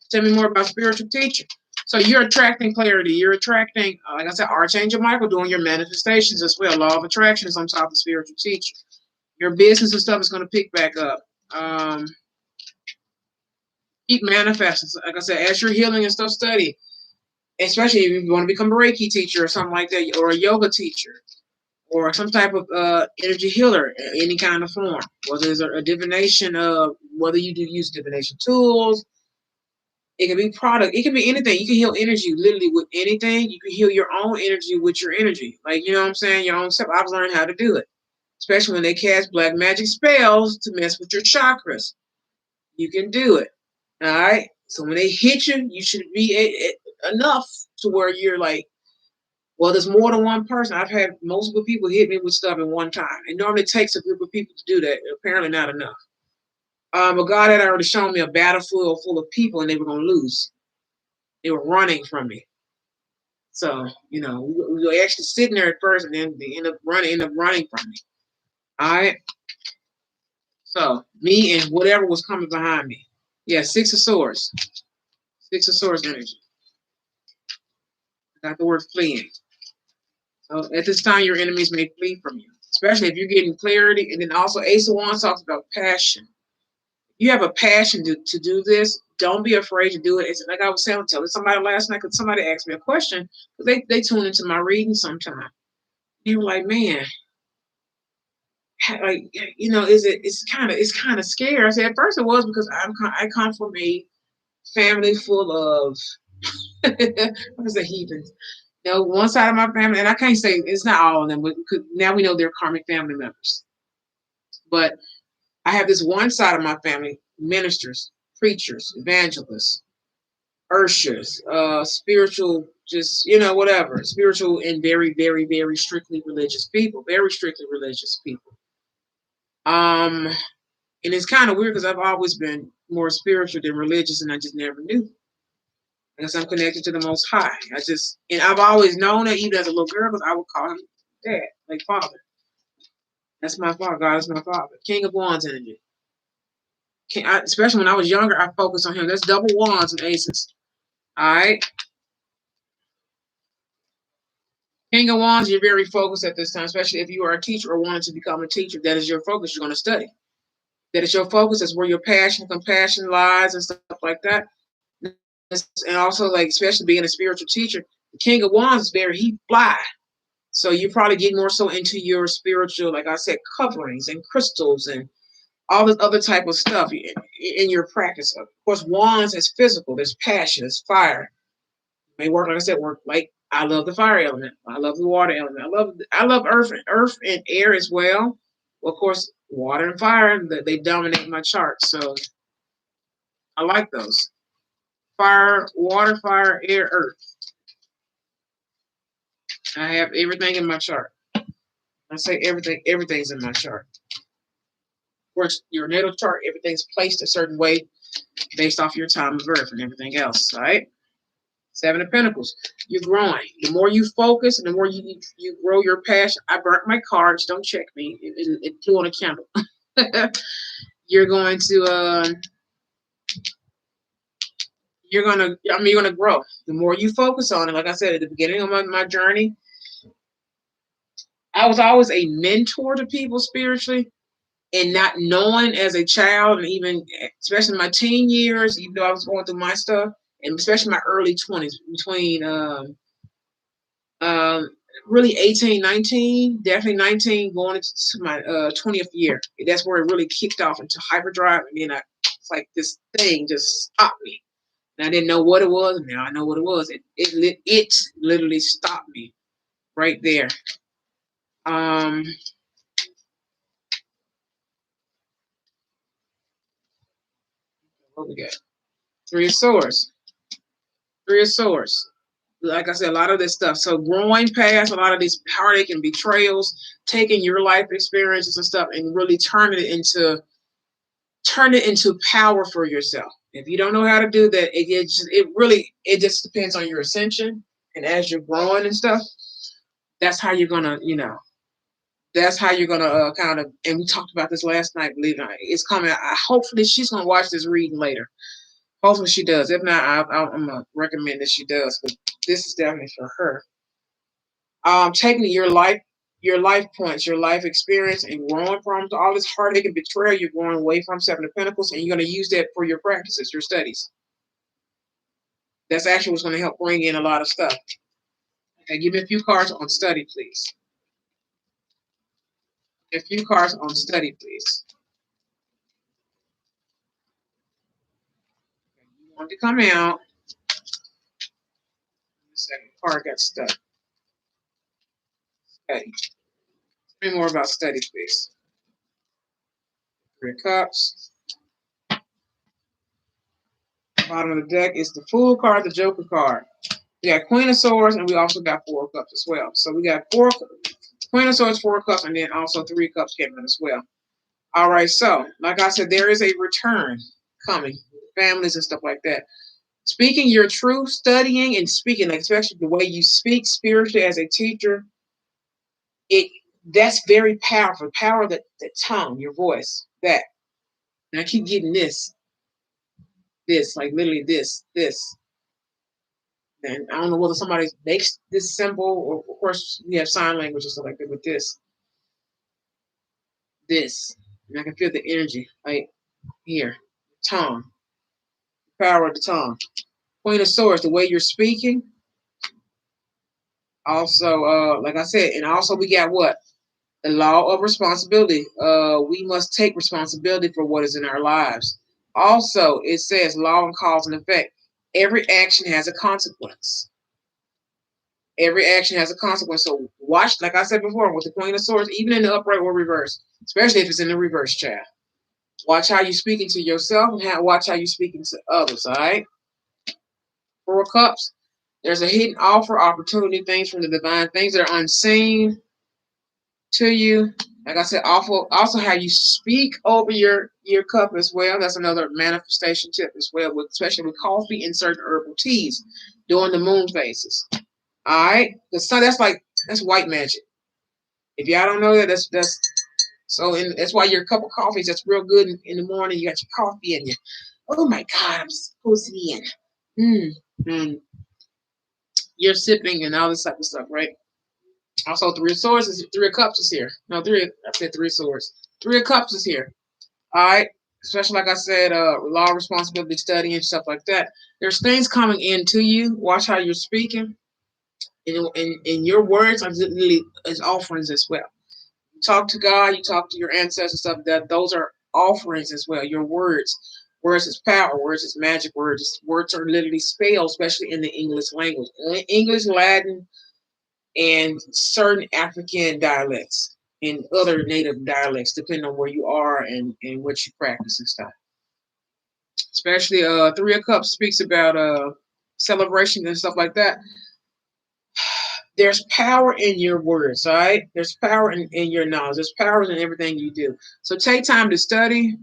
Speaker 1: tell me more about spiritual teacher. So you're attracting clarity. You're attracting, like I said, Archangel Michael doing your manifestations as well. Law of attraction is on top of spiritual teacher. Your business and stuff is gonna pick back up. Keep manifesting. Like I said, as you're healing and stuff, study. Especially if you want to become a Reiki teacher or something like that, or a yoga teacher, or some type of energy healer in any kind of form. Whether it's a divination, whether you do use divination tools, it can be product, it can be anything. You can heal energy literally with anything. You can heal your own energy with your energy. Like, you know what I'm saying? Your own self. I've learned how to do it. Especially when they cast black magic spells to mess with your chakras. You can do it. All right. So when they hit you, you should be enough to where you're like, well, there's more than one person. I've had multiple people hit me with stuff at one time. It normally takes a group of people to do that. Apparently not enough. But God had already shown me a battlefield full of people and they were going to lose. They were running from me. So, we were actually sitting there at first and then they end up running from me. All right. So me and whatever was coming behind me. Yeah, Six of Swords. Six of Swords energy. I got the word fleeing. So at this time, your enemies may flee from you, especially if you're getting clarity. And then also Ace of Wands talks about passion. You have a passion to do this. Don't be afraid to do it. It's like I was telling somebody last night, because somebody asked me a question, because they tune into my reading sometime. They were like, man, like, it's kind of scary. I said, at first it was because I come from a family full of what is the heathens? One side of my family, and I can't say it's not all of them, but now we know they're karmic family members. But I have this one side of my family, ministers, preachers, evangelists, urshas, spiritual, just, whatever, spiritual and very, very, very strictly religious people, very strictly religious people. And it's kind of weird because I've always been more spiritual than religious, and I just never knew. Because I'm connected to the Most High. And I've always known it, even as a little girl, because I would call him dad, like father. That's my father. God is my father. King of Wands energy. Especially when I was younger, I focused on him. That's double wands and aces. All right. King of Wands, you're very focused at this time, especially if you are a teacher or wanted to become a teacher. That is your focus. You're going to study. That is your focus. That's where your passion, compassion lies and stuff like that. And also, like, especially being a spiritual teacher, the King of Wands is he fly. So you probably get more so into your spiritual, like I said, coverings and crystals and all this other type of stuff in your practice. Of course, wands is physical. There's passion. There's fire. It may work, like I said, like I love the fire element. I love the water element. I love earth and air as well. Well, of course, water and fire, they dominate my chart. So I like those. Fire, water, fire, air, earth. I have everything in my chart. I say everything's in my chart. Of course, your natal chart, everything's placed a certain way based off your time of birth and everything else, right? Seven of Pentacles. You're growing. The more you focus and the more you grow your passion. I burnt my cards. Don't check me. It flew on a candle. You're going to you're gonna grow. The more you focus on it, like I said at the beginning of my journey, I was always a mentor to people spiritually, and not knowing as a child, and even especially my teen years, even though I was going through my stuff, and especially my early 20s, between um, really 18, 19, definitely 19, going into my 20th year. That's where it really kicked off into hyperdrive, and then it's like this thing just stopped me. And I didn't know what it was. Now I know what it was. It literally stopped me right there. Um, what we got? Three of Swords. Three of Swords. Like I said, a lot of this stuff. So growing past a lot of these heartache and betrayals, taking your life experiences and stuff, and really turn it into power for yourself. If you don't know how to do that, it just depends on your ascension. And as you're growing and stuff, that's how you're gonna, that's how you're gonna kind of. And we talked about this last night. Believe it or not, it's coming. Hopefully, she's gonna watch this reading later. Hopefully, she does. If not, I'm gonna recommend that she does. But this is definitely for her. Taking your life points, your life experience, and growing from all this heartache and betrayal, you're going away from Seven of Pentacles, and you're going to use that for your practices, your studies. That's actually what's going to help bring in a lot of stuff. Okay, give me a few cards on study, please. A few cards on study, please. Okay, you want to come out. The second card got stuck. Study. Tell me more about study, please. Three of Cups. Bottom of the deck is the Fool card, the Joker card. We got Queen of Swords, and we also got Four of Cups as well. So we got Queen of Swords, Four of Cups, and then also Three of Cups came in as well. All right, so like I said, there is a return coming, families and stuff like that. Speaking your truth, studying and speaking, like especially the way you speak spiritually as a teacher, that's very powerful. Power of the tongue, your voice, that. And I keep getting like literally this. And I don't know whether somebody makes this symbol, or of course we have sign language and stuff like that with this. And I can feel the energy right here. Tongue, power of the tongue. Queen of Swords, the way you're speaking. Also, like I said, and also we got what? The law of responsibility. We must take responsibility for what is in our lives. Also, it says law and cause and effect. Every action has a consequence. Every action has a consequence. So watch, like I said before, with the Queen of Swords, even in the upright or reverse, especially if it's in the reverse, child. Watch how you're speaking to yourself, and watch how you're speaking to others, all right? Four of Cups. There's a hidden offer, opportunity, things from the divine, things that are unseen to you. Like I said, also how you speak over your cup as well. That's another manifestation tip as well, especially with coffee and certain herbal teas during the moon phases. All right, the sun. That's white magic. If y'all don't know that, that's so. That's why your cup of coffee is just real good in the morning. You got your coffee in you. Oh my God, I'm supposed to be in. You're sipping and all this type of stuff, right? Also, Three of Swords Three of Cups is here. No, I said Three of Swords. Three of Cups is here. All right. Especially like I said, law, responsibility, study, and stuff like that. There's things coming into you. Watch how you're speaking. And your words are literally as offerings as well. You talk to God, you talk to your ancestors, stuff that those are offerings as well. Your words. Words is power. Words is magic. Words are literally spells, especially in the English language. English, Latin, and certain African dialects and other native dialects, depending on where you are and what you practice and stuff. Especially Three of Cups speaks about celebration and stuff like that. There's power in your words, all right? There's power in your knowledge. There's power in everything you do. So take time to study,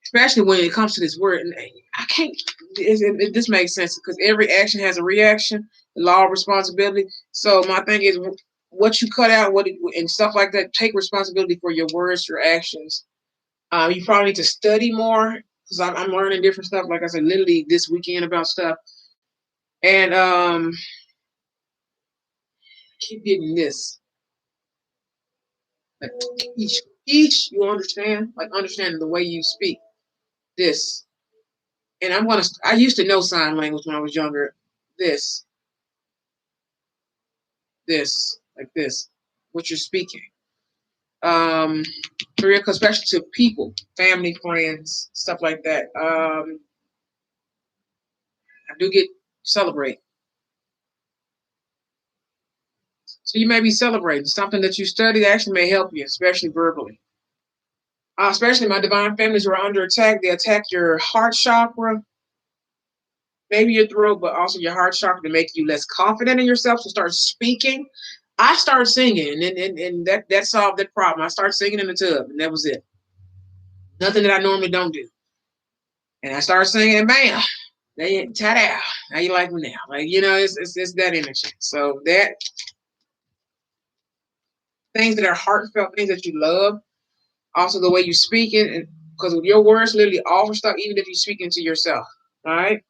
Speaker 1: especially when it comes to this word. And I can't, this makes sense because every action has a reaction, the law of responsibility. So my thing is, what you cut out, and stuff like that, take responsibility for your words, your actions. You probably need to study more because I'm learning different stuff. Like I said, literally this weekend about stuff, and keep getting this. Like each you understand, like understanding the way you speak. This, and I used to know sign language when I was younger. This, like this, what you're speaking. Um, especially to people, family, friends, stuff like that. I do get celebrate. So you may be celebrating something that you studied actually may help you, especially verbally. Especially my divine families who are under attack. They attack your heart chakra, maybe your throat, but also your heart chakra to make you less confident in yourself. So start speaking. I started singing, and that solved that problem. I started singing in the tub, and that was it. Nothing that I normally don't do. And I started singing, and bam, they ta-da. How you like me now? Like, it's that energy. So that things that are heartfelt, things that you love, also the way you speak it, and because your words literally alter stuff, even if you speak into yourself. All right.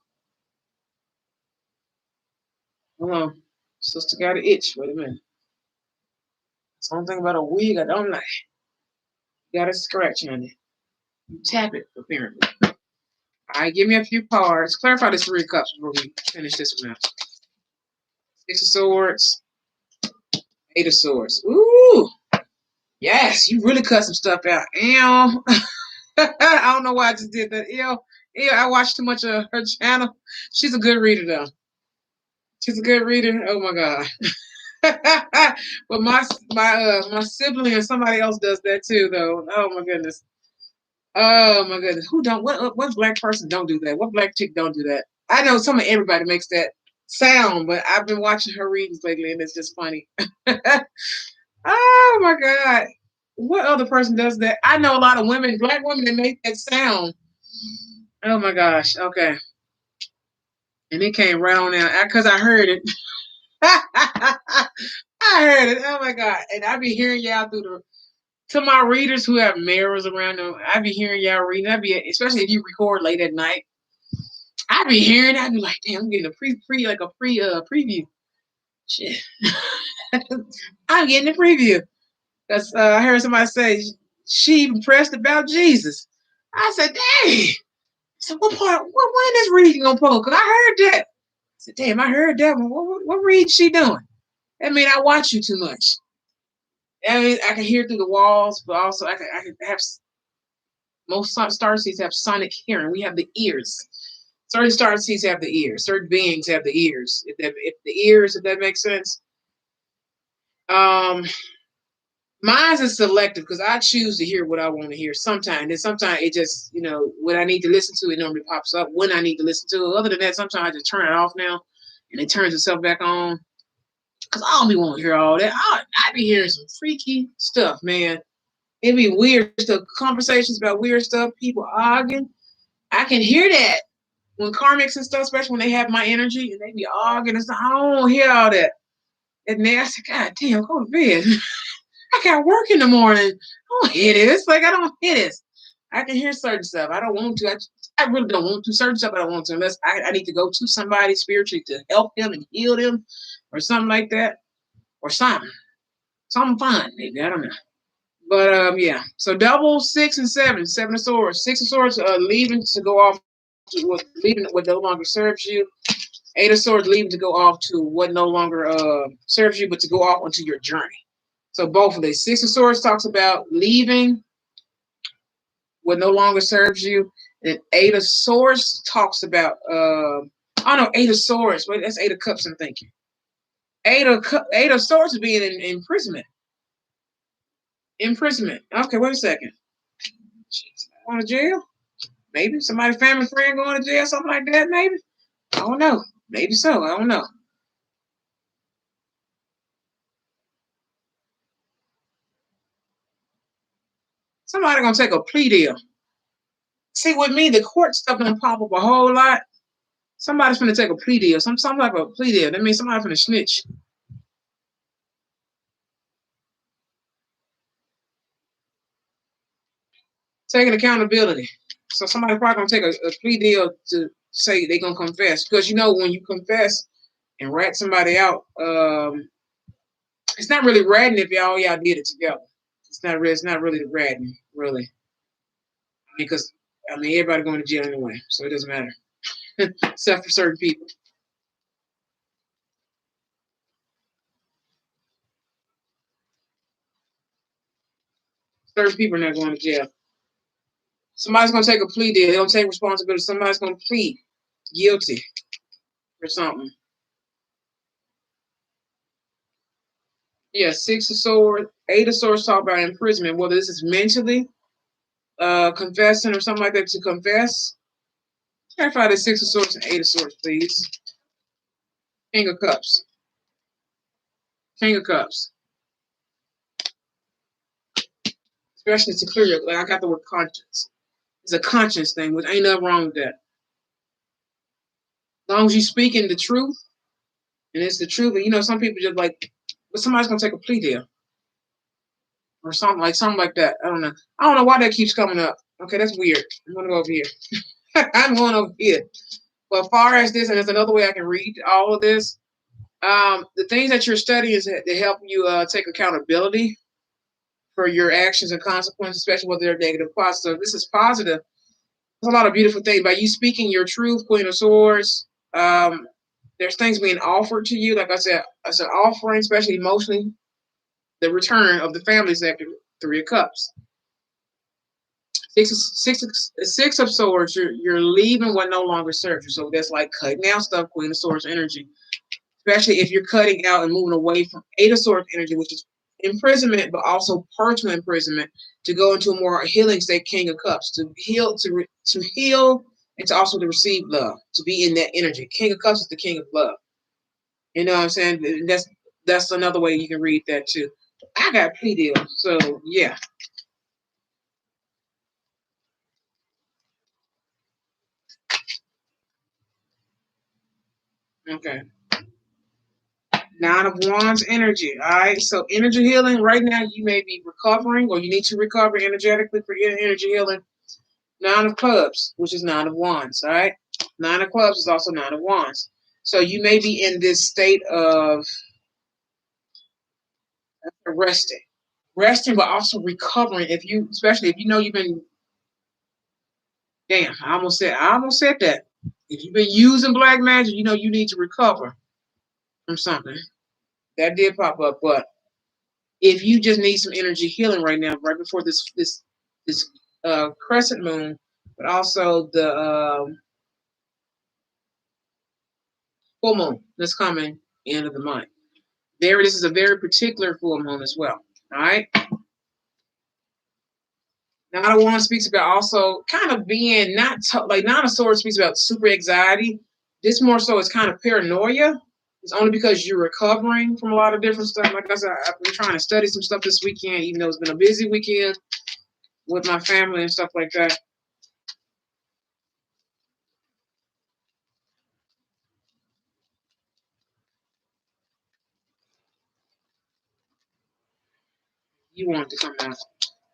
Speaker 1: Hold on. Sister got an itch. Wait a minute. Something about a wig I don't like. You got a scratch on it. You tap it, apparently. All right, give me a few cards. Clarify this 3 of Cups before we finish this one out. 6 of Swords, 8 of Swords. Ooh, yes, you really cut some stuff out. Ew. I don't know why I just did that. Ew. Ew, I watched too much of her channel. She's a good reader, though. She's a good reader. Oh my god. But my sibling and somebody else does that too, though. Oh my goodness. Oh my goodness. Who don't? What black person don't do that? What black chick don't do that? I know everybody makes that sound, but I've been watching her readings lately, and it's just funny. Oh my god. What other person does that? I know a lot of women, black women, that make that sound. Oh my gosh. Okay. And it came right on out because I heard it. I heard it. Oh my god! And I be hearing y'all to my readers who have mirrors around them. I be hearing y'all reading. Especially if you record late at night. I be hearing. I be like, damn, I'm getting a preview. Shit, I'm getting a preview. Because I heard somebody say she impressed about Jesus. I said, dang. So what part? When is reading gonna post? Cause I heard that. I said, damn, I heard that one. What reading she doing? I mean, I watch you too much. I mean, I can hear through the walls, but also I can have most starseeds have sonic hearing. We have the ears. Certain starseeds have the ears. Certain beings have the ears. If that makes sense. Um, Mine is selective because I choose to hear what I want to hear. Sometimes, and sometimes it just when I need to listen to it, normally pops up when I need to listen to it. Other than that, sometimes I just turn it off now, and it turns itself back on. Cause I don't be want to hear all that. I be hearing some freaky stuff, man. It be weird stuff, conversations about weird stuff, people arguing. I can hear that when karmics and stuff, especially when they have my energy and they be arguing and stuff. I don't hear all that. And then I said, God damn, go to bed. I got work in the morning. I don't hear this. Like, I don't hear this. I can hear certain stuff. I don't want to. I really don't want to. Certain stuff I don't want to unless I need to go to somebody spiritually to help them and heal them or something like that. Or something. Something fun, maybe. I don't know. But yeah. So double 6 and 7, 7 of Swords, 6 of Swords, leaving to go off to leaving what no longer serves you. 8 of Swords, leaving to go off to what no longer serves you, but to go off onto your journey. So both of these. 6 of Swords talks about leaving what no longer serves you, and 8 of Swords talks about oh no, 8 of Swords. Wait, that's 8 of Cups. I'm thinking. 8 of Swords is being in imprisonment. Imprisonment. Okay, wait a second. Jeez, going to jail? Maybe somebody, family, friend going to jail, something like that. Maybe. I don't know. Maybe so. I don't know. Somebody gonna take a plea deal. See, with me, the court stuff don't pop up a whole lot. Somebody's gonna take a plea deal. Some type of plea deal. That means somebody's gonna snitch. Taking accountability. So somebody probably gonna take a plea deal to say they're gonna confess, because when you confess and rat somebody out, it's not really ratting if y'all did it together. It's not really ratting, really. Because everybody going to jail anyway, so it doesn't matter. Except for certain people. Certain people are not going to jail. Somebody's gonna take a plea deal. They don't take responsibility. Somebody's gonna plead guilty for something. Yeah, 6 of Swords, 8 of Swords talk about imprisonment. Whether this is mentally confessing or something like that to confess. Clarify the 6 of Swords and 8 of Swords, please. King of Cups. King of Cups. Especially to clear your, like I got the word conscience. It's a conscience thing, which ain't nothing wrong with that. As long as you speaking the truth, and it's the truth, and some people just like, but somebody's gonna take a plea deal. Or something like that. I don't know. I don't know why that keeps coming up. Okay, that's weird. I'm gonna go over here. I'm going over here. But as far as this, and there's another way I can read all of this. The things that you're studying is to help you take accountability for your actions and consequences, especially whether they're negative or positive. So this is positive. There's a lot of beautiful things by you speaking your truth, Queen of Swords. There's things being offered to you, like I said, as an offering, especially emotionally. The return of the family sector, 3 of Cups. 6 of Swords, you're leaving what no longer serves you. So that's like cutting out stuff, Queen of Swords energy. Especially if you're cutting out and moving away from 8 of Swords energy, which is imprisonment, but also personal imprisonment, to go into a more healing state, King of Cups, to heal, to heal, and to also to receive love, to be in that energy. King of Cups is the king of love. You know what I'm saying? That's another way you can read that too. I got plea deal, so yeah. Okay. 9 of Wands energy. All right. So energy healing. Right now, you may be recovering, or you need to recover energetically for your energy healing. 9 of Clubs, which is 9 of Wands. All right. 9 of Clubs is also 9 of Wands. So you may be in this state of resting, but also recovering. Especially if you know you've been. Damn, I almost said that. If you've been using black magic, you need to recover from something. That did pop up, but if you just need some energy healing right now, right before this crescent moon, but also the full moon that's coming end of the month. This is a very particular full moon as well. All right. Nine of Wands speaks about also kind of being like Nine of Swords speaks about super anxiety. This more so is kind of paranoia. It's only because you're recovering from a lot of different stuff. Like I said, I've been trying to study some stuff this weekend, even though it's been a busy weekend with my family and stuff like that. You want to come out.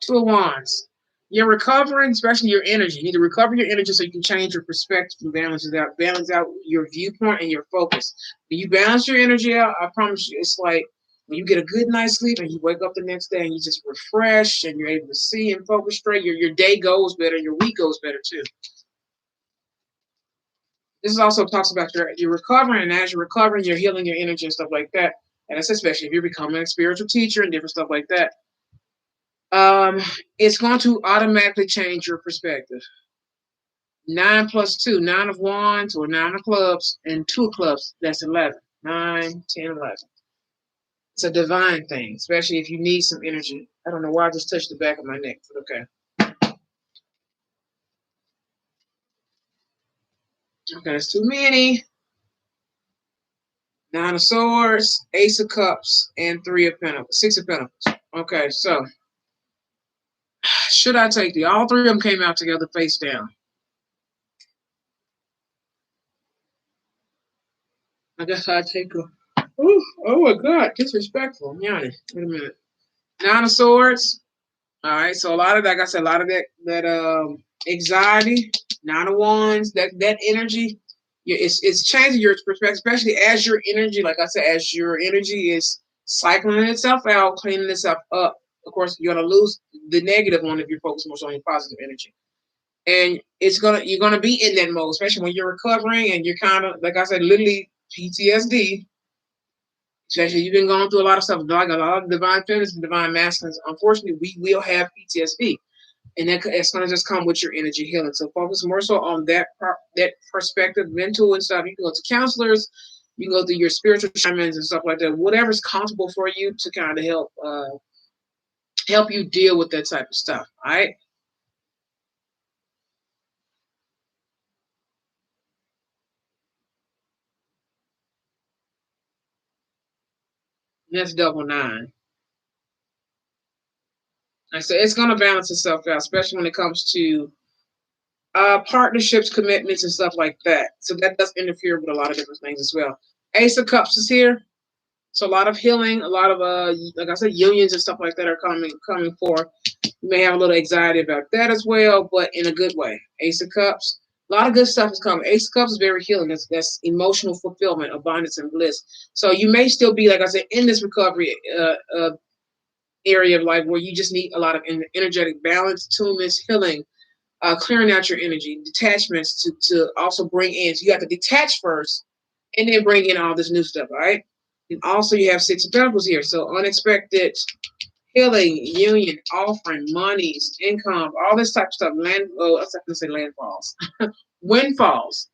Speaker 1: 2 of Wands. You're recovering, especially your energy. You need to recover your energy so you can change your perspective and balance out your viewpoint and your focus. When you balance your energy out, I promise you, it's like when you get a good night's sleep and you wake up the next day and you just refresh and you're able to see and focus straight. Your day goes better, your week goes better too. This also talks about you're recovering, and as you're recovering, you're healing your energy and stuff like that. And that's especially if you're becoming a spiritual teacher and different stuff like that. Um, it's going to automatically change your perspective. 9 plus 2, 9 of Wands or 9 of Clubs, and 2 of Clubs, that's 11. 9, 10, 11. It's a divine thing, especially if you need some energy. I don't know why I just touched the back of my neck, but okay. Okay, that's too many. 9 of Swords, Ace of Cups, and 3 of Pentacles, 6 of Pentacles. Okay, so should I take the? All 3 of them came out together face down. I guess I take a. Ooh, oh my God, disrespectful. Yanni, wait a minute. 9 of Swords. All right, so a lot of that, like I said, a lot of that anxiety, Nine of Wands, that energy, it's changing your perspective, especially as your energy, like I said, as your energy is cycling itself out, cleaning itself up. Of course, you're gonna lose the negative one if you're focused more on your positive energy, and you're gonna be in that mode, especially when you're recovering and you're kind of like I said, literally PTSD. Especially you've been going through a lot of stuff, like a lot of divine feminines and divine masculines. Unfortunately, we will have PTSD, and it's going to just come with your energy healing. So focus more so on that perspective, mental and stuff. You can go to counselors, you can go through your spiritual shamans and stuff like that. Whatever's comfortable for you to kind of help you deal with that type of stuff. All right, and that's double nine. I said it's going to balance itself out, especially when it comes to partnerships, commitments, and stuff like that. So that does interfere with a lot of different things as well. Ace of Cups is here. So a lot of healing, a lot of like I said, unions and stuff like that are coming forth. You may have a little anxiety about that as well, but in a good way. Ace of Cups, a lot of good stuff is coming. Ace of Cups is very healing. That's emotional fulfillment, abundance, and bliss. So you may still be, like I said, in this recovery area of life where you just need a lot of energetic balance, attunements, healing, clearing out your energy, detachments to also bring in. So you have to detach first and then bring in all this new stuff, all right? And also you have Six of Pentacles here. So unexpected healing, union, offering, monies, income, all this type of stuff. I was going to say landfalls. Windfalls.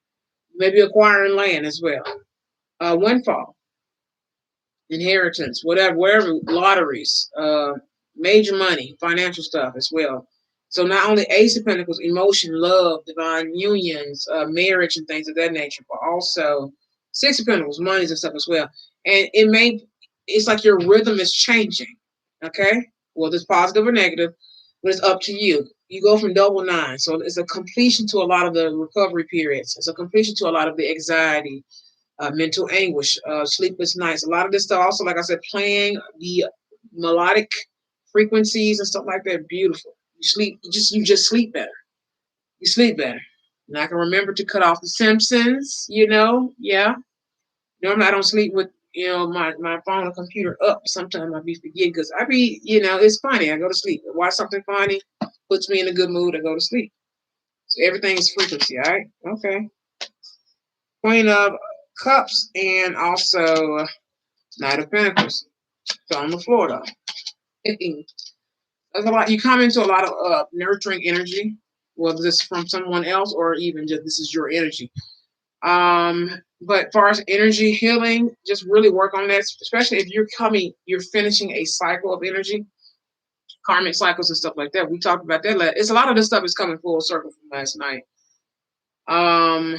Speaker 1: Maybe acquiring land as well. Windfall, inheritance, whatever, wherever, lotteries, major money, financial stuff as well. So not only Ace of Pentacles, emotion, love, divine unions, marriage, and things of that nature, but also Six of Pentacles, monies and stuff as well. And it's like your rhythm is changing. Okay, whether it's positive or negative, but it's up to you. You go from double nine, so it's a completion to a lot of the recovery periods. It's a completion to a lot of the anxiety, mental anguish, sleepless nights. A lot of this stuff, also, like I said, playing the melodic frequencies and stuff like that. Beautiful. You just sleep better. You sleep better. And I can remember to cut off the Simpsons. Yeah. Normally I don't sleep with my phone or computer up. Sometimes I be forgetting because it's funny. I go to sleep. Watch something funny, puts me in a good mood. I go to sleep. So everything is frequency. All right. Okay. Queen of Cups and also Knight of Pentacles. So on the floor though. There's a lot. You come into a lot of nurturing energy, whether this is from someone else or even just this is your energy. But as far as energy healing, just really work on that, especially if you're finishing a cycle of energy, karmic cycles and stuff like that. We talked about that. It's a lot of this stuff is coming full circle from last night. Um,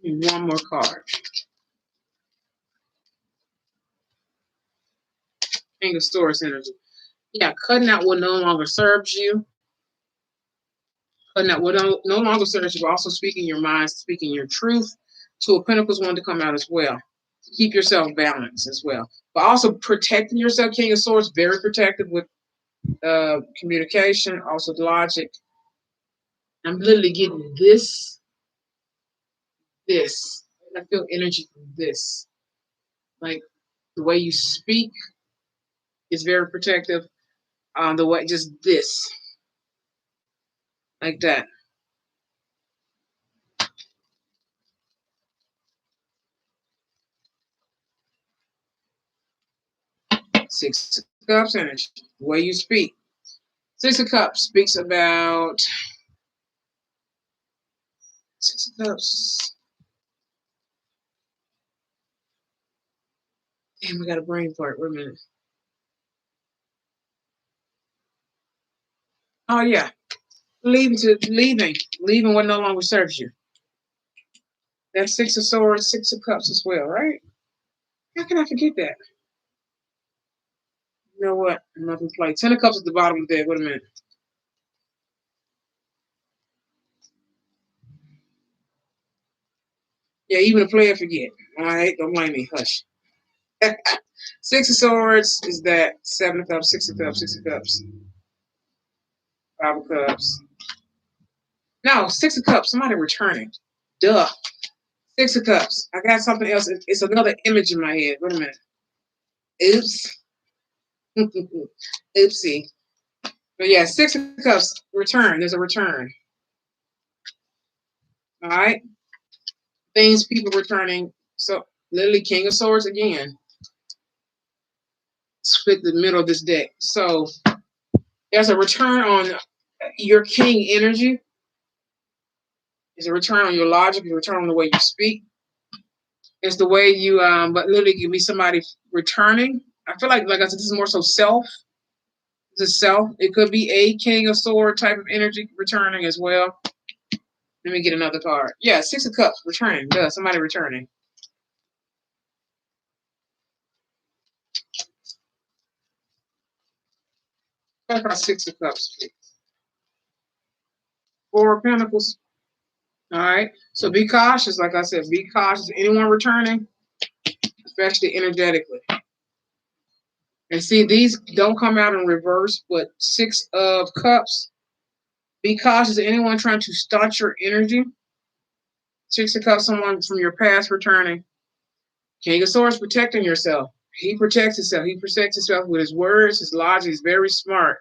Speaker 1: one more card. King of Swords energy. Yeah, cutting out what no longer serves you. Cutting out what no longer serves you, but also speaking your mind, speaking your truth. Two of Pentacles wanted to come out as well. Keep yourself balanced as well. But also protecting yourself, King of Swords, very protective with communication, also the logic. I'm literally getting this. I feel energy from this. Like the way you speak is very protective. The way just this, like that. Six of Cups energy. The way you speak. Six of Cups speaks about Six of Cups. Damn, we got a brain fart. Wait a minute. Oh yeah, leaving what no longer serves you. That's Six of Swords, Six of Cups as well, right? How can I forget that? You know what? Nothing play. 10 of Cups at the bottom of the deck. Wait a minute. Yeah, even a player forget. All right, don't blame me. Hush. 6 of Swords is that. 7 of Cups, 6 of Cups, 6 of Cups, 5 of Cups. No, 6 of Cups. Somebody returning. Duh. 6 of Cups. I got something else. It's another image in my head. Wait a minute. Oops. Oopsie. But yeah, 6 of Cups. Return. There's a return. All right. Things, people returning. So literally King of Swords again. Split the middle of this deck. So there's a return on your king energy. There's a return on your logic. There's a return on the way you speak. It's the way you but literally it could be somebody returning. I feel like I said, this is more so self. This is self. It could be a King of Sword type of energy returning as well. Let me get another card. Yeah, 6 of Cups returning. Duh, somebody returning. What about 6 of Cups, please? 4 of Pentacles. All right. So be cautious. Like I said, be cautious. Anyone returning, especially energetically. And see, these don't come out in reverse, but 6 of Cups. Be cautious of anyone trying to stunt your energy. 6 of Cups, someone from your past returning. King of Swords, protecting yourself. He protects himself. He protects himself with his words, his logic. He's very smart.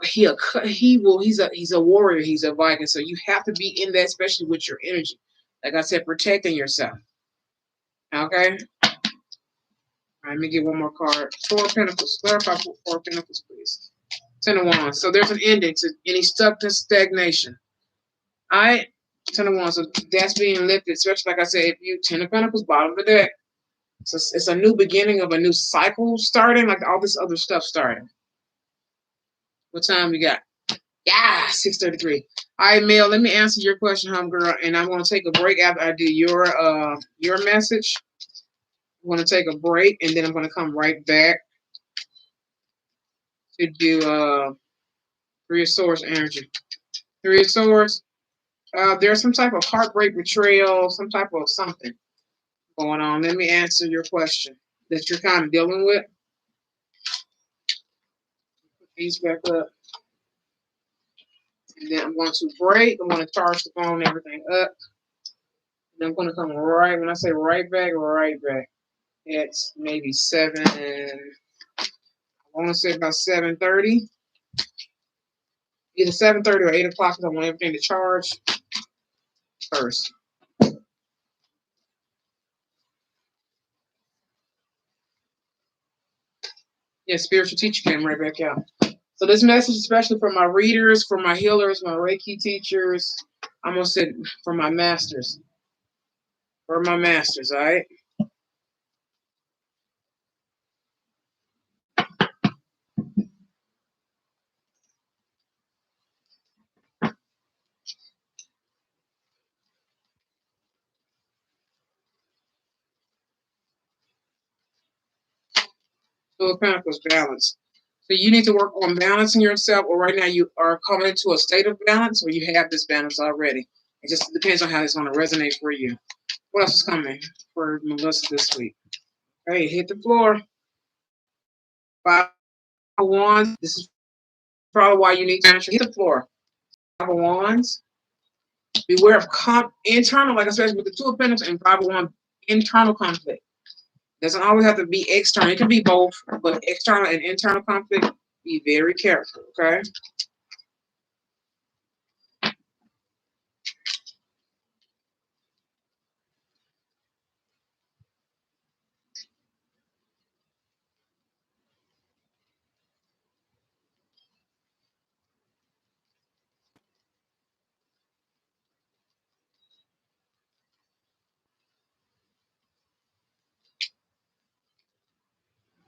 Speaker 1: He's a warrior. He's a Viking. So you have to be in that, especially with your energy. Like I said, protecting yourself. Okay. All right, let me get one more card. 4 of Pentacles. Clarify 4 of Pentacles, please. 10 of Wands. So there's an ending to any stuck to stagnation. All right. 10 of Wands. So that's being lifted, especially like I said, if you 10 of Pentacles, bottom of the deck. So it's a new beginning of a new cycle starting, like all this other stuff starting. What time we got? Yeah, 6:33. All right, Mel, let me answer your question, homegirl, and I'm going to take a break after I do your message. I'm going to take a break, and then I'm going to come right back to do 3 of Swords energy. 3 of Swords. There's some type of heartbreak, betrayal, some type of something going on. Let me answer your question that you're kind of dealing with. Put these back up. And then I'm going to break. I'm going to charge the phone and everything up. And I'm going to come right, when I say right back. It's maybe 7, I want to say about 7:30. Either 7:30 or 8 o'clock because I want everything to charge first. Yeah, spiritual teacher came right back out. So this message, especially for my readers, for my healers, my Reiki teachers, I'm going to say for my masters. For my masters, all right? So the Pentacles balance. So you need to work on balancing yourself, or right now you are coming into a state of balance, or you have this balance already. It just depends on how it's going to resonate for you. What else is coming for Melissa this week? Hey, hit the floor. 5 of Wands. This is probably why you need to hit the floor. 5 of Wands. Beware of internal, like especially with the 2 of Pentacles and 5 of Wands, internal conflict. Doesn't always have to be external. It can be both, but external and internal conflict, be very careful, okay?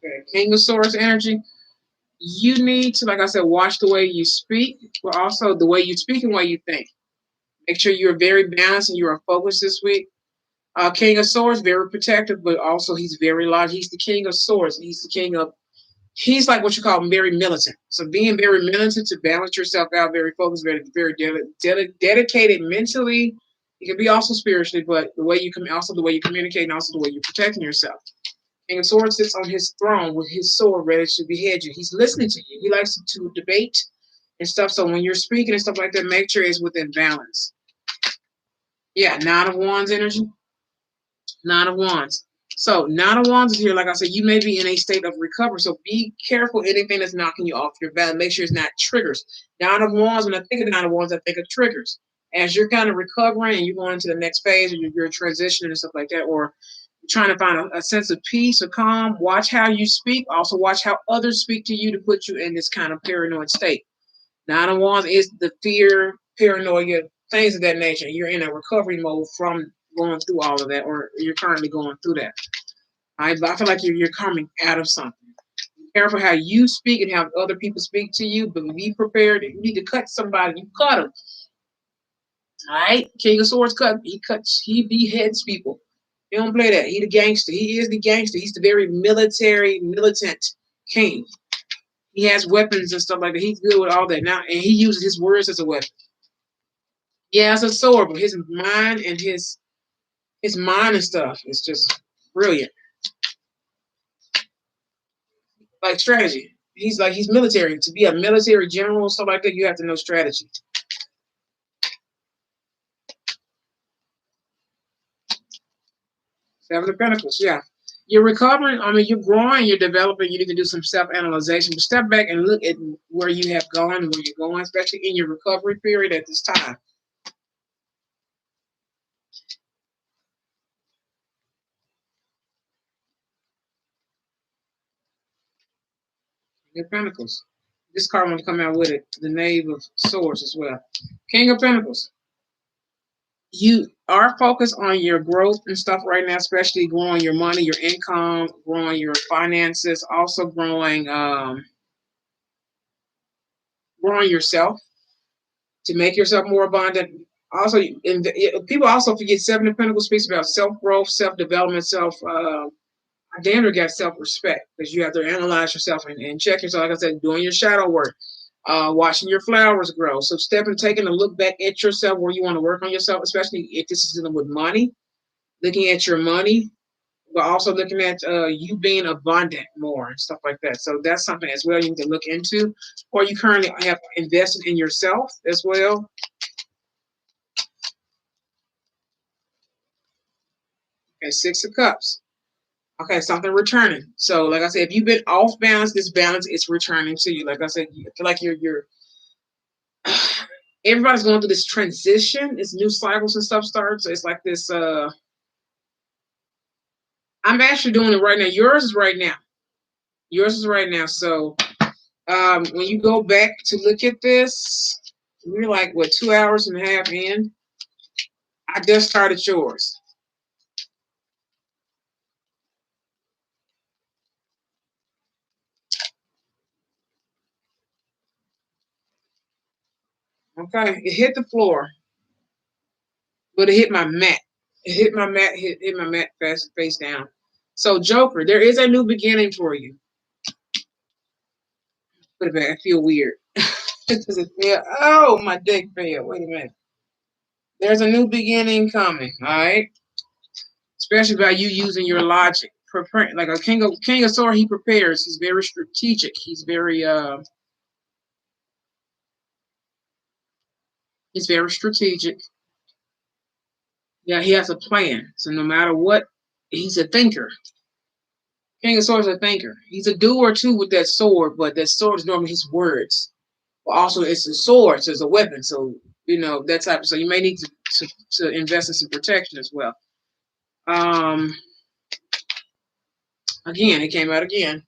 Speaker 1: Okay, King of Swords energy. You need to, like I said, watch the way you speak, but also the way you speak and way you think. Make sure you're very balanced and you are focused this week. King of Swords, very protective, but also he's very large. He's the King of Swords. He's the King of. He's like what you call very militant. So being very militant to balance yourself out, very focused, dedicated mentally. It can be also spiritually, but the way you come, also the way you communicate, and also the way you're protecting yourself. King of Swords sits on his throne with his sword ready to behead you. He's listening to you. He likes to debate and stuff. So when you're speaking and stuff like that, make sure it's within balance. Yeah, Nine of Wands energy. Nine of Wands. So Nine of Wands is here. Like I said, you may be in a state of recovery. So be careful anything that's knocking you off your balance. Make sure it's not triggers. Nine of Wands, when I think of Nine of Wands, I think of triggers. As you're kind of recovering and you're going into the next phase, or you're transitioning and stuff like that, or trying to find a sense of peace or calm, watch how you speak. Also watch how others speak to you to put you in this kind of paranoid state. Nine of Wands is the fear, paranoia, things of that nature. You're in a recovery mode from going through all of that, or you're currently going through that. All right, but I feel like you're coming out of something. Be careful how you speak and how other people speak to you, but be prepared. You need to cut somebody. You cut them. All right, King of Swords cut. He beheads people. He don't play that. He the gangster. He is the gangster. He's the very militant king. He has weapons and stuff like that. He's good with all that now, and he uses his words as a weapon. Yeah, it's a sword, but his mind and stuff is just brilliant. Like strategy. He's military. To be a military general, stuff like that, you have to know strategy. Seven of Pentacles, yeah. You're recovering, you're growing, you're developing, you need to do some self-analyzation. But step back and look at where you have gone and where you're going, especially in your recovery period at this time. King of Pentacles. This card will come out with it. The Knave of Swords as well. King of Pentacles. You are focused on your growth and stuff right now, especially growing your money, your income, growing your finances, also growing yourself to make yourself more abundant. Also, people also forget Seven of Pentacles speaks about self-growth, self-development, identity, got self-respect, because you have to analyze yourself and check yourself. Like I said, doing your shadow work, watching your flowers grow. So taking a look back at yourself, where you want to work on yourself, especially if this is dealing with money, looking at your money, but also looking at you being abundant more and stuff like that. So that's something as well you need to look into, or you currently have invested in yourself as well. Okay, Six of Cups. Okay, something returning. So, like I said, if you've been off balance, this balance is returning to you. Like I said, I feel like you're everybody's going through this transition. This new cycles and stuff starts. So it's like this. I'm actually doing it right now. Yours is right now. Yours is right now. So, when you go back to look at this, you're like what 2 hours and a half in. I just started yours. Okay, it hit the floor, but it hit my mat. It hit my mat. Hit my mat face down. So Joker, there is a new beginning for you. Put it back. I feel weird. Does it feel? Oh, my deck fell. Wait a minute. There's a new beginning coming. All right, especially by you using your logic. Like a king of swords, he prepares. He's very strategic. He's very strategic. Yeah, he has a plan. So no matter what, he's a thinker. King of Swords is a thinker. He's a doer too with that sword, but that sword is normally his words. But also, it's a sword, so it's a weapon. So that type. So you may need to invest in some protection as well. Again, it came out again.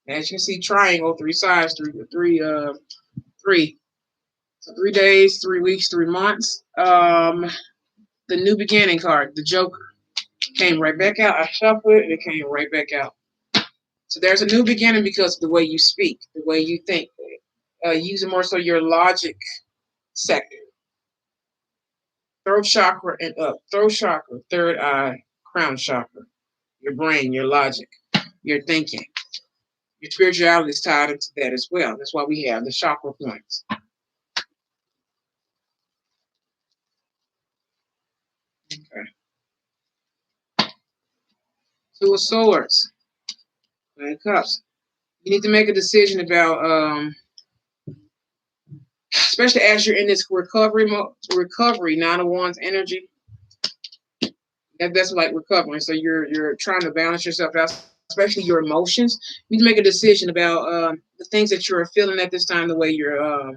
Speaker 1: As you can see, triangle, three sides, three. So 3 days, 3 weeks, 3 months. The new beginning card, the Joker, came right back out. I shuffled it, and it came right back out. So there's a new beginning because of the way you speak, the way you think. Using more so your logic sector. throat chakra and up. Throat chakra, third eye, crown chakra. Your brain, your logic, your thinking. Your spirituality is tied into that as well. That's why we have the chakra points. Okay. Two of Swords, Nine of Cups. You need to make a decision about, especially as you're in this recovery, Nine of Wands energy. That's like recovering. So you're trying to balance yourself out, especially your emotions. You need to make a decision about the things that you're feeling at this time, the way you're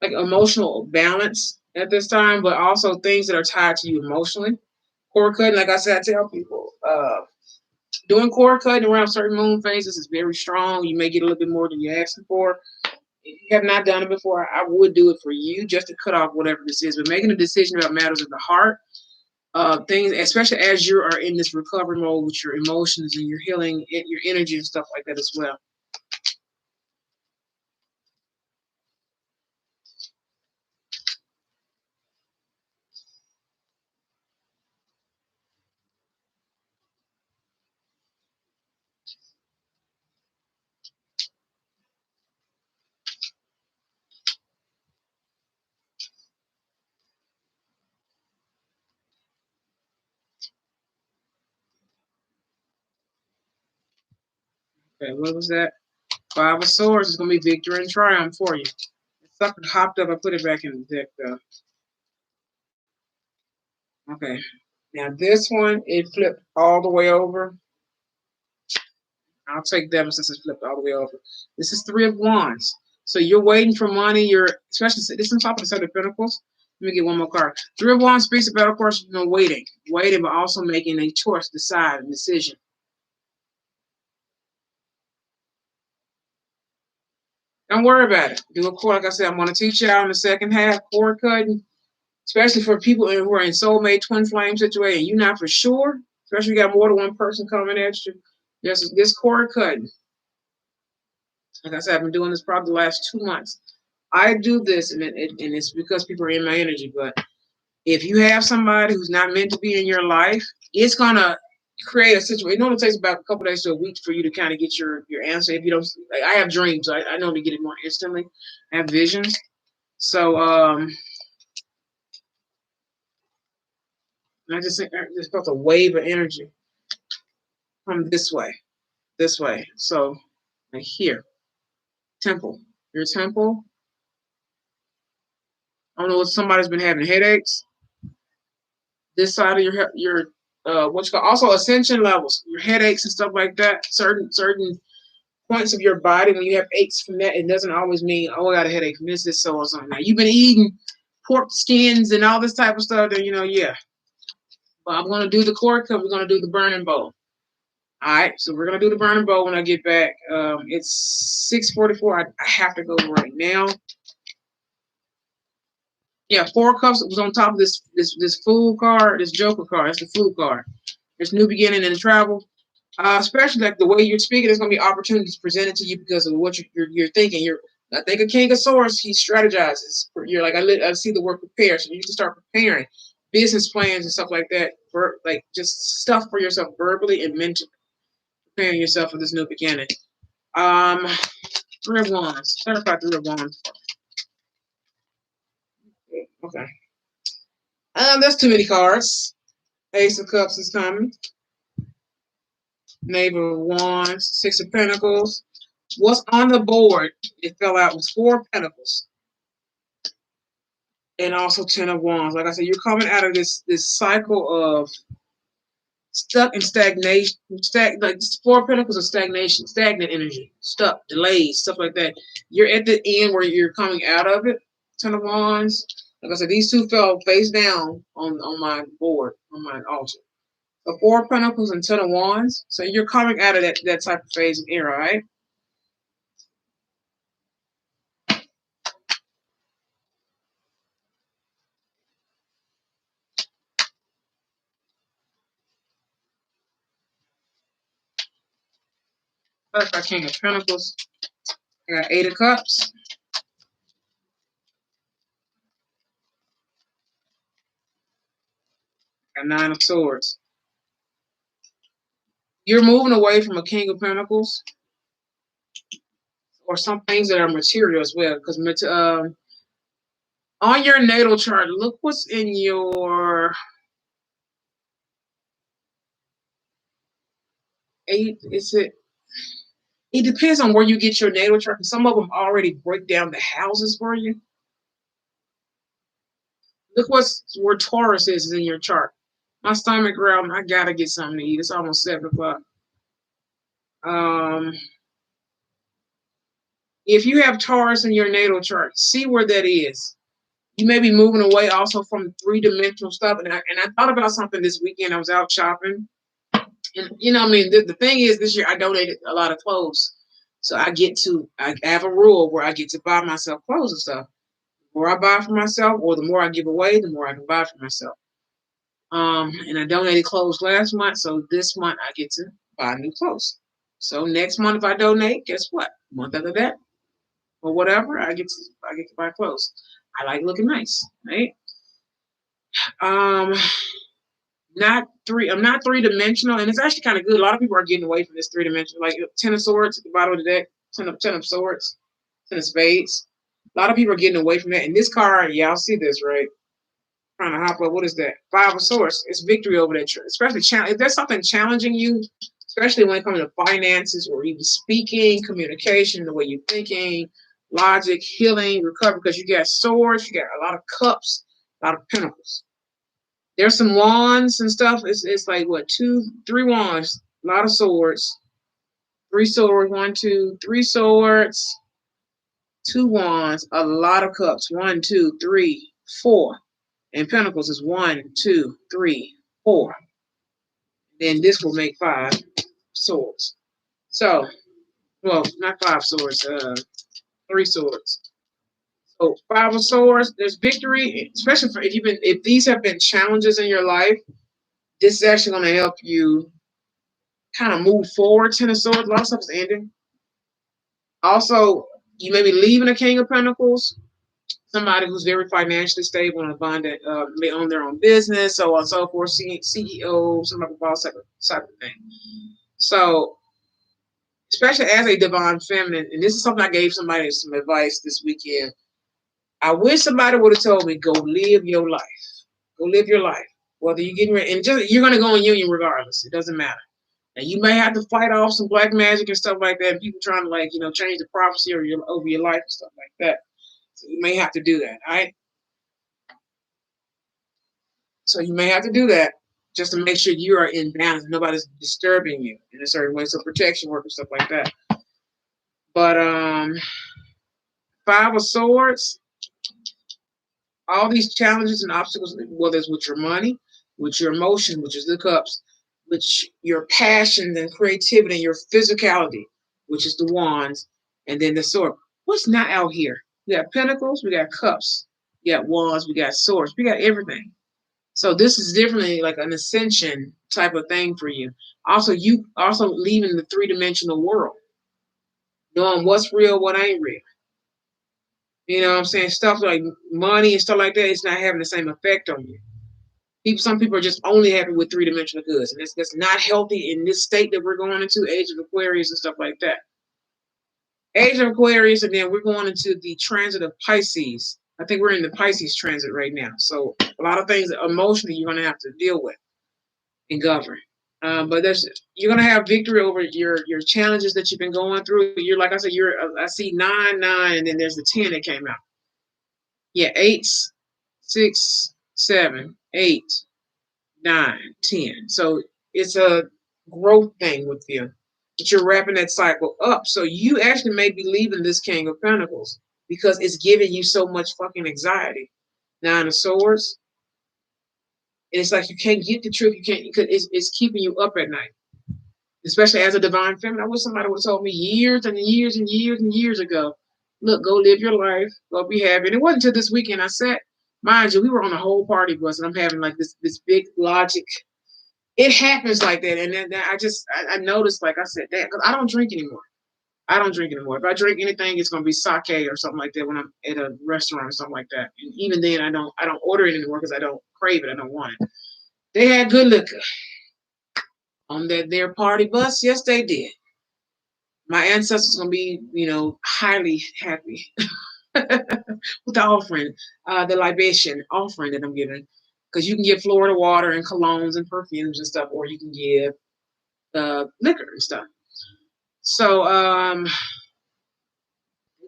Speaker 1: like emotional balance at this time, but also things that are tied to you emotionally. Cord cutting, like I said, I tell people, doing cord cutting around certain moon phases is very strong. You may get a little bit more than you're asking for. If you have not done it before, I would do it for you just to cut off whatever this is. But making a decision about matters of the heart, things, especially as you are in this recovery mode with your emotions and your healing, your energy and stuff like that as well. Okay, what was that? Five of Swords is going to be victory and triumph for you. The sucker hopped up. I put it back in the deck, though. Okay. Now, this one, it flipped all the way over. I'll take that one since it's flipped all the way over. This is Three of Wands. So you're waiting for money. You're, especially, this is on top of the Seven of Pentacles. Let me get one more card. Three of Wands speaks about, of course, waiting. Waiting, but also making a choice, decide, a decision. Don't worry about it. Do a cord. Like I said, I'm going to teach you out in the second half, cord cutting, especially for people who are in soulmate twin flame situation. You're not for sure, especially if you got more than one person coming at you. This cord cutting. Like I said, I've been doing this probably the last 2 months. I do this, and it's because people are in my energy. But if you have somebody who's not meant to be in your life, it's going to create a situation. It normally takes about a couple days to a week for you to kind of get your answer. If you don't, like, I have dreams. I know to get it more instantly. I have visions. So I just felt a wave of energy come this way, this way. So like here, temple, your temple. I don't know if somebody's been having headaches. This side of your what you call also ascension levels, your headaches and stuff like that. Certain points of your body when you have aches from that, it doesn't always mean, oh, I got a headache from this so or something. Now you've been eating pork skins and all this type of stuff, then yeah. But I'm gonna do the cord cut. We're gonna do the burning bowl. All right, so we're gonna do the burning bowl when I get back. It's 6:44. I have to go right now. Yeah, Four Cups was on top of this Fool card, this Joker card. That's the Fool card. There's new beginning and travel. Especially like the way you're speaking, there's gonna be opportunities presented to you because of what you're thinking. I think a King of Swords, he strategizes. You're like I see the word prepare, so you can start preparing business plans and stuff like that for like just stuff for yourself verbally and mentally, preparing yourself for this new beginning. Um, Three of Wands. Clarify Three of Wands. Okay. That's too many cards. Ace of Cups is coming. Knave of Wands. Six of Pentacles. What's on the board? It fell out was Four of Pentacles. And also Ten of Wands. Like I said, you're coming out of this cycle of stuck in stagnation. Like Four of Pentacles of stagnation, stagnant energy, stuck, delays, stuff like that. You're at the end where you're coming out of it. Ten of Wands. Like I said, these two fell face down on my board, on my altar. So Four of Pentacles and Ten of Wands. So you're coming out of that type of phase and era, right? I got King of Pentacles. I got Eight of Cups. A Nine of Swords. You're moving away from a King of Pentacles or some things that are material as well. Because on your natal chart, look what's in your eight. It depends on where you get your natal chart. Some of them already break down the houses for you. Look where Taurus is in your chart. My stomach growling. I gotta get something to eat. It's almost 7 o'clock. If you have Taurus in your natal chart, see where that is. You may be moving away also from three-dimensional stuff. And I thought about something this weekend. I was out shopping. And, the thing is, this year I donated a lot of clothes. So I have a rule where I get to buy myself clothes and stuff. The more I buy for myself, or the more I give away, the more I can buy for myself. And I donated clothes last month, so this month I get to buy new clothes. So next month if I donate, guess what? Month after that, or whatever, I get to buy clothes. I like looking nice, right? I'm not three-dimensional, and it's actually kind of good. A lot of people are getting away from this three-dimensional, like Ten of Swords at the bottom of the deck, Ten of Swords, Ten of Spades. A lot of people are getting away from that. And this card, y'all see this, right? Trying to hop up. What is that? Five of Swords. It's victory over that. Especially if there's something challenging you, especially when it comes to finances or even speaking, communication, the way you're thinking, logic, healing, recovery. Because you got swords, you got a lot of cups, a lot of pentacles. There's some wands and stuff. It's like what, 3 wands, a lot of swords, 3 swords, 1, 2, 3 swords, 2 wands, a lot of cups, 1, 2, 3, 4. And pentacles is 1, 2, 3, 4. Then this will make 5 swords. So, well, not 5 swords, 3 swords. So 5 of swords, there's victory, especially if these have been challenges in your life. This is actually going to help you kind of move forward. 10 of swords, a lot of stuff is ending. Also, you may be leaving a King of Pentacles. Somebody who's very financially stable and abundant, may own their own business, so on and so forth, CEO, some other boss type of thing. So, especially as a divine feminine, and this is something I gave somebody some advice this weekend. I wish somebody would have told me, go live your life. Go live your life. Whether you're getting ready, and you're going to go in union regardless. It doesn't matter. And you may have to fight off some black magic and stuff like that, and people trying to change the prophecy over your life and stuff like that. So you may have to do that, all right? So you may have to do that just to make sure you are in balance. Nobody's disturbing you in a certain way. So protection work and stuff like that. But 5 of Swords, all these challenges and obstacles, whether it's with your money, with your emotion, which is the cups, with your passion and creativity and your physicality, which is the wands, and then the sword. What's not out here? We got pentacles, we got cups, we got wands, we got swords, we got everything. So this is definitely like an ascension type of thing for you. Also, you also leaving the three-dimensional world, knowing what's real, what ain't real. You know what I'm saying? Stuff like money and stuff like that, it's not having the same effect on you. Some people are just only happy with three-dimensional goods, and that's not healthy in this state that we're going into, age of Aquarius and stuff like that. Age of Aquarius, and then we're going into the transit of Pisces. I think we're in the Pisces transit right now. So a lot of things emotionally you're going to have to deal with and govern. But you're going to have victory over your challenges that you've been going through. You're, like I said, I see 9, 9, and then there's the 10 that came out. Yeah, 8, 6, 7, 8, 9, 10. So it's a growth thing with you. But you're wrapping that cycle up. So you actually may be leaving this King of Pentacles because it's giving you so much fucking anxiety. 9 of Swords. And it's like you can't get the truth. You can't, because it's keeping you up at night. Especially as a divine feminine. I wish somebody would have told me years and years and years and years ago, look, go live your life, go be happy. And it wasn't until this weekend I sat, mind you, we were on a whole party bus, and I'm having like this big logic. It happens like that. And then I noticed, like I said, that because I don't drink anymore. If I drink anything, it's gonna be sake or something like that when I'm at a restaurant or something like that. And even then I don't order it anymore because I don't crave it. I don't want it. They had good liquor on their party bus. Yes, they did. My ancestors gonna be, highly happy with the offering, the libation offering that I'm giving, because you can give Florida water and colognes and perfumes and stuff, or you can give liquor and stuff. So I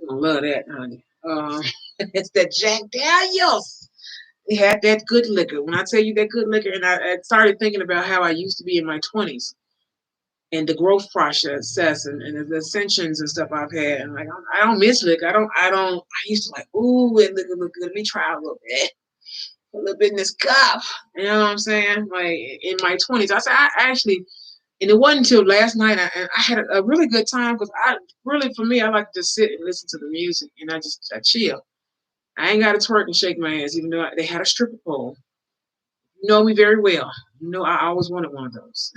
Speaker 1: love that, honey. It's that Jack Daniels. They had that good liquor. When I tell you that good liquor, and I started thinking about how I used to be in my 20s and the growth process and the ascensions and stuff I've had. And like, I don't miss liquor. I used to like, ooh, it look good. Let me try a little bit in this cup. You know what I'm saying? Like in my 20s, I said, I actually, and it wasn't until last night, I had a really good time because for me, I like to just sit and listen to the music and I chill. I ain't got to twerk and shake my ass, even though they had a stripper pole. You know me very well. You know I always wanted one of those.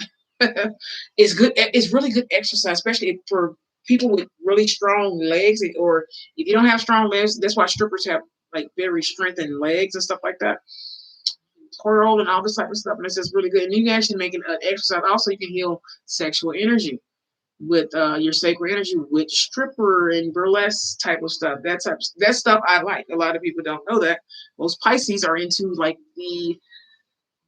Speaker 1: It's good. It's really good exercise, especially for people with really strong legs, or if you don't have strong legs. That's why strippers have like very strengthened legs and stuff like that. Curl and all this type of stuff, and it's just really good. And you can actually make an exercise. Also, you can heal sexual energy with your sacred energy with stripper and burlesque type of stuff. That stuff I like. A lot of people don't know that. Most Pisces are into like the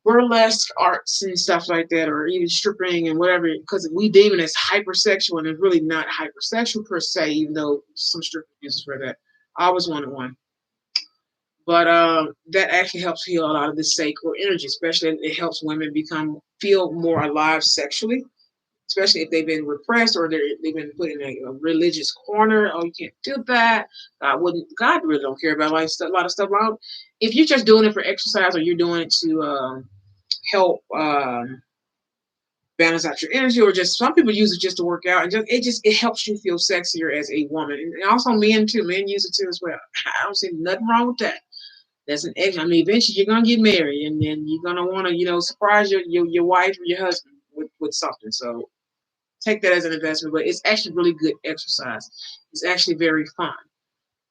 Speaker 1: burlesque arts and stuff like that, or even stripping and whatever, because we deem it as hypersexual, and it's really not hypersexual per se, even though some stripping uses for that. I always wanted one. But that actually helps heal a lot of the sacral energy, especially it helps women feel more alive sexually, especially if they've been repressed or they've been put in a religious corner. Oh, you can't do that. God really don't care about a lot of stuff. If you're just doing it for exercise, or you're doing it to help balance out your energy, or just some people use it just to work out, and it helps you feel sexier as a woman, and also men too. Men use it too as well. I don't see nothing wrong with that. That's an extra. I mean, eventually you're gonna get married, and then you're gonna want to, surprise your wife or your husband with something. So take that as an investment. But it's actually really good exercise. It's actually very fun.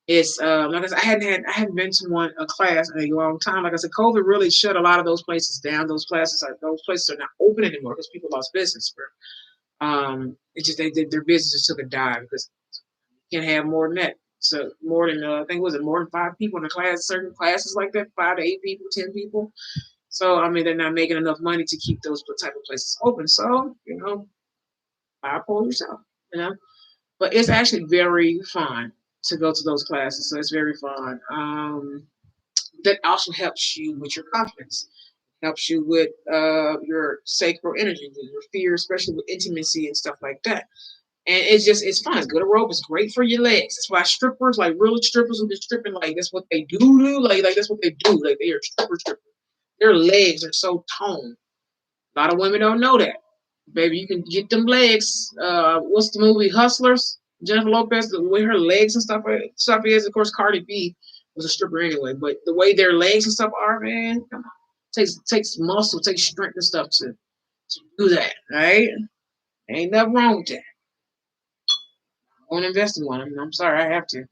Speaker 1: It's like I said, I hadn't been to a class in a long time. Like I said, COVID really shut a lot of those places down. Those places are not open anymore because people lost business. It's just their businesses took a dive because you can't have more than that. So more than I think was it more than 5 people in a class, certain classes like that, 5 to 8 people, 10 people. So I mean they're not making enough money to keep those type of places open. So bipolar yourself, you know. But it's actually very fun to go to those classes. So it's very fun. That also helps you with your confidence, helps you with your sacral energy, your fear, especially with intimacy and stuff like that. And it's fun. It's good aerobics. It's great for your legs. That's why strippers, like real strippers who be stripping, like that's what they do. Like that's what they do. Like they are strippers. Their legs are so toned. A lot of women don't know that. Baby, you can get them legs. What's the movie Hustlers? Jennifer Lopez, the way her legs and stuff is. Of course, Cardi B was a stripper anyway, but the way their legs and stuff are, man, come on. Takes muscle, takes strength and stuff to do that, right? Ain't nothing wrong with that. I want to invest in one. I'm sorry, I have to.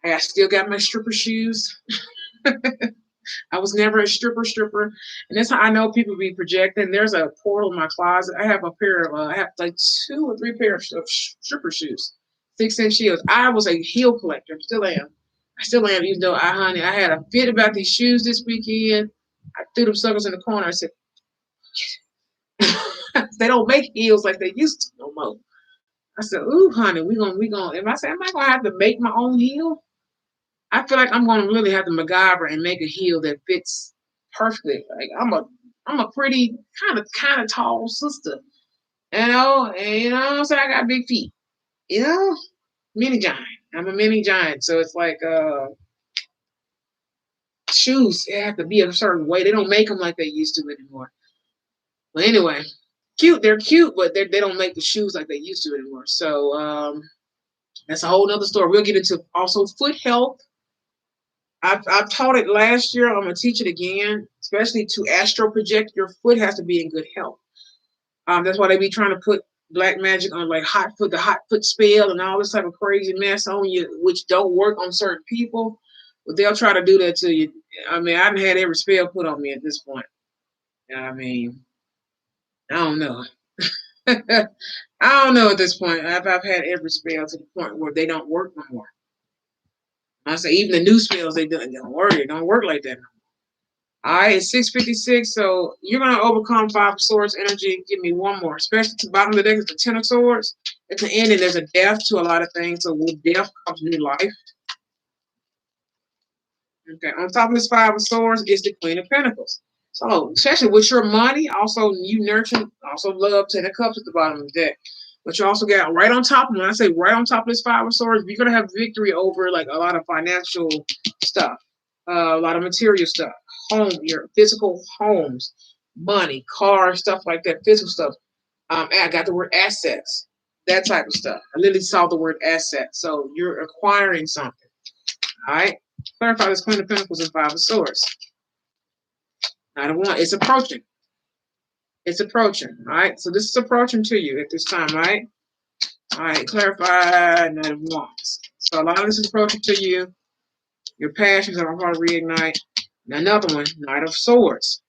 Speaker 1: I still got my stripper shoes. I was never a stripper, and that's how I know people be projecting. There's a portal in my closet. I have a pair of, I have like 2 or 3 pairs of stripper shoes, 6-inch heels. I was a heel collector, still am. I still am, even though I had a fit about these shoes this weekend. I threw them suckers in the corner. I said, they don't make heels like they used to no more. I said, ooh, honey, we gonna. If I say, am I gonna have to make my own heel? I feel like I'm gonna really have to MacGyver and make a heel that fits perfectly. Like I'm a pretty kind of tall sister, and what I'm saying, I got big feet, you know, mini giant. I'm a mini giant, so it's like shoes. They have to be a certain way. They don't make them like they used to anymore. But anyway, cute. They're cute, but they don't make the shoes like they used to anymore. So that's a whole nother story. We'll get into also foot health. I've taught it last year. I'm gonna teach it again, especially to astro project. Your foot has to be in good health. That's why they be trying to put black magic on like the hot foot spell, and all this type of crazy mess on you, which don't work on certain people. But they'll try to do that to you. I mean, I've had every spell put on me at this point. I mean, I don't know. I don't know at this point. I've had every spell to the point where they don't work no more. I say even the new spells they don't work. It don't work like that. All right, it's 6:56. So you're gonna overcome Five of Swords energy. Give me one more, especially to the bottom of the deck is the Ten of Swords. At the end, and there's a death to a lot of things. So with death comes new life. Okay, on top of this Five of Swords is the Queen of Pentacles. So, especially with your money, also you nurture, also love Ten of Cups at the bottom of the deck. But you also got right on top, when I say right on top of this Five of Swords, you're going to have victory over like a lot of financial stuff, a lot of material stuff, home, your physical homes, money, cars, stuff like that, physical stuff. I got the word assets, that type of stuff. I literally saw the word asset. So you're acquiring something. All right. Clarify this Queen of Pentacles and Five of Swords. Knight of Wands. It's approaching. It's approaching. All right. So this is approaching to you at this time, right? All right. Clarify Knight of Wands. So a lot of this is approaching to you. Your passions are hard to reignite. And another one, Knight of Swords.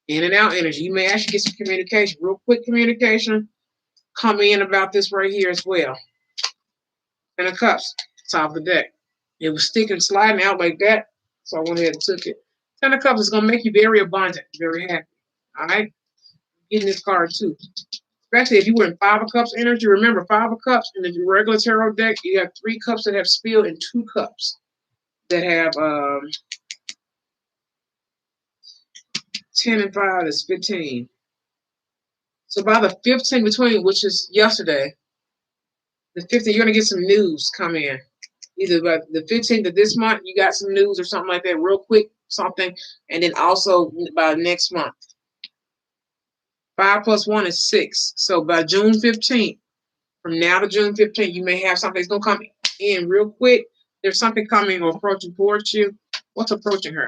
Speaker 1: In and out energy. You may actually get some communication, real quick communication. Come in about this right here as well. Ten of Cups, top of the deck. It was sticking, sliding out like that. So I went ahead and took it. Ten of Cups is going to make you very abundant, very happy. All right? Getting this card too. Especially if you were in Five of Cups energy. Remember, Five of Cups in the regular tarot deck, you have 3 cups that have spilled and 2 cups that have 10 and 5 is 15. So by the 15 between, which is yesterday, the 15, you're going to get some news come in. Either by the 15th of this month, you got some news or something like that, real quick, something. And then also by next month. 5 plus 1 is 6. So by June 15th, from now to June 15th, you may have something that's going to come in real quick. There's something coming or approaching towards you. What's approaching her?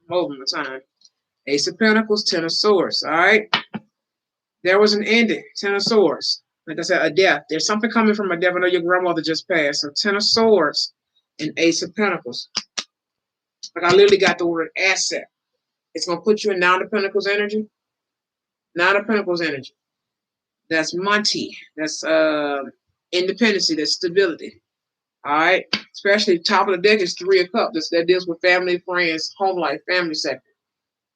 Speaker 1: Hold on the time. Ace of Pentacles, Ten of Swords. All right. There was an ending. Ten of Swords. Like I said, a death. There's something coming from a death. I know your grandmother just passed. So Ten of Swords and Ace of Pentacles. Like I literally got the word asset. It's going to put you in Nine of Pentacles energy. Nine of Pentacles energy. That's money. That's independency. That's stability. All right. Especially top of the deck is Three of Cups. That deals with family, friends, home life, family sector.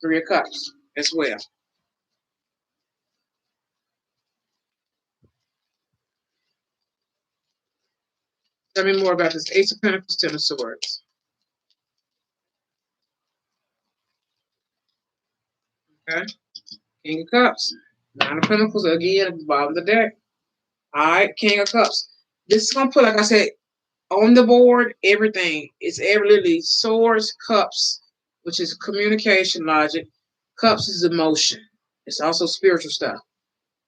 Speaker 1: Three of Cups as well. Tell me more about this Ace of Pentacles, Ten of Swords. Okay. King of Cups. Nine of Pentacles again at the bottom of the deck. All right. King of Cups. This is going to put, like I said, on the board, everything. It's literally Swords, Cups, which is communication logic. Cups is emotion. It's also spiritual stuff.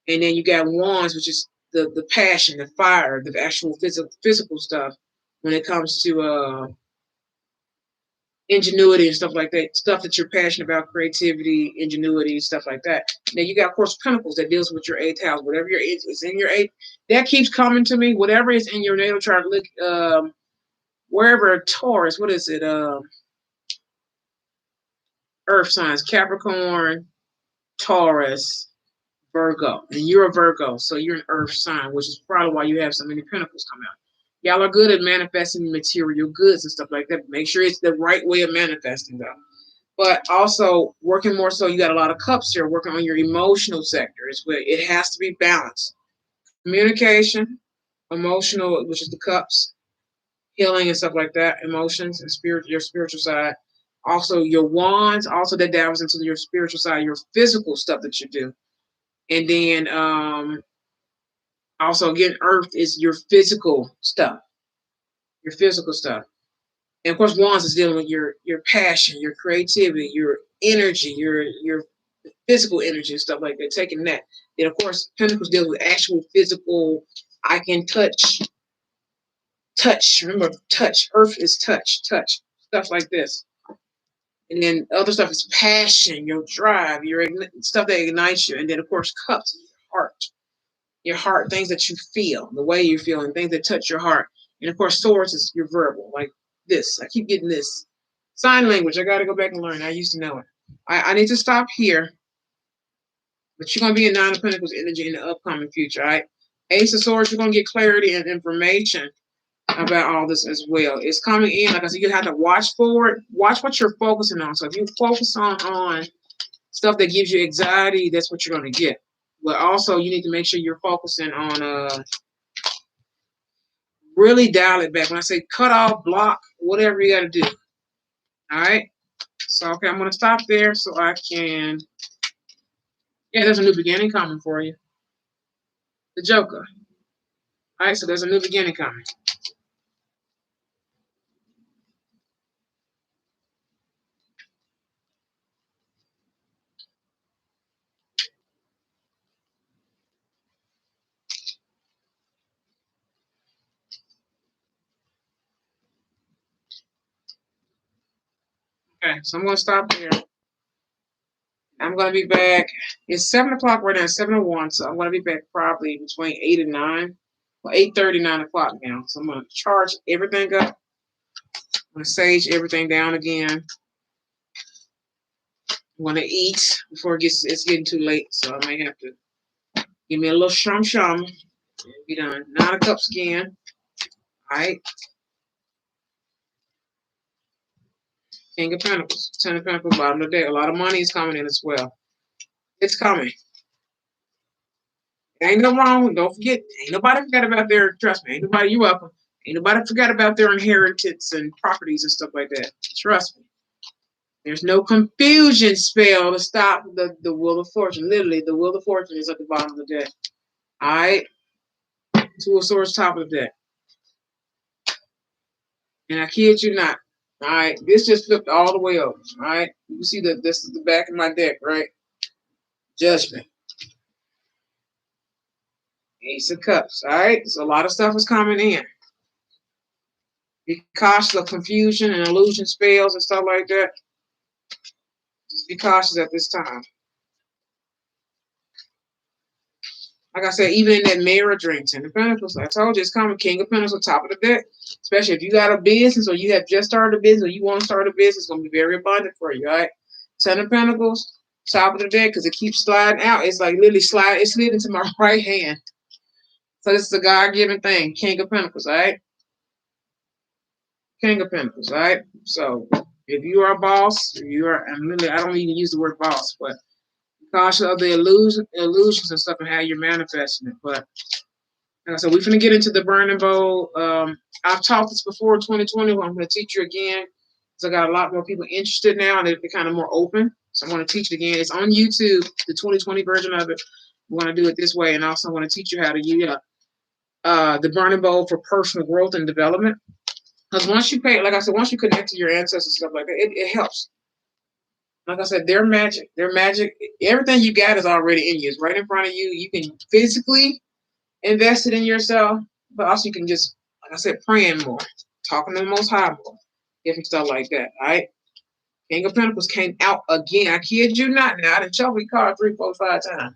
Speaker 1: And then you got Wands, which is the passion, the fire, the actual physical stuff when it comes to ingenuity and stuff like that, stuff that you're passionate about, creativity, ingenuity, stuff like that. Then you got, of course, Pentacles that deals with your 8th house, whatever is in your 8th. That keeps coming to me. Whatever is in your natal chart, look, wherever Taurus, what is it? Earth signs, Capricorn, Taurus, Virgo. And you're a Virgo, so you're an Earth sign, which is probably why you have so many Pentacles come out. Y'all are good at manifesting material goods and stuff like that. Make sure it's the right way of manifesting them. But also working more so, you got a lot of cups here, working on your emotional sector is where it has to be balanced. Communication, emotional, which is the cups, healing and stuff like that, emotions and spirit, your spiritual side. Also your wands, also that dabbles into your spiritual side, your physical stuff that you do. And then also again, earth is your physical stuff. Your physical stuff. And of course, wands is dealing with your passion, your creativity, your energy, your physical energy and stuff like that, taking that. Then of course, pentacles deal with actual physical, I can touch. Remember, touch. Earth is touch, stuff like this. And then other stuff is passion, your drive, your stuff that ignites you. And then of course, cups, your heart, things that you feel, the way you feel, and things that touch your heart. And of course, swords is your verbal, like this. I keep getting this. Sign language. I got to go back and learn. I used to know it. I need to stop here. But you're going to be in Nine of Pentacles energy in the upcoming future, all right? Ace of Swords, you're going to get clarity and information about all this as well. It's coming in. Like I said, you have to watch forward. Watch what you're focusing on. So if you focus on stuff that gives you anxiety, that's what you're going to get. But also, you need to make sure you're focusing on really dial it back. When I say cut off, block, whatever you got to do. All right? So, okay, I'm going to stop there so I can... Yeah, there's a new beginning coming for you. The Joker. All right, so there's a new beginning coming. Okay, so I'm going to stop there. I'm going to be back. It's 7 o'clock right now, 7:01, so I'm going to be back probably between 8 and 9. Well, 8:30, 9 o'clock now. So I'm going to charge everything up. I'm going to sage everything down again. I'm going to eat before it's getting too late, so I may have to give me a little shum and be done. 9 of Cups again. All right. King of Pentacles, 10 of Pentacles, bottom of the deck. A lot of money is coming in as well. It's coming. Ain't no wrong. Don't forget. Ain't nobody forgot about their, trust me, ain't nobody, you welcome. Ain't nobody forgot about their inheritance and properties and stuff like that. Trust me. There's no confusion spell to stop the Wheel of Fortune. Literally, the Wheel of Fortune is at the bottom of the deck. All right. 2 of Swords, top of the deck. And I kid you not. All right. This just flipped all the way over. All right. You see that this is the back of my deck, right? Judgment. Ace of Cups. All right. So a lot of stuff is coming in. Be cautious of confusion and illusion spells and stuff like that. Just be cautious at this time. Like I said, even in that mirror dream, 10 of Pentacles, I told you it's coming. King of Pentacles on top of the deck. Especially if you got a business or you have just started a business or you want to start a business, it's going to be very abundant for you, all right? 10 of Pentacles, top of the deck, because it keeps sliding out. It's like literally slide. It slid into my right hand. So this is a God-given thing. King of Pentacles, all right? King of Pentacles, all right? So if you are a boss, you are, and literally, I don't even use the word boss, but cautious of the illusions and stuff and how you're manifesting it. But like I said, we're going to get into the burning bowl. I've taught this before in 2020. I'm going to teach you again because I got a lot more people interested now and they're kind of more open. So I'm going to teach it again. It's on YouTube, the 2020 version of it. I'm going to do it this way. And also I'm going to teach you how to use the burning bowl for personal growth and development. Because once you pay, like I said, once you connect to your ancestors and stuff like that, it helps. Like I said, they're magic. They're magic. Everything you got is already in you. It's right in front of you. You can physically invest it in yourself, but also you can just, like I said, praying more, talking to the Most High more, different stuff like that. All right. King of Pentacles came out again. I kid you not. Now I done shuffled the card 3, 4, 5 times.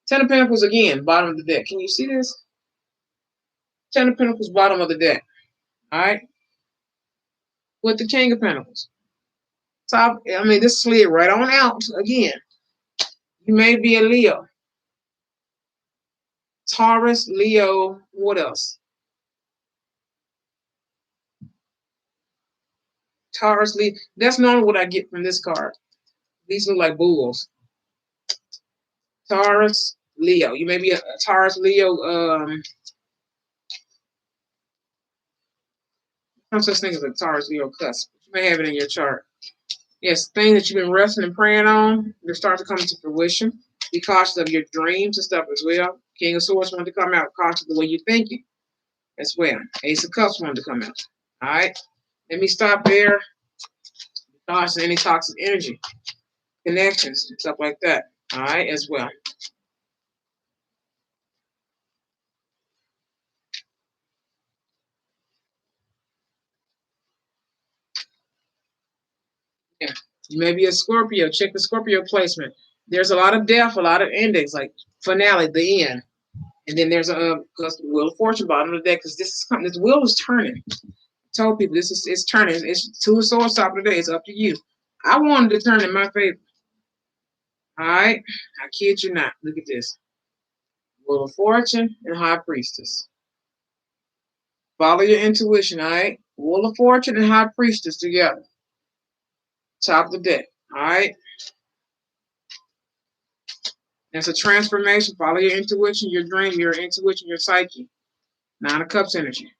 Speaker 1: 10 of Pentacles again, bottom of the deck. Can you see this? 10 of Pentacles, bottom of the deck. All right. With the King of Pentacles. Top, I mean, this slid right on out again. You may be a Leo. Taurus, Leo, what else? Taurus, Leo. That's normally what I get from this card. These look like bulls. Taurus, Leo. You may be a Taurus, Leo. No such thing as a Taurus, Leo cusp. You may have it in your chart. Yes, things that you've been wrestling and praying on, they start to come into fruition. Be cautious of your dreams and stuff as well. King of Swords wanted to come out. Cautious of the way you're thinking as well. Ace of Cups wanted to come out. All right. Let me stop there. Be cautious of any toxic energy, connections, and stuff like that. All right, as well. Yeah. You may be a Scorpio. Check the Scorpio placement. There's a lot of death, a lot of endings, like finale, the end. And then there's a Wheel of Fortune bottom of the deck because this wheel is turning. Told people this is it's turning. It's two swords top of the day. It's up to you. I wanted to turn in my favor. All right. I kid you not. Look at this. Wheel of Fortune and High Priestess. Follow your intuition, all right? Wheel of Fortune and High Priestess together. Top of the deck, all right? It's a transformation. Follow your intuition, your dream, your intuition, your psyche. Nine of Cups energy.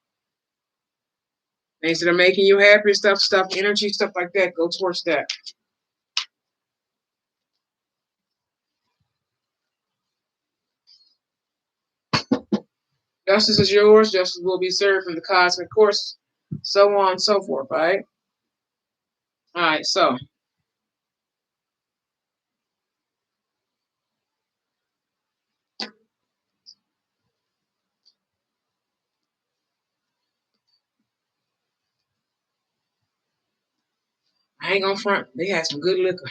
Speaker 1: Things that are making you happy, stuff, energy, stuff like that. Go towards that. Justice is yours. Justice will be served from the cosmic course. So on and so forth, all right? All right, so I ain't gonna front. They had some good liquor.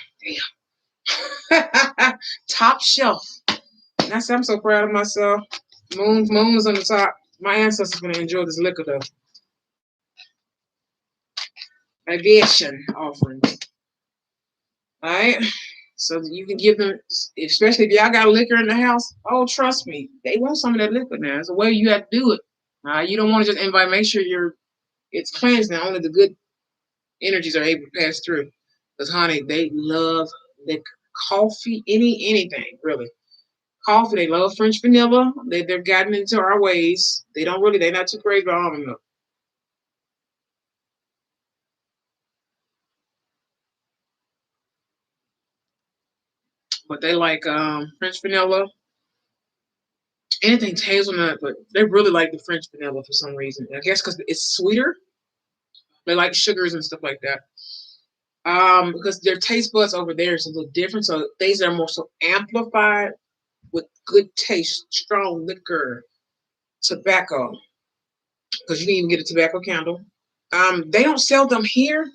Speaker 1: Damn. Top shelf. And I said, I'm so proud of myself. Moon was on the top. My ancestors gonna enjoy this liquor though. Aviation offering. Alright? So you can give them, especially if y'all got liquor in the house. Oh, trust me, they want some of that liquor now. It's a way you have to do it. You don't want to just invite, make sure it's cleansed and only the good energies are able to pass through. Because honey, they love liquor. Coffee, anything, really. Coffee, they love French vanilla. They've gotten into our ways. They're not too crazy about almond milk. But they like French vanilla, anything hazelnut, but they really like the French vanilla for some reason. I guess because it's sweeter. They like sugars and stuff like that. Because their taste buds over there is a little different, so things are more so amplified with good taste, strong liquor, tobacco. Because you can even get a tobacco candle. They don't sell them here,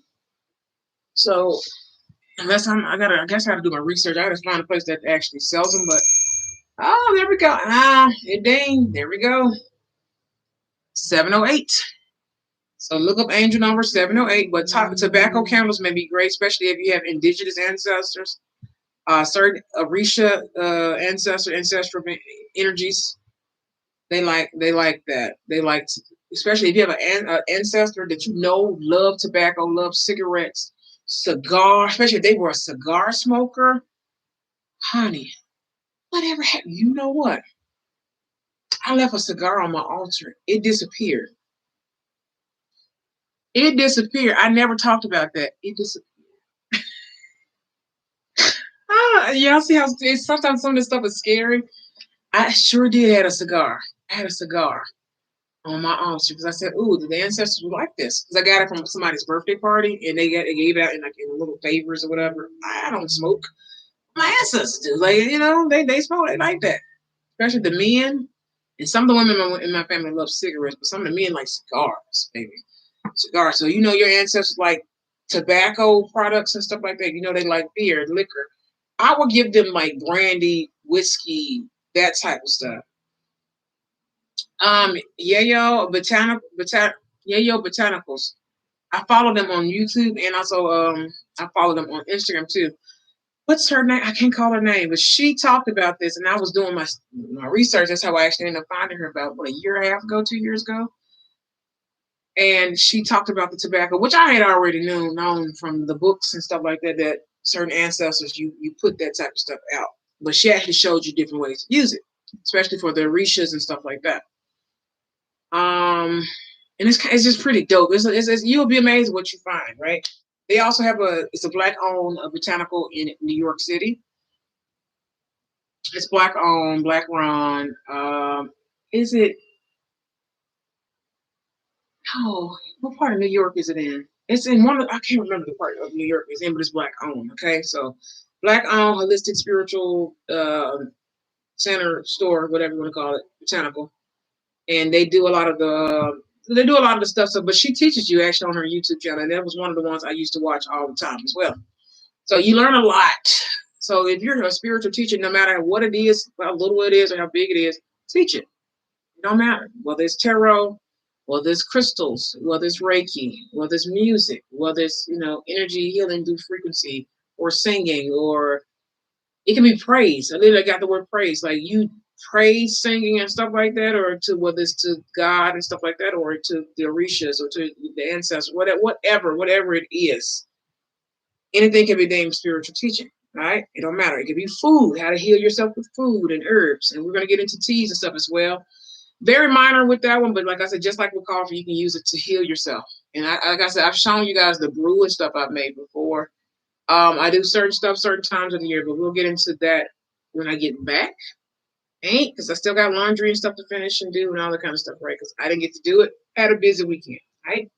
Speaker 1: so unless I guess I gotta do my research. I gotta find a place that actually sells them. But oh, there we go. It dang, there we go. 708. So look up angel number 708. But tobacco candles may be great, especially if you have indigenous ancestors, certain Orisha ancestral energies. They like that. They like, especially if you have an ancestor that you know love tobacco, love cigarettes, cigar, especially if they were a cigar smoker. Honey, whatever happened? You know what? I left a cigar on my altar. It disappeared. It disappeared. I never talked about that. It disappeared. Y'all see how sometimes some of this stuff is scary? I sure did have a cigar. I had a cigar on my altar because I said, "Ooh, the ancestors would like this." Because I got it from somebody's birthday party, and they gave it out in like in little favors or whatever. I don't smoke. My ancestors do. Like they smoke. They like that, especially the men. And some of the women in my family love cigarettes, but some of the men like cigars, baby. Cigars. So your ancestors like tobacco products and stuff like that. They like beer, liquor. I would give them like brandy, whiskey, that type of stuff. Yayo Botanicals. I follow them on YouTube and also I follow them on Instagram too. What's her name? I can't call her name, but she talked about this, and I was doing my research. That's how I actually ended up finding her about a year and a half ago, 2 years ago. And she talked about the tobacco, which I had already known from the books and stuff like that. That certain ancestors you put that type of stuff out, but she actually showed you different ways to use it, especially for the Orishas and stuff like that. And it's just pretty dope. You'll be amazed what you find, right? They also have it's a black owned botanical in New York City. It's black owned, black run. Is it? Oh, what part of New York is it in? It's in I can't remember the part of New York it's in, but it's black owned. Okay, so black owned, holistic, spiritual center store, whatever you want to call it, botanical, and they do a lot of the stuff. So, but she teaches you actually on her YouTube channel, and that was one of the ones I used to watch all the time as well. So you learn a lot. So if you're a spiritual teacher, no matter what it is, how little it is, or how big it is, teach it. It don't matter whether it's tarot, whether it's crystals, whether it's Reiki, whether it's music, whether it's, energy healing through frequency or singing, or it can be praise. I literally got the word praise. Like you praise singing and stuff like that, or to whether it's to God and stuff like that, or to the Orishas or to the ancestors, whatever it is. Anything can be named spiritual teaching, right? It don't matter. It can be food, how to heal yourself with food and herbs. And we're going to get into teas and stuff as well. Very minor with that one, but like I said, just like with coffee, you can use it to heal yourself. And like I said, I've shown you guys the brew and stuff I've made before. I do certain stuff certain times of the year, but we'll get into that when I get back. Ain't because I still got laundry and stuff to finish and do and all that kind of stuff, right? Because I didn't get to do it. Had a busy weekend, right?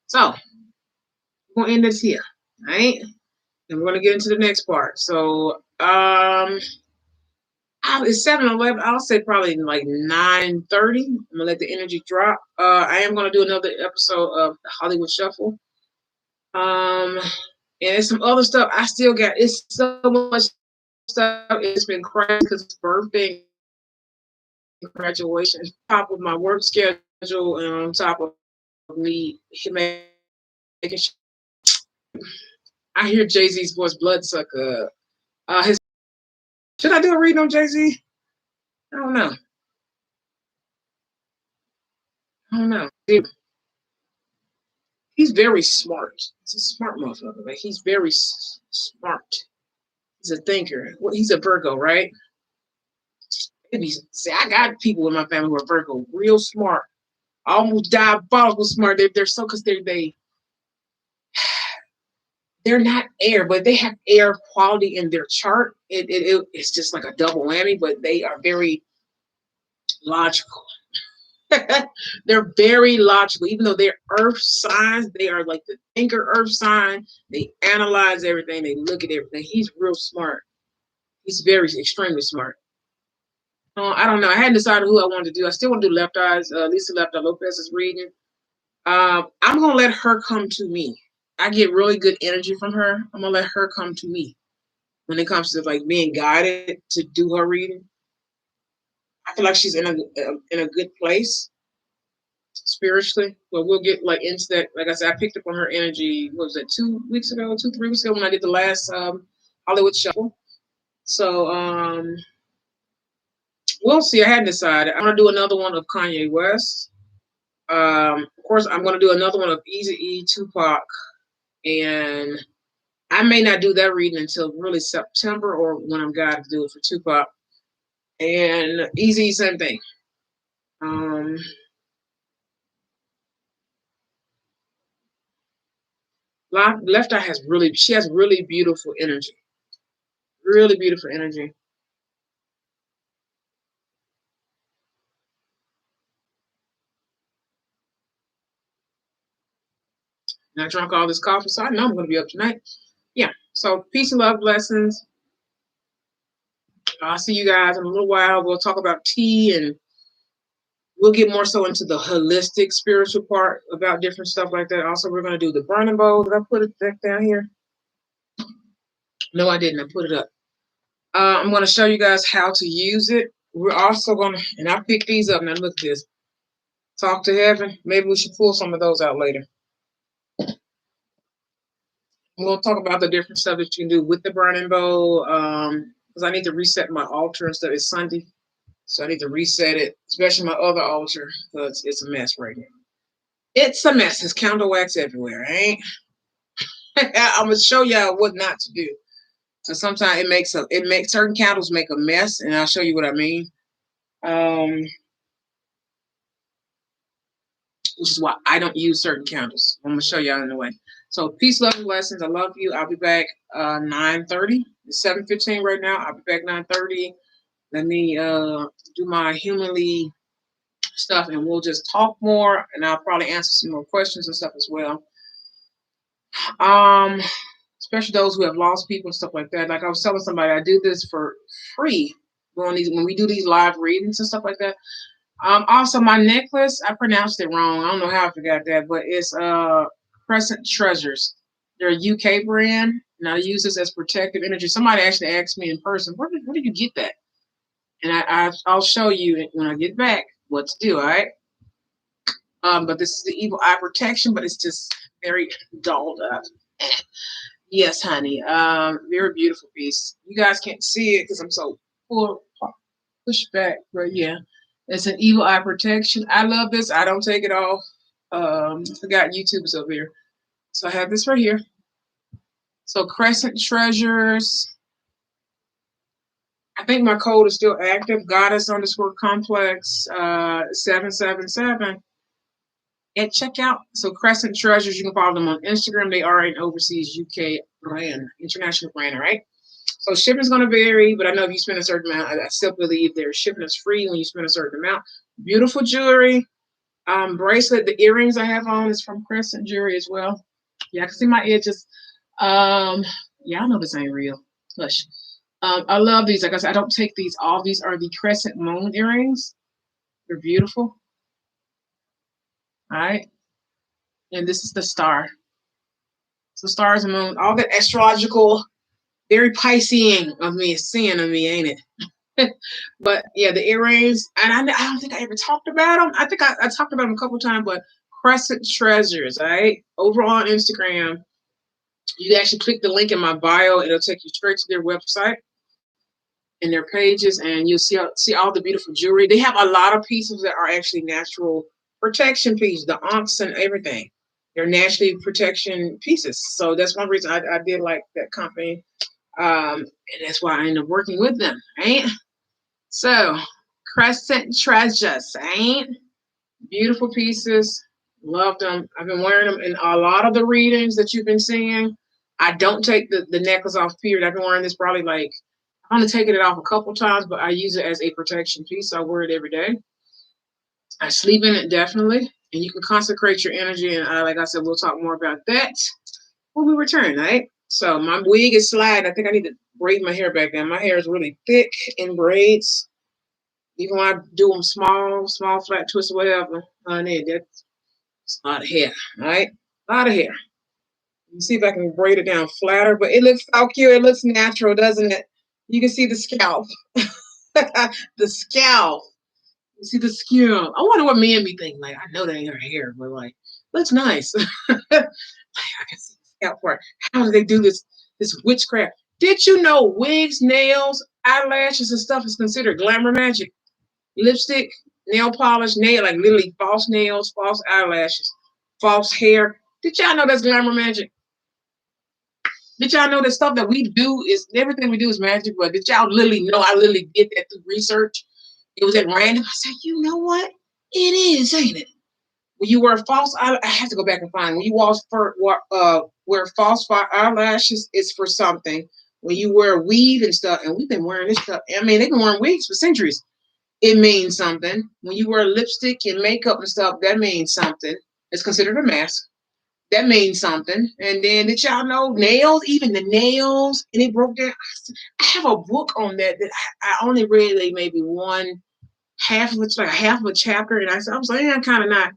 Speaker 1: So we're gonna end this here, right? And we're gonna get into the next part. So it's 7:11. I'll say probably like 9:30. I'm gonna let the energy drop. I am gonna do another episode of the Hollywood Shuffle. And it's some other stuff. I still got it's so much stuff. It's been crazy because it's birthday, graduation, on top of my work schedule, and on top of me making sure. I hear Jay-Z's voice, Bloodsucker. His should I do a reading on Jay-Z? I don't know. I don't know. He's very smart. He's a smart motherfucker. Like he's very smart. He's a thinker. Well, he's a Virgo, right? Maybe see, I got people in my family who are Virgo, real smart, almost diabolical smart. They're so because they're not air, but they have air quality in their chart. It's just like a double whammy, but they are very logical. They're very logical, even though they're earth signs, they are like the thinker earth sign. They analyze everything, they look at everything. He's real smart. He's very extremely smart. I don't know. I hadn't decided who I wanted to do. I still want to do Left Eyes. Lisa Left Eye Lopez is reading. I'm gonna let her come to me. I get really good energy from her. I'm gonna let her come to me when it comes to like being guided to do her reading. I feel like she's in a good place spiritually. But we'll get like into that. Like I said, I picked up on her energy. What was that? 2 weeks ago, 3 weeks ago when I did the last Hollywood Shuffle. So we'll see. I hadn't decided. I'm gonna do another one of Kanye West. Of course, I'm gonna do another one of Easy E, Tupac, and I may not do that reading until really September or when I'm guided to do it for Tupac. And Easy, same thing. Um, Left Eye she has really beautiful energy. Really beautiful energy. And I drank all this coffee, so I know I'm going to be up tonight. Yeah. So peace and love, blessings. I'll see you guys in a little while. We'll talk about tea and we'll get more so into the holistic spiritual part about different stuff like that. Also, we're going to do the burning bowl. Did I put it back down here? No, I didn't. I put it up. I'm going to show you guys how to use it. We're also going to, and I picked these up. Now look at this. Talk to heaven. Maybe we should pull some of those out later. We'll talk about the different stuff that you can do with the burning bowl. Because I need to reset my altar and stuff. It's Sunday. So I need to reset it, especially my other altar, because it's a mess right now. It's a mess. There's candle wax everywhere, ain't? I'm gonna show y'all what not to do. So sometimes it makes certain candles make a mess, and I'll show you what I mean. Which is why I don't use certain candles. I'm gonna show y'all in a way. So peace, love, and blessings. I love you. I'll be back 9:30. It's 7:15 right now. I'll be back 9:30. Let me do my humanly stuff, and we'll just talk more, and I'll probably answer some more questions and stuff as well. Um, Especially those who have lost people and stuff like that. Like I was telling somebody, I do this for free when we do these live readings and stuff like that. Also my necklace, I pronounced it wrong. I don't know how I forgot that, but it's Crescent Treasures. They're a UK brand, and I use this as protective energy. Somebody actually asked me in person, where did you get that? And I'll show you when I get back what to do, all right? But this is the Evil Eye Protection, but it's just very dolled up. Yes, honey. Very beautiful piece. You guys can't see it because I'm so full pushed back, but yeah, it's an Evil Eye Protection. I love this. I don't take it off. I forgot YouTube's over here, so I have this right here. So Crescent Treasures. I think my code is still active. Goddess underscore complex 777 at checkout. So Crescent Treasures, you can follow them on Instagram. They are an overseas UK brand, international brand, all right? So shipping is going to vary, but I know if you spend a certain amount, I still believe their shipping is free when you spend a certain amount. Beautiful jewelry. Bracelet. The earrings I have on is from Crescent Jewelry as well. Yeah, I can see my edges. Yeah, I know this ain't real. Hush. I love these. Like I said, I don't take these off. These are the Crescent Moon earrings. They're beautiful. All right. And this is the star. So stars and moon, all that astrological, very Piscean of me is seeing of me, ain't it? But yeah, the earrings, and I don't think I ever talked about them. I think I talked about them a couple times, but Crescent Treasures, all right? Over on Instagram, you actually click the link in my bio. It'll take you straight to their website and their pages, and you'll see all the beautiful jewelry. They have a lot of pieces that are actually natural protection pieces, the ankhs and everything. They're naturally protection pieces. So that's one reason I did like that company. And that's why I ended up working with them, right? So, Crescent Treasures, ain't beautiful pieces. Love them. I've been wearing them in a lot of the readings that you've been seeing. I don't take the necklace off, period. I've been wearing this probably like, I'm only taking it off a couple times, but I use it as a protection piece. So I wear it every day. I sleep in it definitely. And you can consecrate your energy. And like I said, we'll talk more about that when we return, right? So my wig is sliding. I think I need to braid my hair back down. My hair is really thick in braids. Even when I do them small, flat twists, whatever, honey, that's a lot of hair, all right? A lot of hair. Let me see if I can braid it down flatter, but it looks so cute. It looks natural, doesn't it? You can see the scalp. The scalp. You see the scalp. I wonder what men be thinking. Like, I know that ain't her hair, but like, looks nice. Like, I can see the scalp part. How do they do this witchcraft? Did you know wigs, nails, eyelashes, and stuff is considered glamour magic? Lipstick, nail polish, nail, like literally false nails, false eyelashes, false hair. Did y'all know that's glamour magic? Did y'all know that stuff that we do is everything we do is magic? But did y'all literally know I literally did that through research? It was at random. I said, you know what? It is, ain't it? When you wear false, I have to go back and find. When you wear false eyelashes, it's for something. When you wear weave and stuff, and we've been wearing this stuff. I mean, they've been wearing wigs for centuries. It means something. When you wear lipstick and makeup and stuff, that means something. It's considered a mask. That means something. And then did y'all know nails, even the nails, and it broke down. I have a book on that I only read like maybe one half of it's like half of a chapter, and I was like, I'm kind of not.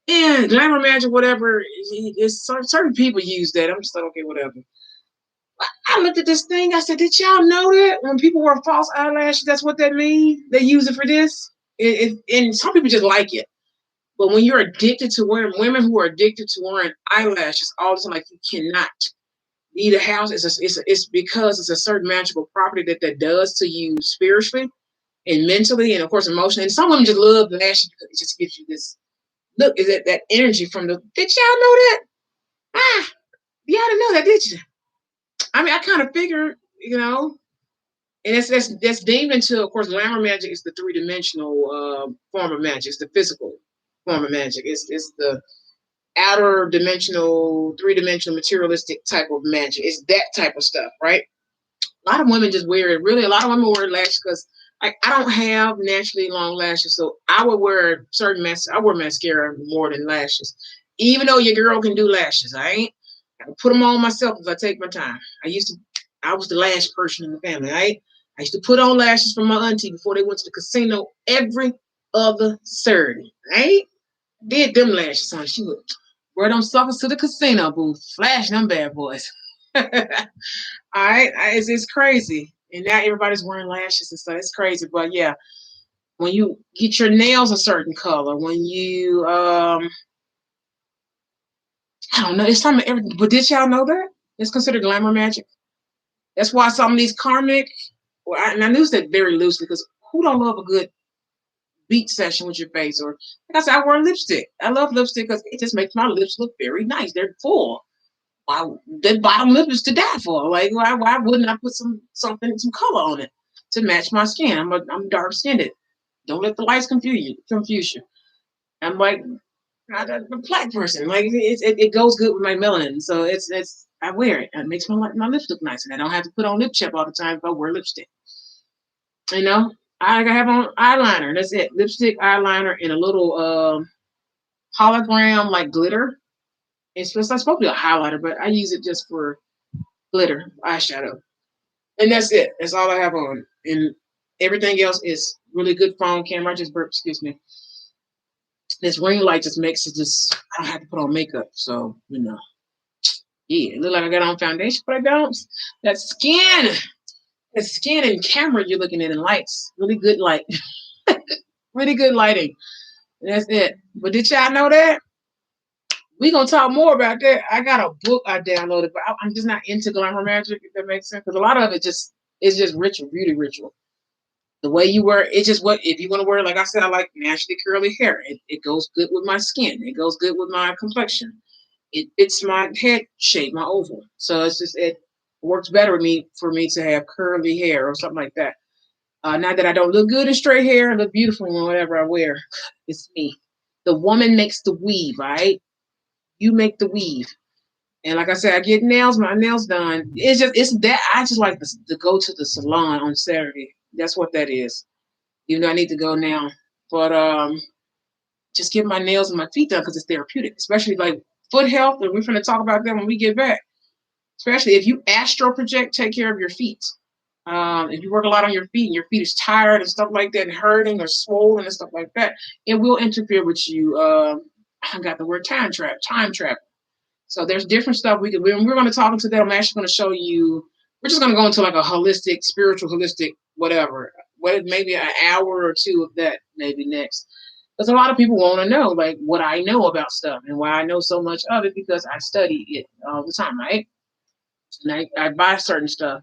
Speaker 1: Yeah, glamour magic, whatever. It's certain people use that. I'm just like, okay, whatever. I looked at this thing. I said, did y'all know that when people wear false eyelashes, that's what that means? They use it for this? And some people just like it. But when you're addicted to wearing, women who are addicted to wearing eyelashes all the time, like you cannot leave the house, it's because it's a certain magical property that does to you spiritually and mentally and, of course, emotionally. And some women just love lashes because it just gives you this, look, is that energy from the, did y'all know that? Y'all didn't know that, did you? I mean, I kind of figured, and that's deemed into, of course, glamour magic is the three-dimensional form of magic. It's the physical form of magic. It's the outer dimensional, three-dimensional, materialistic type of magic. It's that type of stuff, right? A lot of women just wear it. Really, a lot of women wear lashes because I don't have naturally long lashes, so I would wear certain I wear mascara more than lashes. Even though your girl can do lashes, I can put them on myself if I take my time. I was the last person in the family, right? I used to put on lashes for my auntie before they went to the casino every other Saturday, right? Did them lashes on. She would wear them suckers to the casino booth, flash them bad boys. All right, it's crazy. And now everybody's wearing lashes and stuff. It's crazy, but yeah. when you get your nails a certain color, when you I don't know, it's something everything. But did y'all know that? It's considered glamour magic. That's why some of these karmic, and I use that very loosely because who don't love a good beat session with your face? Or like I said, I wear lipstick. I love lipstick because it just makes my lips look very nice. They're full. Why the bottom lip is to die for? Like why wouldn't I put some color on it to match my skin? I'm dark skinned. Don't let the lights confuse you. I'm like not a black person. Like it goes good with my melanin. So it's I wear it. It makes my lips look nice, and I don't have to put on lip chip all the time if I wear lipstick. You know, I have on eyeliner. That's it. Lipstick, eyeliner, and a little hologram like glitter. It's supposed to be a highlighter, but I use it just for glitter eyeshadow, and that's it. That's all I have on, and everything else is really good phone camera. I just burped. Excuse me. This ring light just makes it just. I don't have to put on makeup, so yeah, it look like I got on foundation, but I don't. That skin, the skin and camera you're looking at in lights, really good light, really good lighting. And that's it. But did y'all know that? We gonna talk more about that. I got a book I downloaded, but I'm just not into glamour magic. If that makes sense, because a lot of it just is just ritual, beauty ritual. The way you wear it's just what if you want to wear. Like I said, I like naturally curly hair. It goes good with my skin. It goes good with my complexion. It fits my head shape, my oval. So it works better with me for me to have curly hair or something like that. Not that I don't look good in straight hair, I look beautiful in whatever I wear. It's me. The woman makes the weave, right? You make the weave. And like I said, I get my nails done. It's that I just like to go to the salon on Saturday. That's what that is. Even though I need to go now. But just get my nails and my feet done because it's therapeutic, especially like foot health. And we're going to talk about that when we get back. Especially if you astral project, take care of your feet. If you work a lot on your feet and your feet is tired and stuff like that and hurting or swollen and stuff like that, it will interfere with you. I got the word time trap. So there's different stuff we're going to talk into that. I'm actually going to show you. We're just going to go into like a holistic, spiritual, holistic, whatever. Maybe an hour or two of that maybe next. Because a lot of people want to know like what I know about stuff and why I know so much of it because I study it all the time, right? And I buy certain stuff.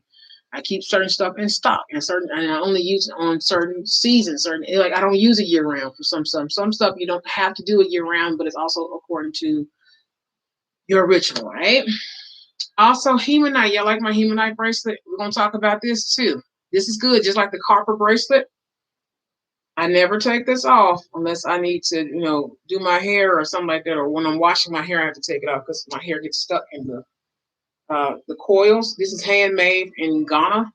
Speaker 1: I keep certain stuff in stock and I only use it on certain seasons. Like I don't use it year round for some stuff you don't have to do it year round, but it's also according to your ritual, right? Also, hemonite. Y'all like my hemonite bracelet? We're gonna talk about this too. This is good, just like the copper bracelet. I never take this off unless I need to, do my hair or something like that, or when I'm washing my hair, I have to take it off because my hair gets stuck in the coils. This is handmade in Ghana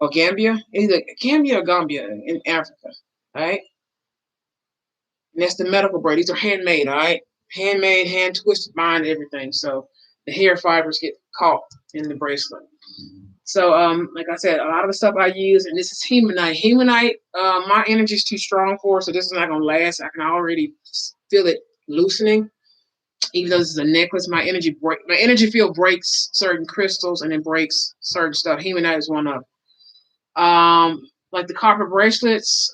Speaker 1: or Gambia. Either Gambia or Gambia in Africa, all right? And that's the medical braid. These are handmade, all right? Handmade, hand twisted, bind, everything. So the hair fibers get caught in the bracelet. So, like I said, a lot of the stuff I use, and this is hemonite. Hemonite, my energy is too strong for, so this is not gonna last. I can already feel it loosening. Even though this is a necklace, my energy field breaks certain crystals and it breaks certain stuff. Hemonite is one of them. Like the copper bracelets,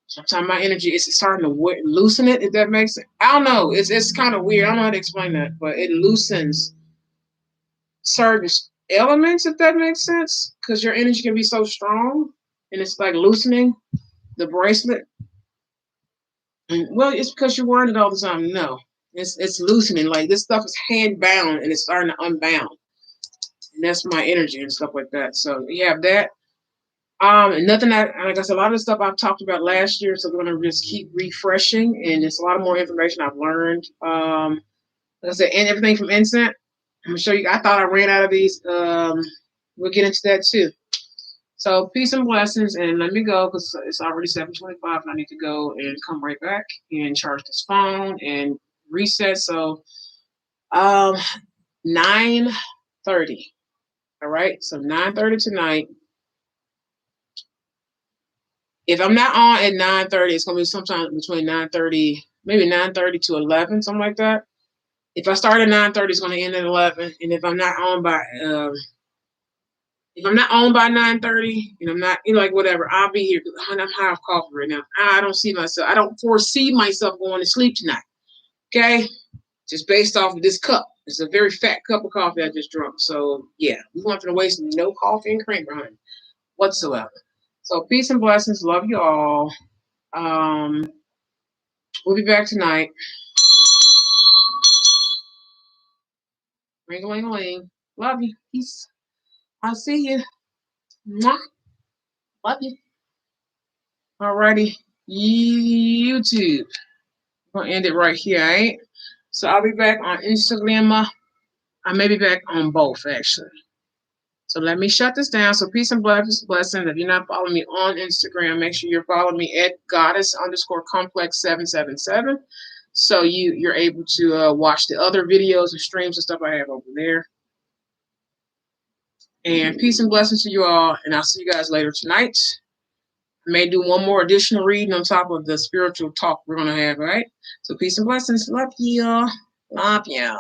Speaker 1: sometimes my energy is starting to loosen it, if that makes sense. I don't know. It's kind of weird. I don't know how to explain that, but it loosens certain elements, if that makes sense, because your energy can be so strong, and it's like loosening the bracelet. And well, it's because you're wearing it all the time. No, it's loosening. Like this stuff is hand bound, and it's starting to unbound. And that's my energy and stuff like that. So you have that. And nothing that, like I said, a lot of the stuff I've talked about last year, so we're gonna just keep refreshing, and it's a lot of more information I've learned. Like I said, and everything from incense. I'm gonna show you. I thought I ran out of these. We'll get into that too. So peace and blessings, and let me go because it's already 7:25, and I need to go and come right back and charge this phone and reset. So, 9:30. All right, so 9:30 tonight. If I'm not on at 9:30, it's gonna be sometime between 9:30, maybe 9:30 to 11, something like that. If I start at 9:30, it's gonna end at 11, and if I'm not on by If I'm not on by 9:30, and I'm not, like whatever, I'll be here because I'm high off coffee right now. I don't see myself. I don't foresee myself going to sleep tonight. Okay, just based off of this cup. It's a very fat cup of coffee I just drunk. So yeah, we want to waste no coffee and creamer, honey, whatsoever. So peace and blessings. Love you all. Um, we'll be back tonight. Ring a ling a ling. Love you. Peace. I'll see you. Mwah. Love you. Alrighty. YouTube. I'm gonna end it right here, alright? So I'll be back on Instagram. I may be back on both actually. So let me shut this down. So peace and blessings. If you're not following me on Instagram, make sure you're following me at goddess_complex777. So you're able to watch the other videos and streams and stuff I have over there. And peace and blessings to you all. And I'll see you guys later tonight. I may do one more additional reading on top of the spiritual talk we're going to have, all right? So peace and blessings. Love you. Love you.